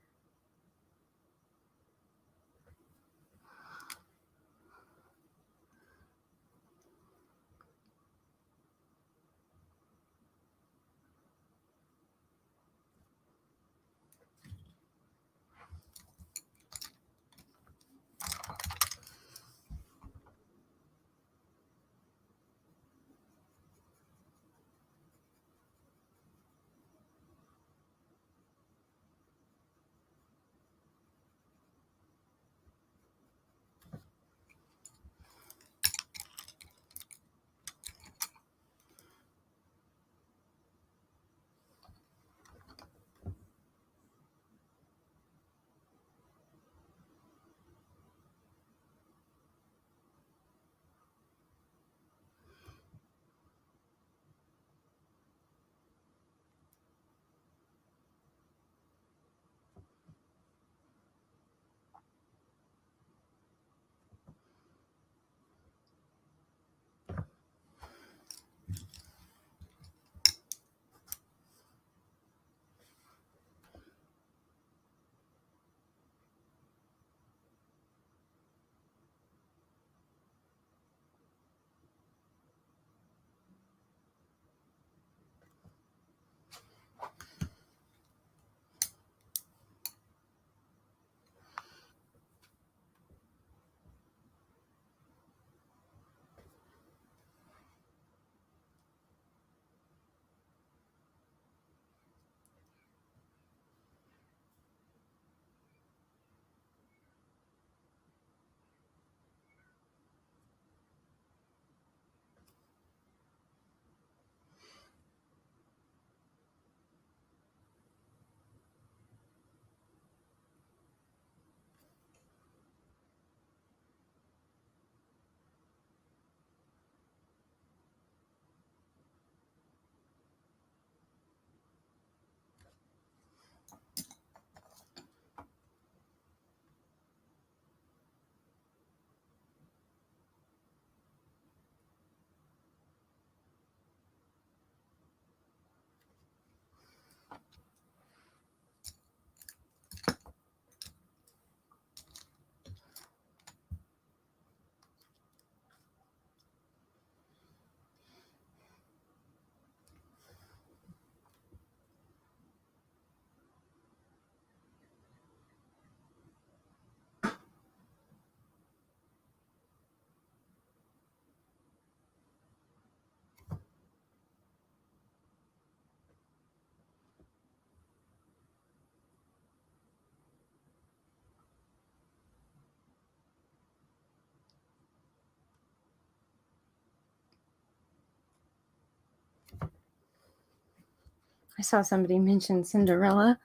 I saw somebody mention Cinderella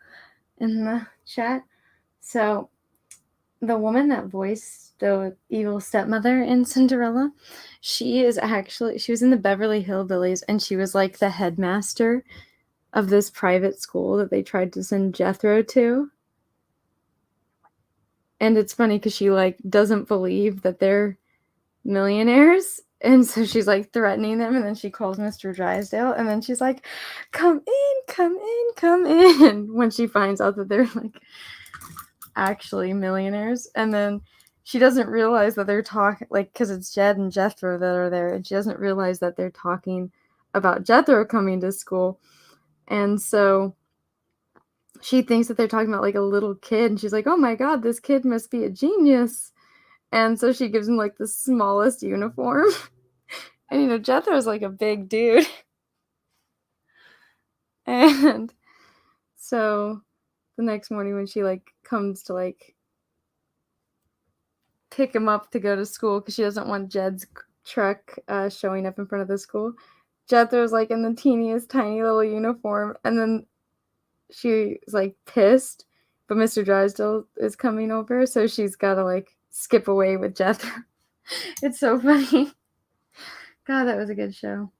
in the chat. So the woman that voiced the evil stepmother in Cinderella, she was in the Beverly Hillbillies, and she was like the headmaster of this private school that they tried to send Jethro to. And it's funny because she like doesn't believe that they're millionaires, and so she's like threatening them, and then she calls Mr. Drysdale, and then she's like, come in, come in, come in, when she finds out that they're like actually millionaires. And then she doesn't realize that they're talking, like, because it's Jed and Jethro that are there, and she doesn't realize that they're talking about Jethro coming to school. And so she thinks that they're talking about like a little kid, and she's like, oh my god, this kid must be a genius. And so she gives him like the smallest uniform. And Jethro's like a big dude. And so the next morning when she like comes to like pick him up to go to school, because she doesn't want Jed's truck showing up in front of the school, Jethro's like in the teeniest tiny little uniform, and then she's like pissed, but Mr. Drysdale is coming over, so she's gotta like skip away with Jethro. It's so funny. God, that was a good show.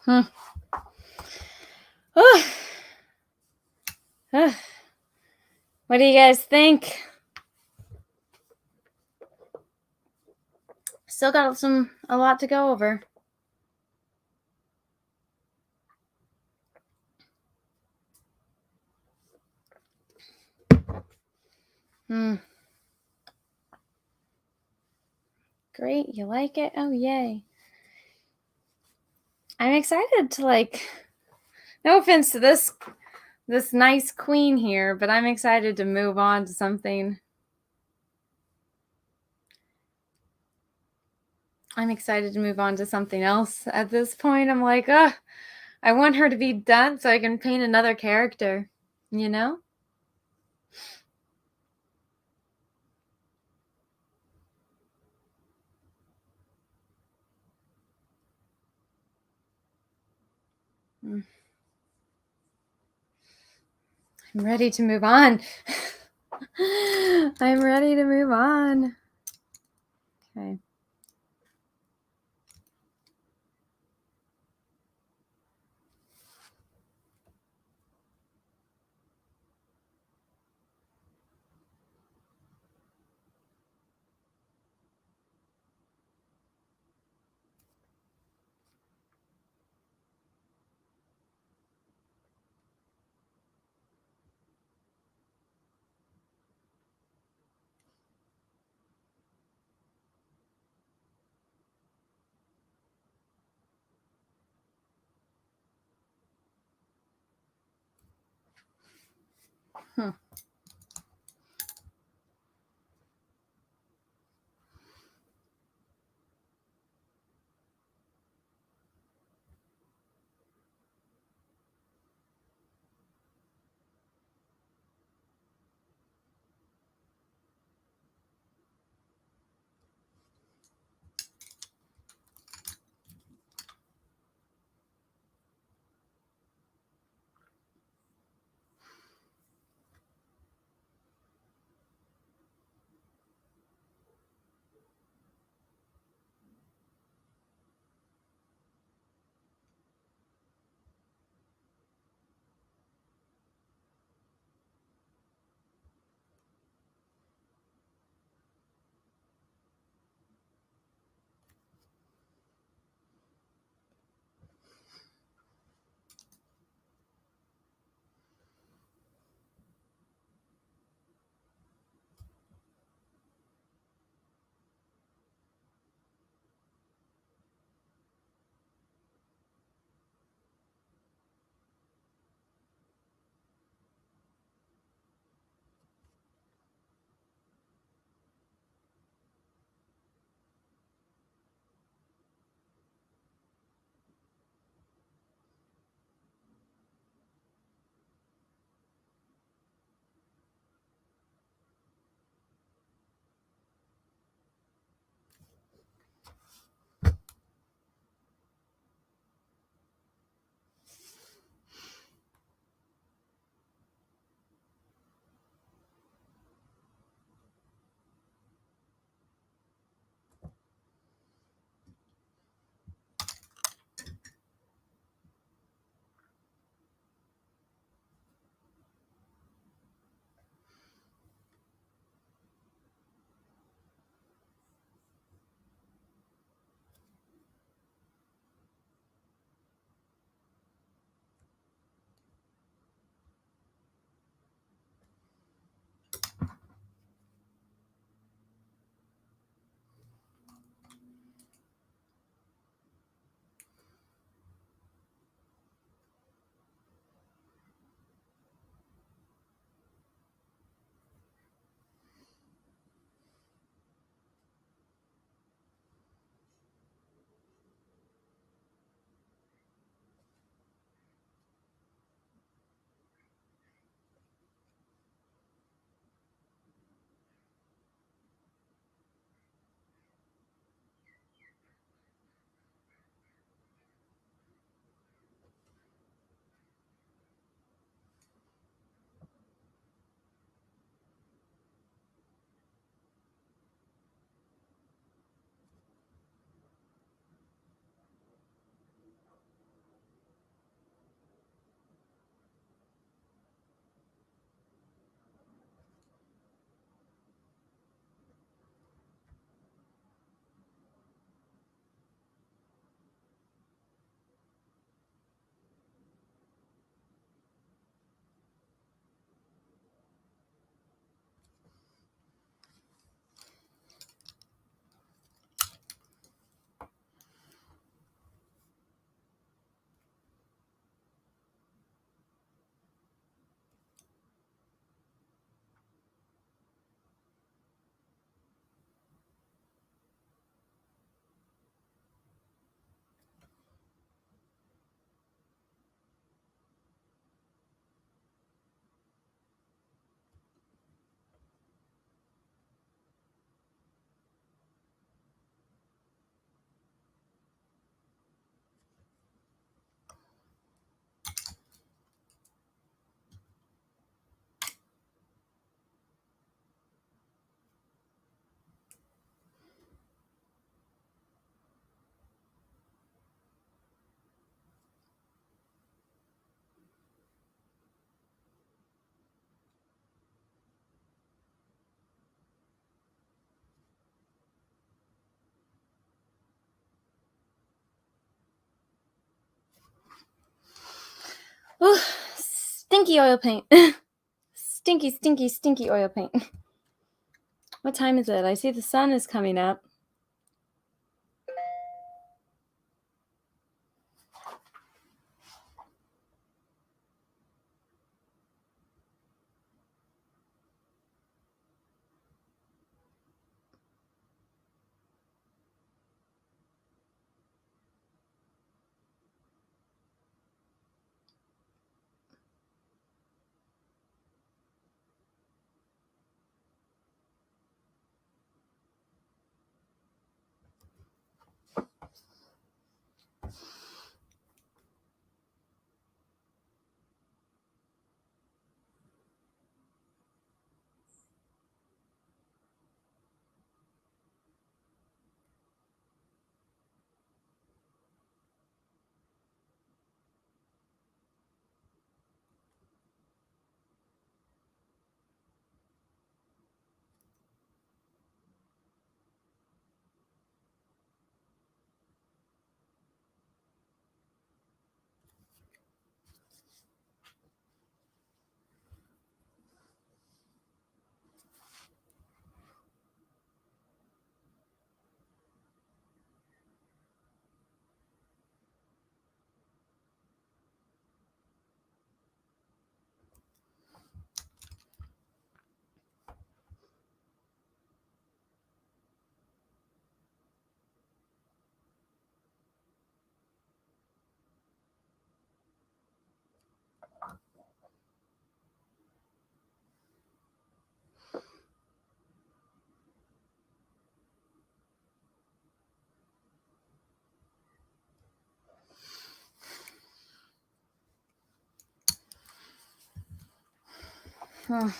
What do you guys think? Still got a lot to go over. Great, you like it? Oh, yay. I'm excited to, like, no offense to this nice queen here, but I'm excited to move on to something. I'm excited to move on to something else. At this point, I'm like, I want her to be done so I can paint another character, you know? I'm ready to move on. I'm ready to move on. Okay. Stinky oil paint. Stinky, stinky, stinky oil paint. What time is it? I see the sun is coming up. Ah.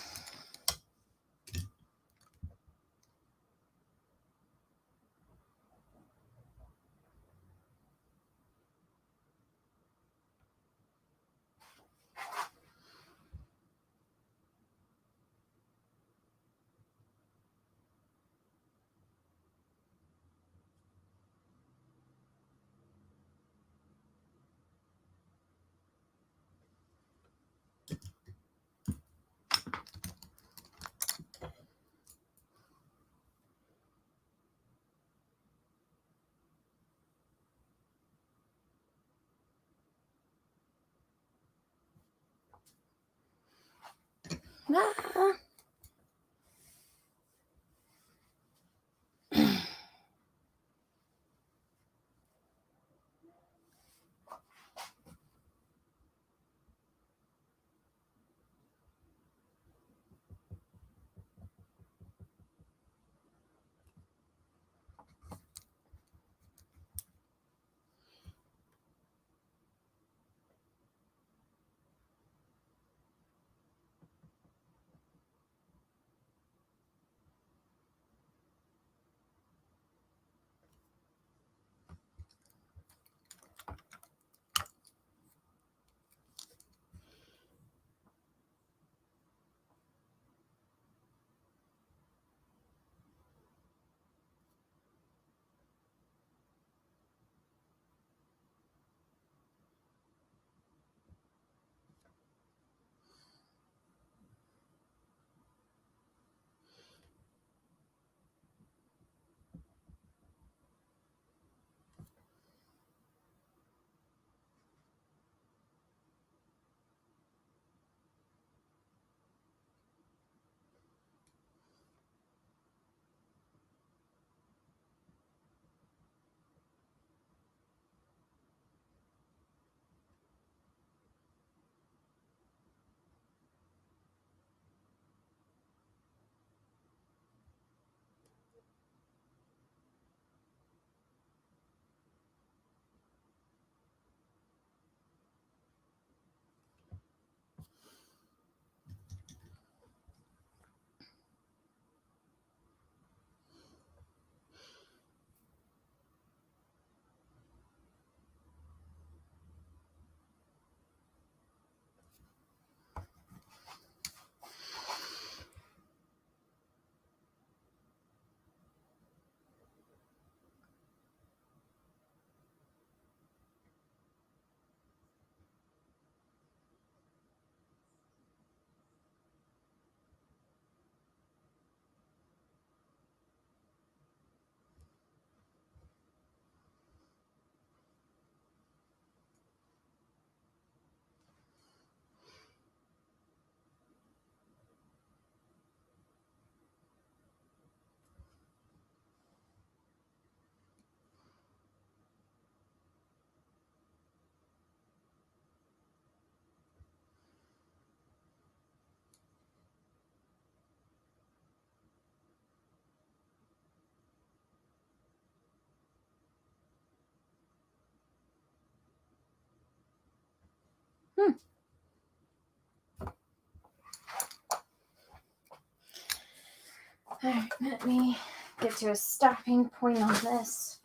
Alright, let me get to a stopping point on this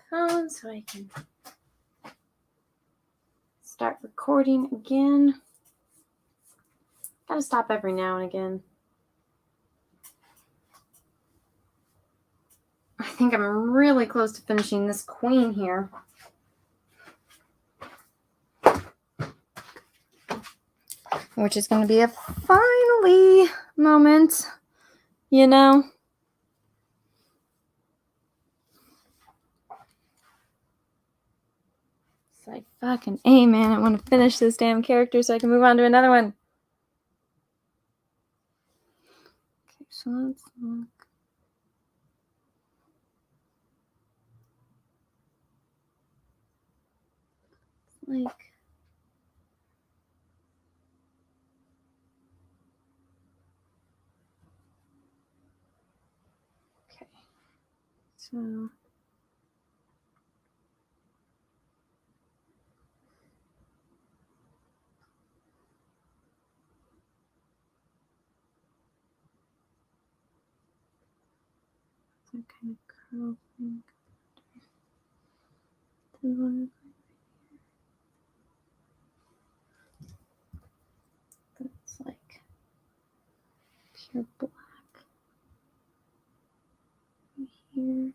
phone so I can start recording again. Gotta stop every now and again. I think I'm really close to finishing this queen here. Which is going to be a finally moment, you know? It's like, fucking A, man. I want to finish this damn character so I can move on to another one. Okay, so let's look. Like, okay, so some kind of curl thing. That's like pure black right here.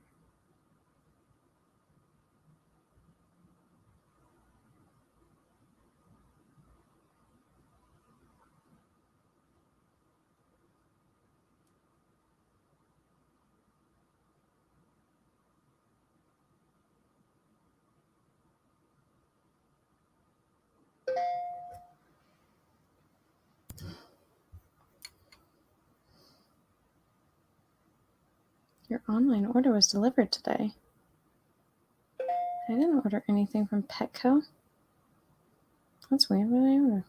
Your online order was delivered today. I didn't order anything from Petco. That's weird. What did I order?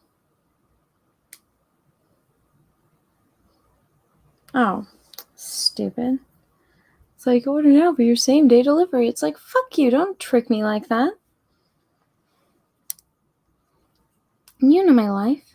Oh, stupid. It's like, order now for your same day delivery. It's like, fuck you. Don't trick me like that. You know my life.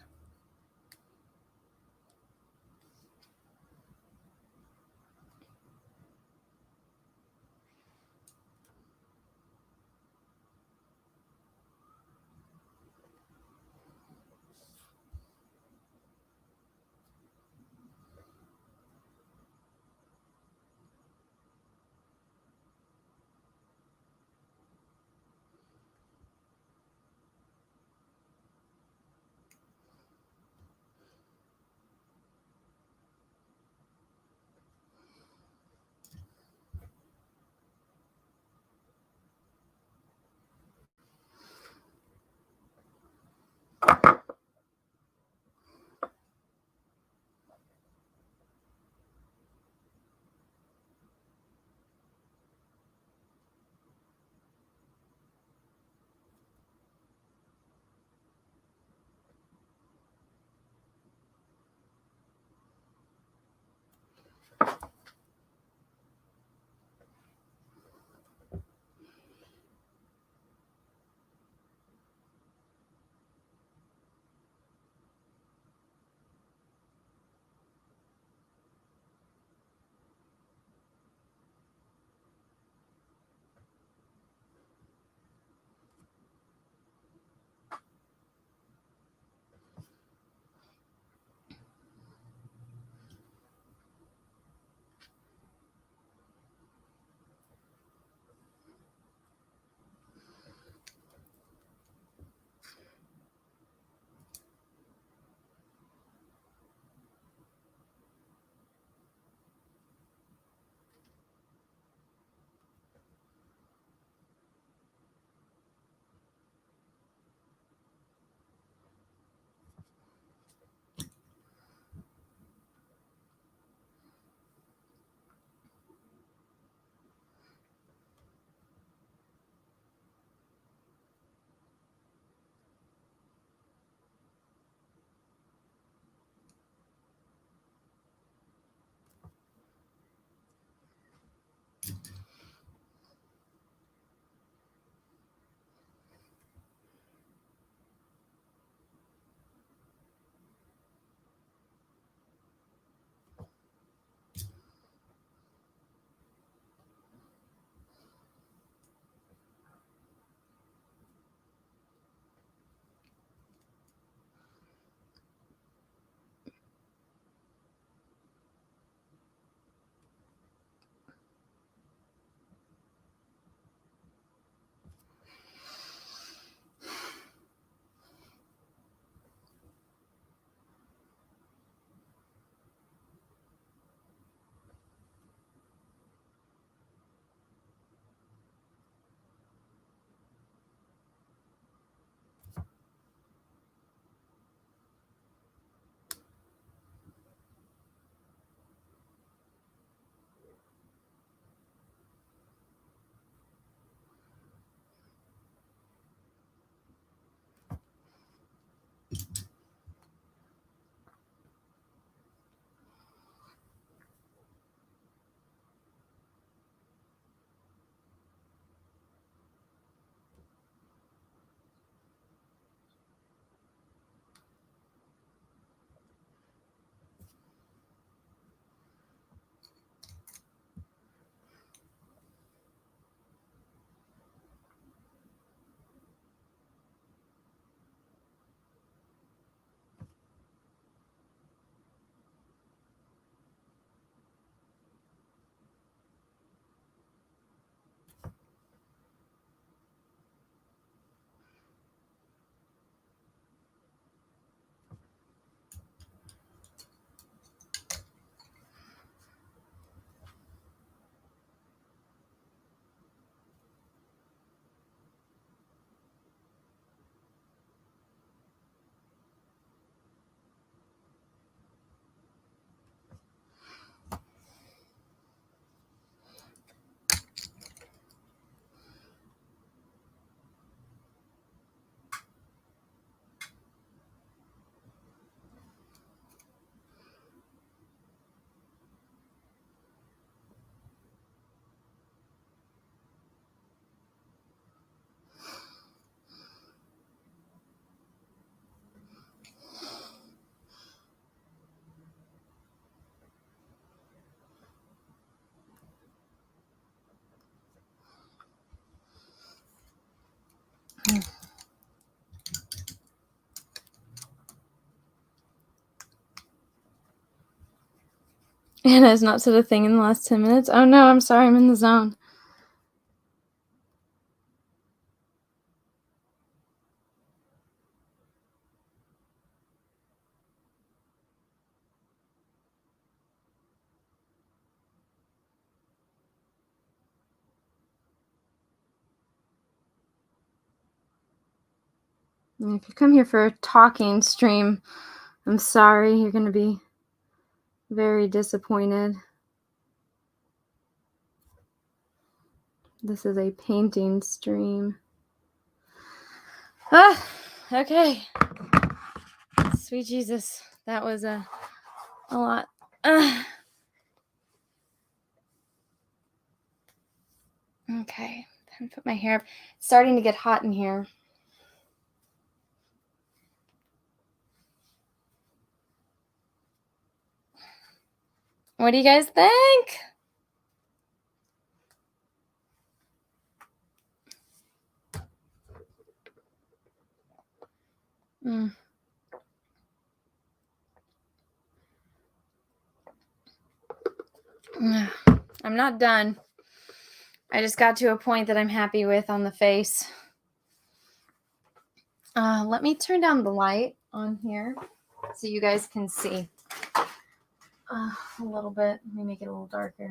Anna has not said a thing in the last 10 minutes. Oh no, I'm sorry, I'm in the zone. And if you come here for a talking stream, I'm sorry, you're going to be very disappointed. This is a painting stream. Ah, okay. Sweet Jesus, that was a lot. Okay, time to put my hair up. It's starting to get hot in here. What do you guys think? I'm not done. I just got to a point that I'm happy with on the face. Let me turn down the light on here so you guys can see a little bit. Let me make it a little darker.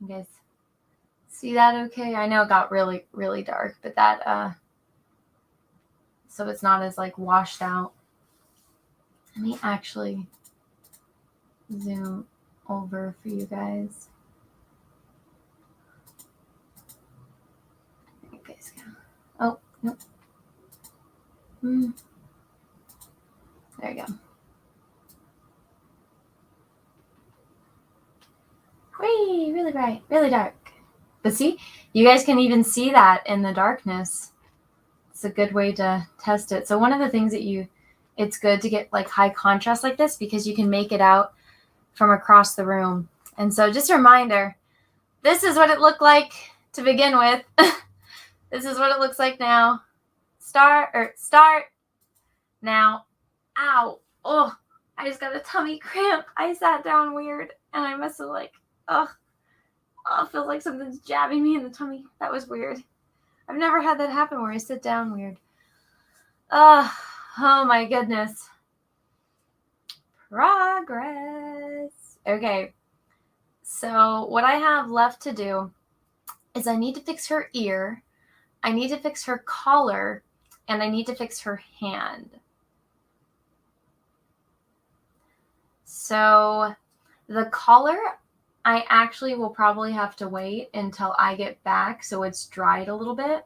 You guys see that okay? I know it got really, really dark, but that, so it's not as like washed out. Let me actually zoom over for you guys. There you guys go. Oh, nope. There you go. Whee! Really bright, really dark. But see, you guys can even see that in the darkness. It's a good way to test it. So one of the things that it's good to get like high contrast like this because you can make it out from across the room. And so just a reminder, this is what it looked like to begin with. This is what it looks like now. Start now. Ow. Oh, I just got a tummy cramp. I sat down weird and I must have like, it feels like something's jabbing me in the tummy. That was weird. I've never had that happen where I sit down weird. Oh my goodness. Progress. Okay. So what I have left to do is I need to fix her ear. I need to fix her collar and I need to fix her hand. So the collar, I actually will probably have to wait until I get back so it's dried a little bit.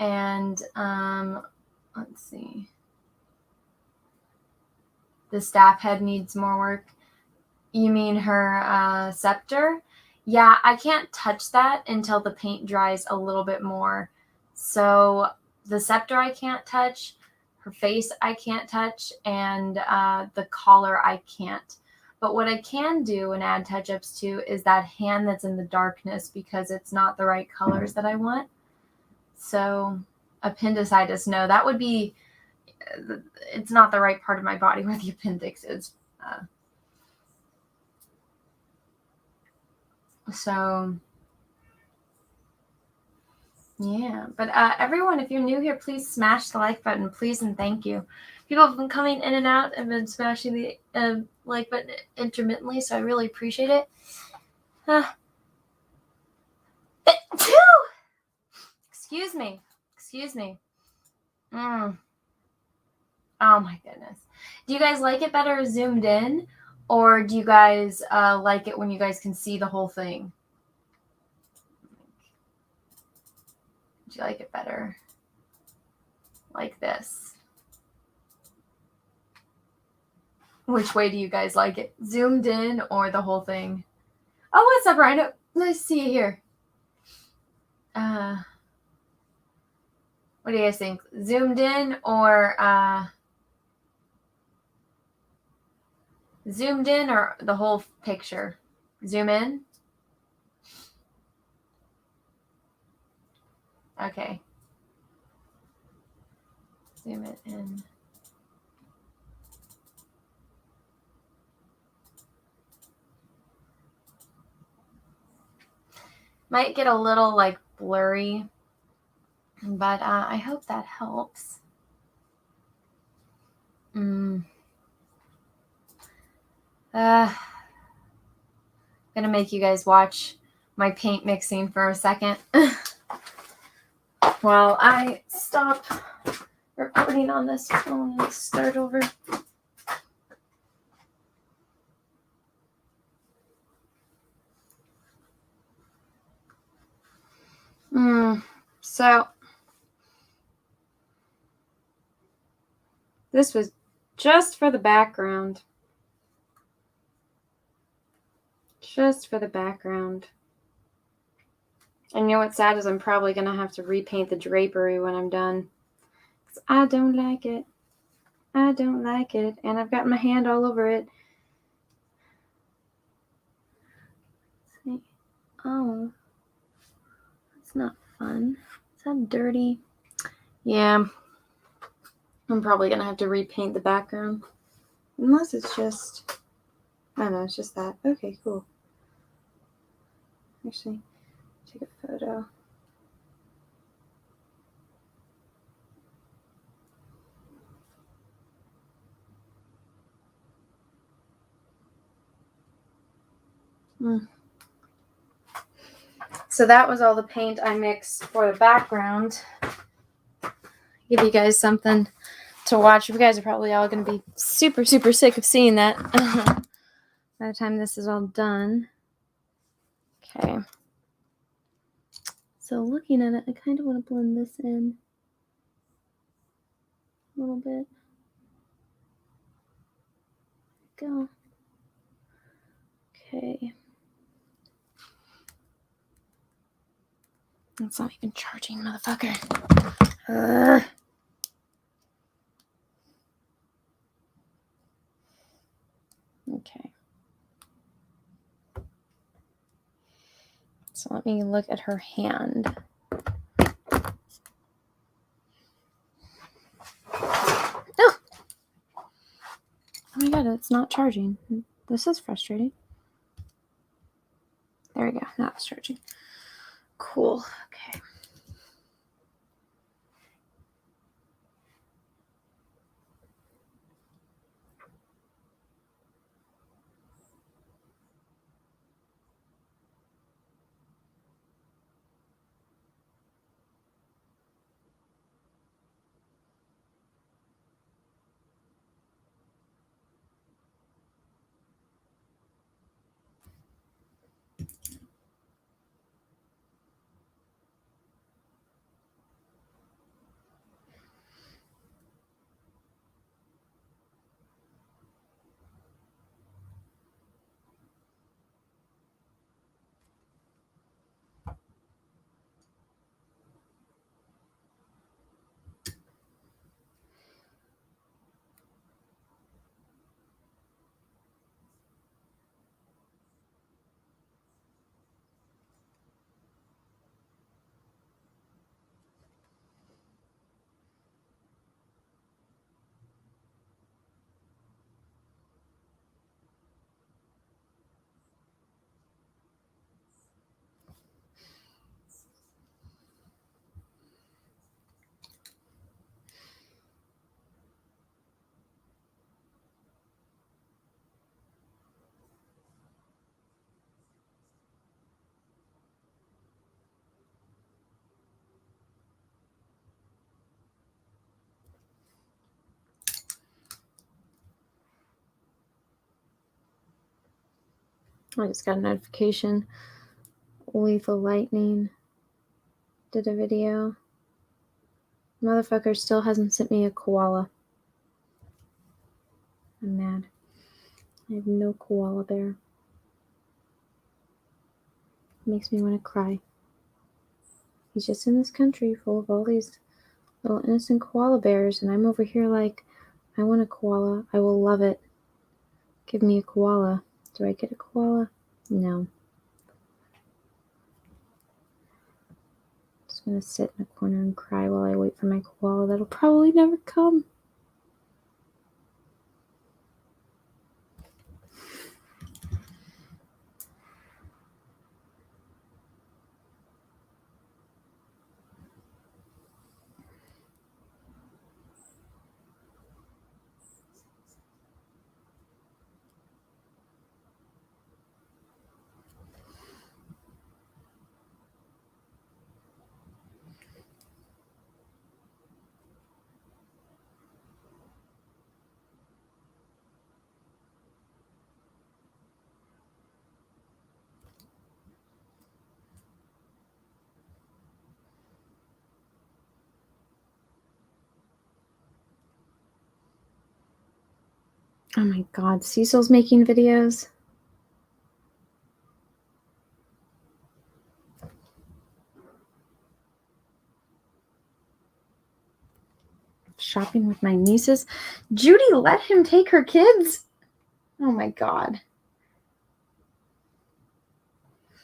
And let's see. The staff head needs more work. You mean her scepter? Yeah, I can't touch that until the paint dries a little bit more. So the scepter I can't touch, her face I can't touch, and the collar I can't. But what I can do and add touch-ups to is that hand that's in the darkness because it's not the right colors that I want. So appendicitis, no, that would be, it's not the right part of my body where the appendix is. So yeah, but everyone, if you're new here, please smash the like button, please and thank you. People have been coming in and out and been smashing the like button intermittently, so I really appreciate it. Excuse me. Oh my goodness. Do you guys like it better zoomed in, or do you guys like it when you guys can see the whole thing? Do you like it better like this? Which way do you guys like it? Zoomed in or the whole thing? Oh, what's up, Rhino? Nice to see you here. What do you guys think? Zoomed in or the whole picture? Zoom in? Okay. Zoom it in. Might get a little like blurry, but I hope that helps. Gonna make you guys watch my paint mixing for a second while I stop recording on this phone and start over. So this was just for the background. Just for the background. And you know what's sad is I'm probably going to have to repaint the drapery when I'm done. 'Cause I don't like it. I don't like it. And I've got my hand all over it. Oh. That's not fun. Is that dirty? Yeah. I'm probably going to have to repaint the background. Unless it's just... I don't know, it's just that. Okay, cool. Actually, take a photo. So that was all the paint I mixed for the background. Give you guys something to watch. You guys are probably all going to be super, super sick of seeing that by the time this is all done. Okay. So looking at it, I kind of want to blend this in a little bit. Go. Okay. It's not even charging, motherfucker. Okay. So let me look at her hand. Oh! Oh my god, it's not charging. This is frustrating. There we go. Now it's charging. Cool. Okay. I just got a notification. Lethal Lightning did a video. Motherfucker still hasn't sent me a koala. I'm mad. I have no koala bear. It makes me want to cry. He's just in this country full of all these little innocent koala bears, and I'm over here like, I want a koala. I will love it. Give me a koala. Do I get a koala? No. Just gonna sit in a corner and cry while I wait for my koala that'll probably never come. Oh my God, Cecil's making videos. Shopping with my nieces. Judy, let him take her kids. Oh my God.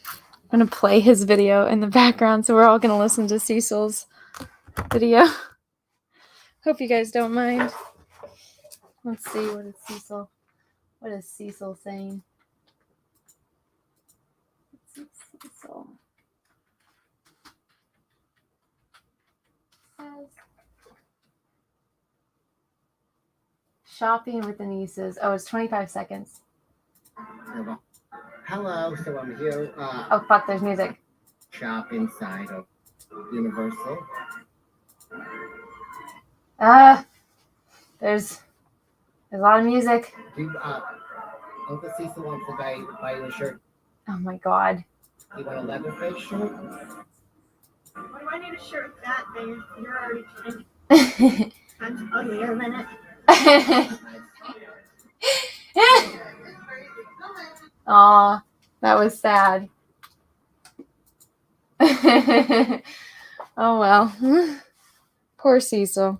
I'm going to play his video in the background, so we're all going to listen to Cecil's video. Hope you guys don't mind. Let's see, what is Cecil saying? Cecil says, shopping with the nieces. Oh, it's 25 seconds. Hello, so I'm here. Oh, fuck, there's music. Shop inside of Universal. There's a lot of music. Uncle Cecil wants to buy you a shirt. Oh my God. You want a Leatherface shirt? Why do I need a shirt that big? You're already changing. I'm uglier than it. Aw, that was sad. Oh well. Poor Cecil.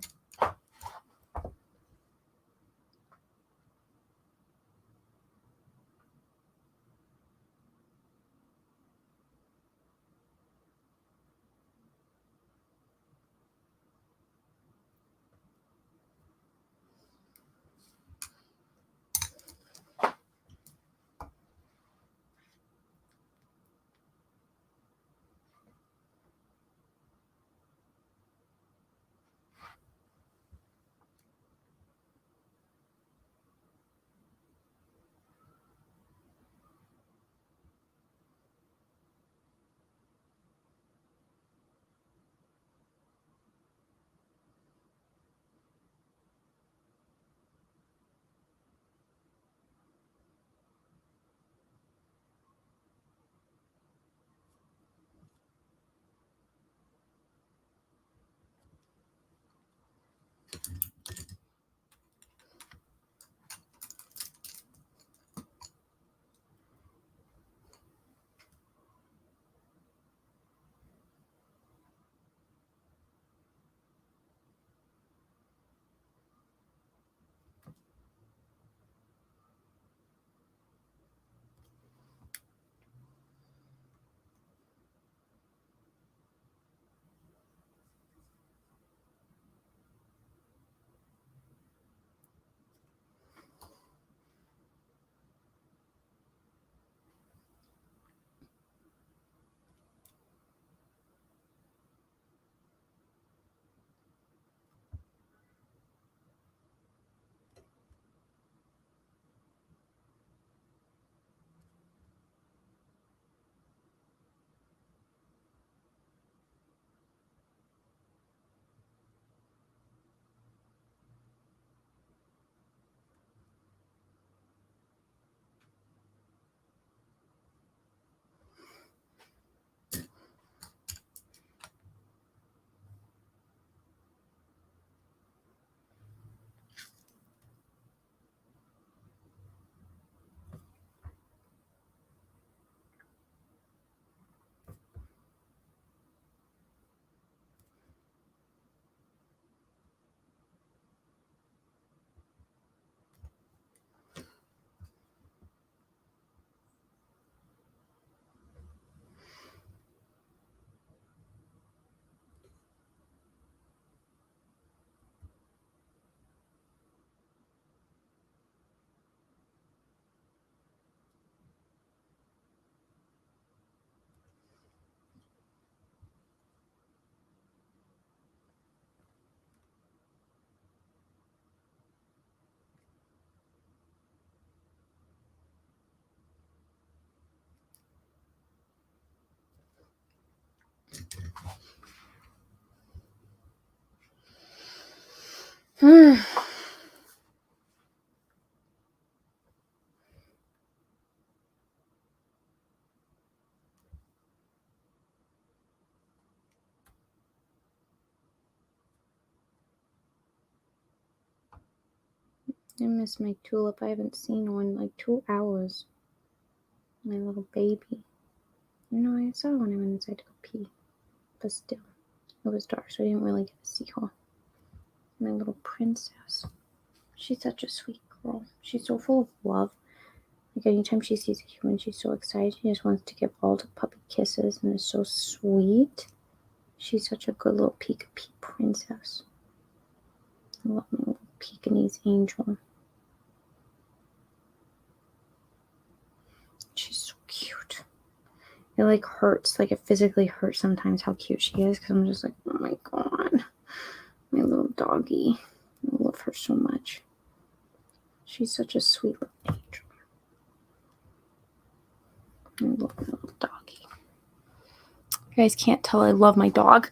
I miss my tulip. I haven't seen one in like 2 hours. My little baby. No, I saw when I went inside to go pee. But still, it was dark, so I didn't really get to see her. My little princess. She's such a sweet girl. She's so full of love. Like anytime she sees a human, she's so excited. She just wants to give all the puppy kisses and is so sweet. She's such a good little Pekingese princess. I love my little Pekingese angel. She's so cute. It like hurts, like it physically hurts sometimes how cute she is, because I'm just like, oh my god, my little doggy. I love her so much. She's such a sweet little angel. I love my little doggy. You guys can't tell I love my dog.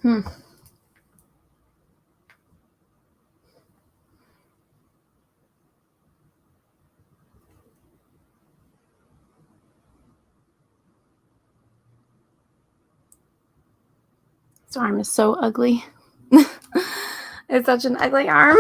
This arm is so ugly. It's such an ugly arm.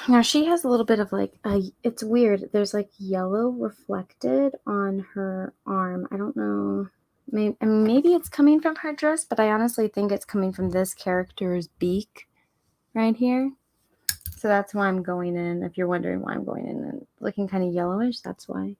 Now she has a little bit of like it's weird. There's like yellow reflected on her arm. I don't know. Maybe it's coming from her dress, but I honestly think it's coming from this character's beak right here. So that's why I'm going in. If you're wondering why I'm going in and looking kind of yellowish, that's why.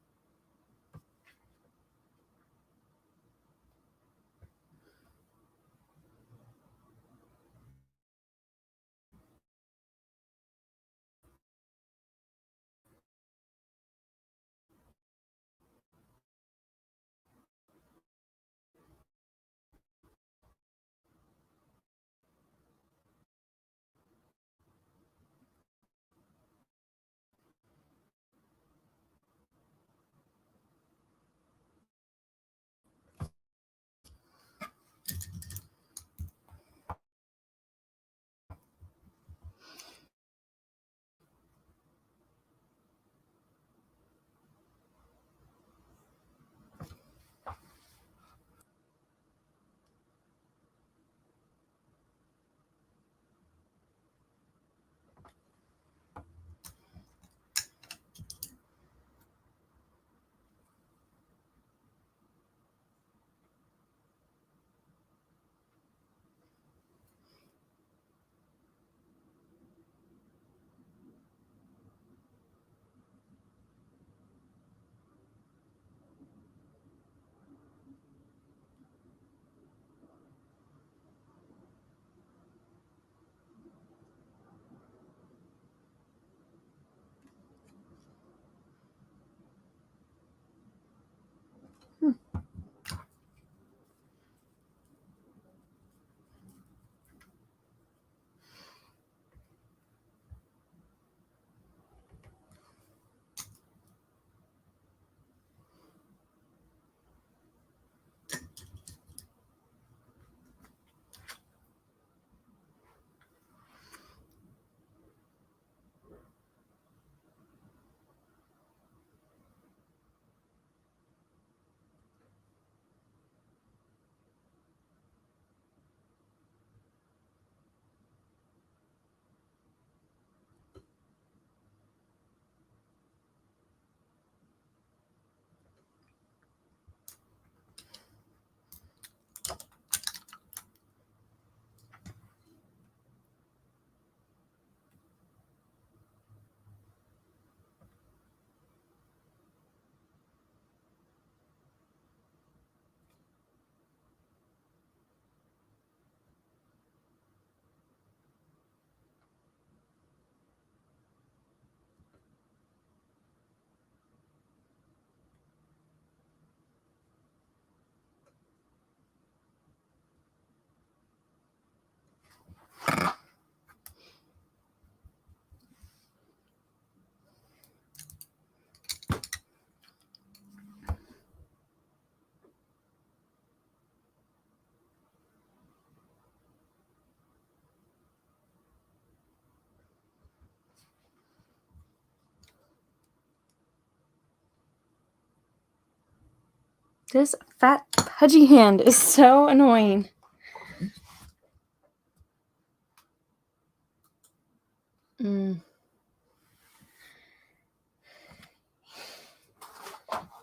This fat pudgy hand is so annoying.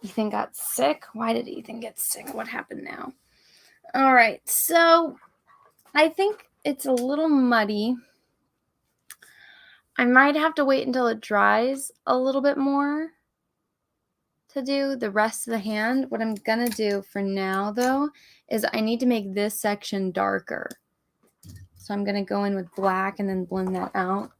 Ethan got sick. Why did Ethan get sick? What happened now? All right, so I think it's a little muddy. I might have to wait until it dries a little bit more to do the rest of the hand. What I'm gonna do for now though is I need to make this section darker. So I'm gonna go in with black and then blend that out.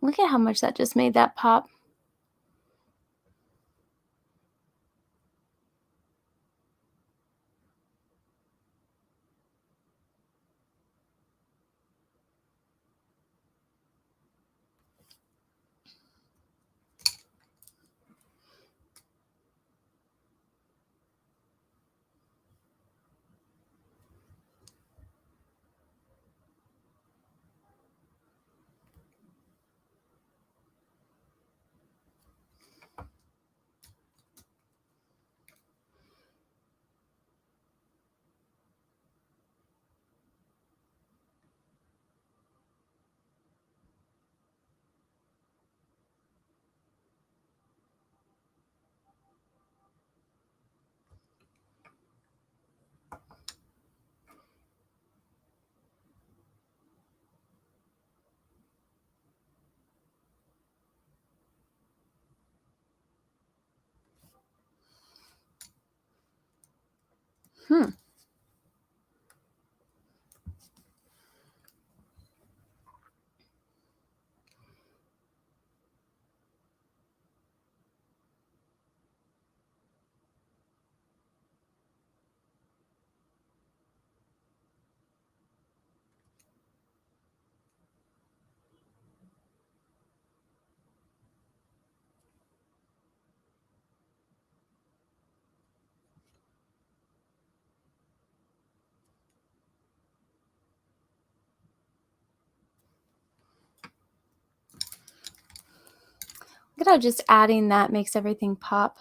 Look at how much that just made that pop. Look at how just adding that makes everything pop.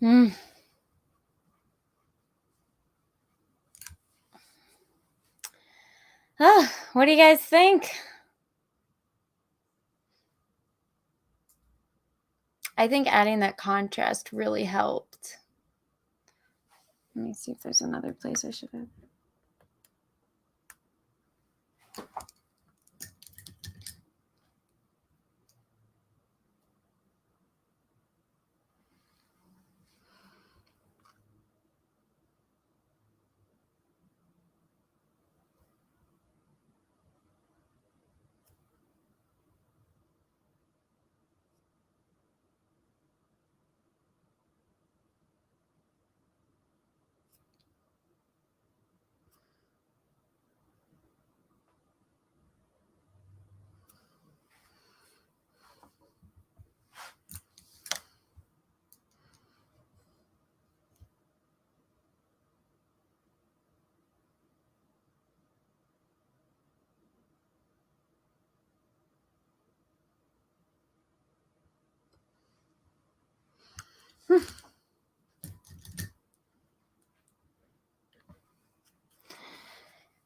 Mm. Oh, what do you guys think? I think adding that contrast really helped. Let me see if there's another place I should have.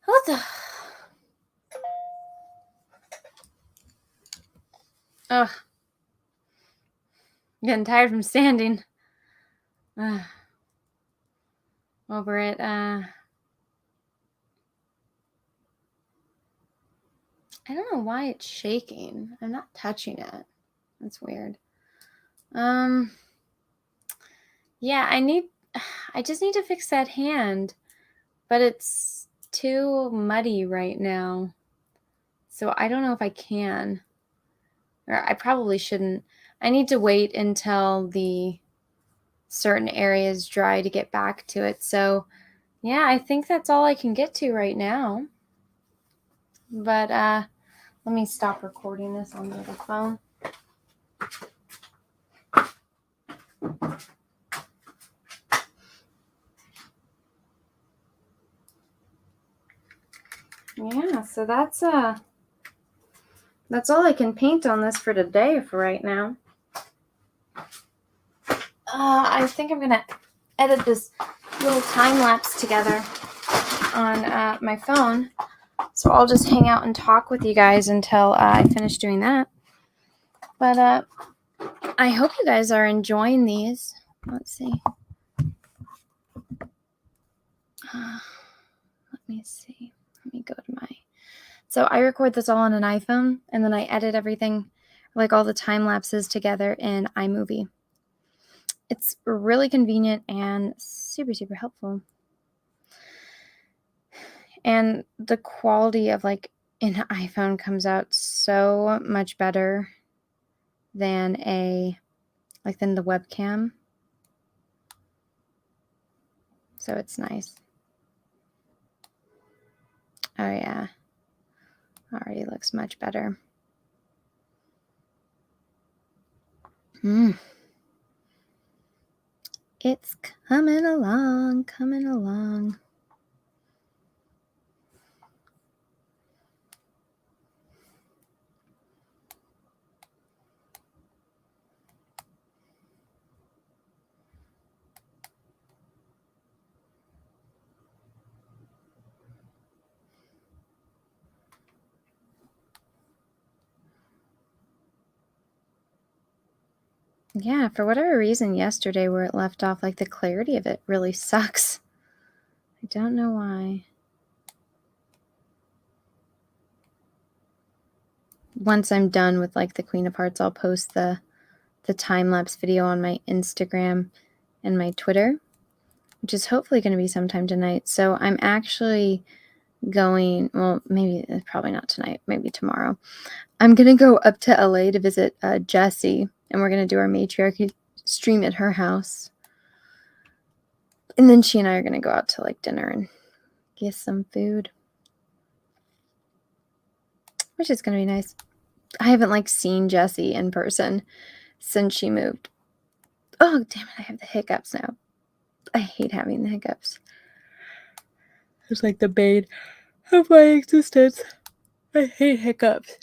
What the? Ugh. Getting tired from standing. Over it. I don't know why it's shaking. I'm not touching it. That's weird. Yeah, I just need to fix that hand, but it's too muddy right now. So I don't know if I can, or I probably shouldn't. I need to wait until the certain areas dry to get back to it. So yeah, I think that's all I can get to right now. But let me stop recording this on the other phone. Yeah, so that's all I can paint on this for today for right now. I think I'm gonna edit this little time lapse together on my phone. So I'll just hang out and talk with you guys until I finish doing that. But I hope you guys are enjoying these. Let's see. Let me see. Let me go to my... So I record this all on an iPhone, and then I edit everything, like all the time lapses together in iMovie. It's really convenient and super, super helpful. And the quality of like an iPhone comes out so much better than than the webcam. So it's nice. Oh yeah. Already looks much better. It's coming along, coming along. Yeah, for whatever reason yesterday where it left off, like the clarity of it really sucks. I don't know why. Once I'm done with like the Queen of Hearts, I'll post the time-lapse video on my Instagram and my Twitter, which is hopefully going to be sometime tonight. So I'm actually going, well, probably not tonight, maybe tomorrow. I'm going to go up to LA to visit Jessie, and we're going to do our matriarchy stream at her house. And then she and I are going to go out to like dinner and get some food, which is going to be nice. I haven't like seen Jessie in person since she moved. Oh, damn it. I have the hiccups now. I hate having the hiccups. It's like the bane of my existence. I hate hiccups.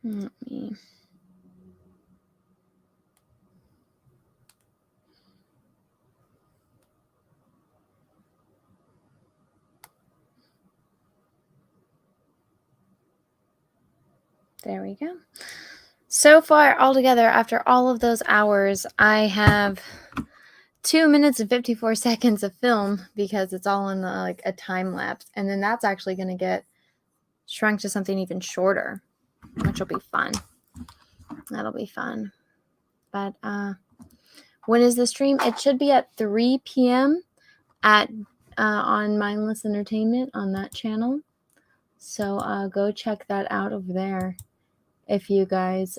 Let me... There we go. So far, altogether, after all of those hours, I have 2 minutes and 54 seconds of film because it's all in the, like a time lapse. And then that's actually going to get shrunk to something even shorter, which will be fun. That'll be fun. But when is the stream? It should be at 3 p.m. at on Mindless Entertainment on that channel. So go check that out over there if you guys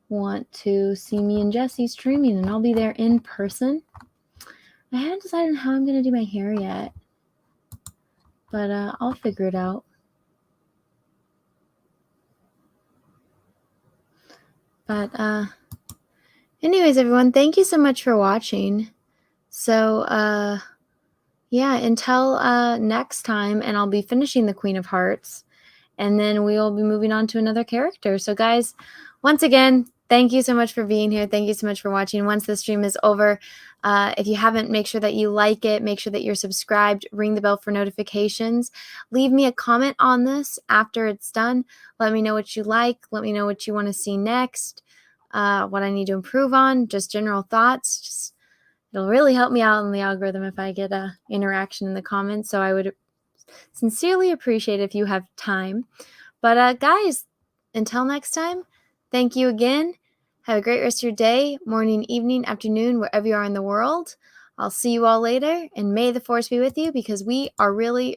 want to see me and Jesse streaming, and I'll be there in person. I haven't decided how I'm going to do my hair yet, but I'll figure it out. But anyways, everyone, thank you so much for watching. So yeah, until next time, and I'll be finishing the Queen of Hearts, and then we will be moving on to another character. So guys, once again, thank you so much for being here. Thank you so much for watching. Once the stream is over, if you haven't, make sure that you like it. Make sure that you're subscribed. Ring the bell for notifications. Leave me a comment on this after it's done. Let me know what you like. Let me know what you want to see next, what I need to improve on, just general thoughts. It'll really help me out in the algorithm if I get interaction in the comments. So I would sincerely appreciate it if you have time. But guys, until next time, thank you again. Have a great rest of your day, morning, evening, afternoon, wherever you are in the world. I'll see you all later, and may the force be with you, because we are really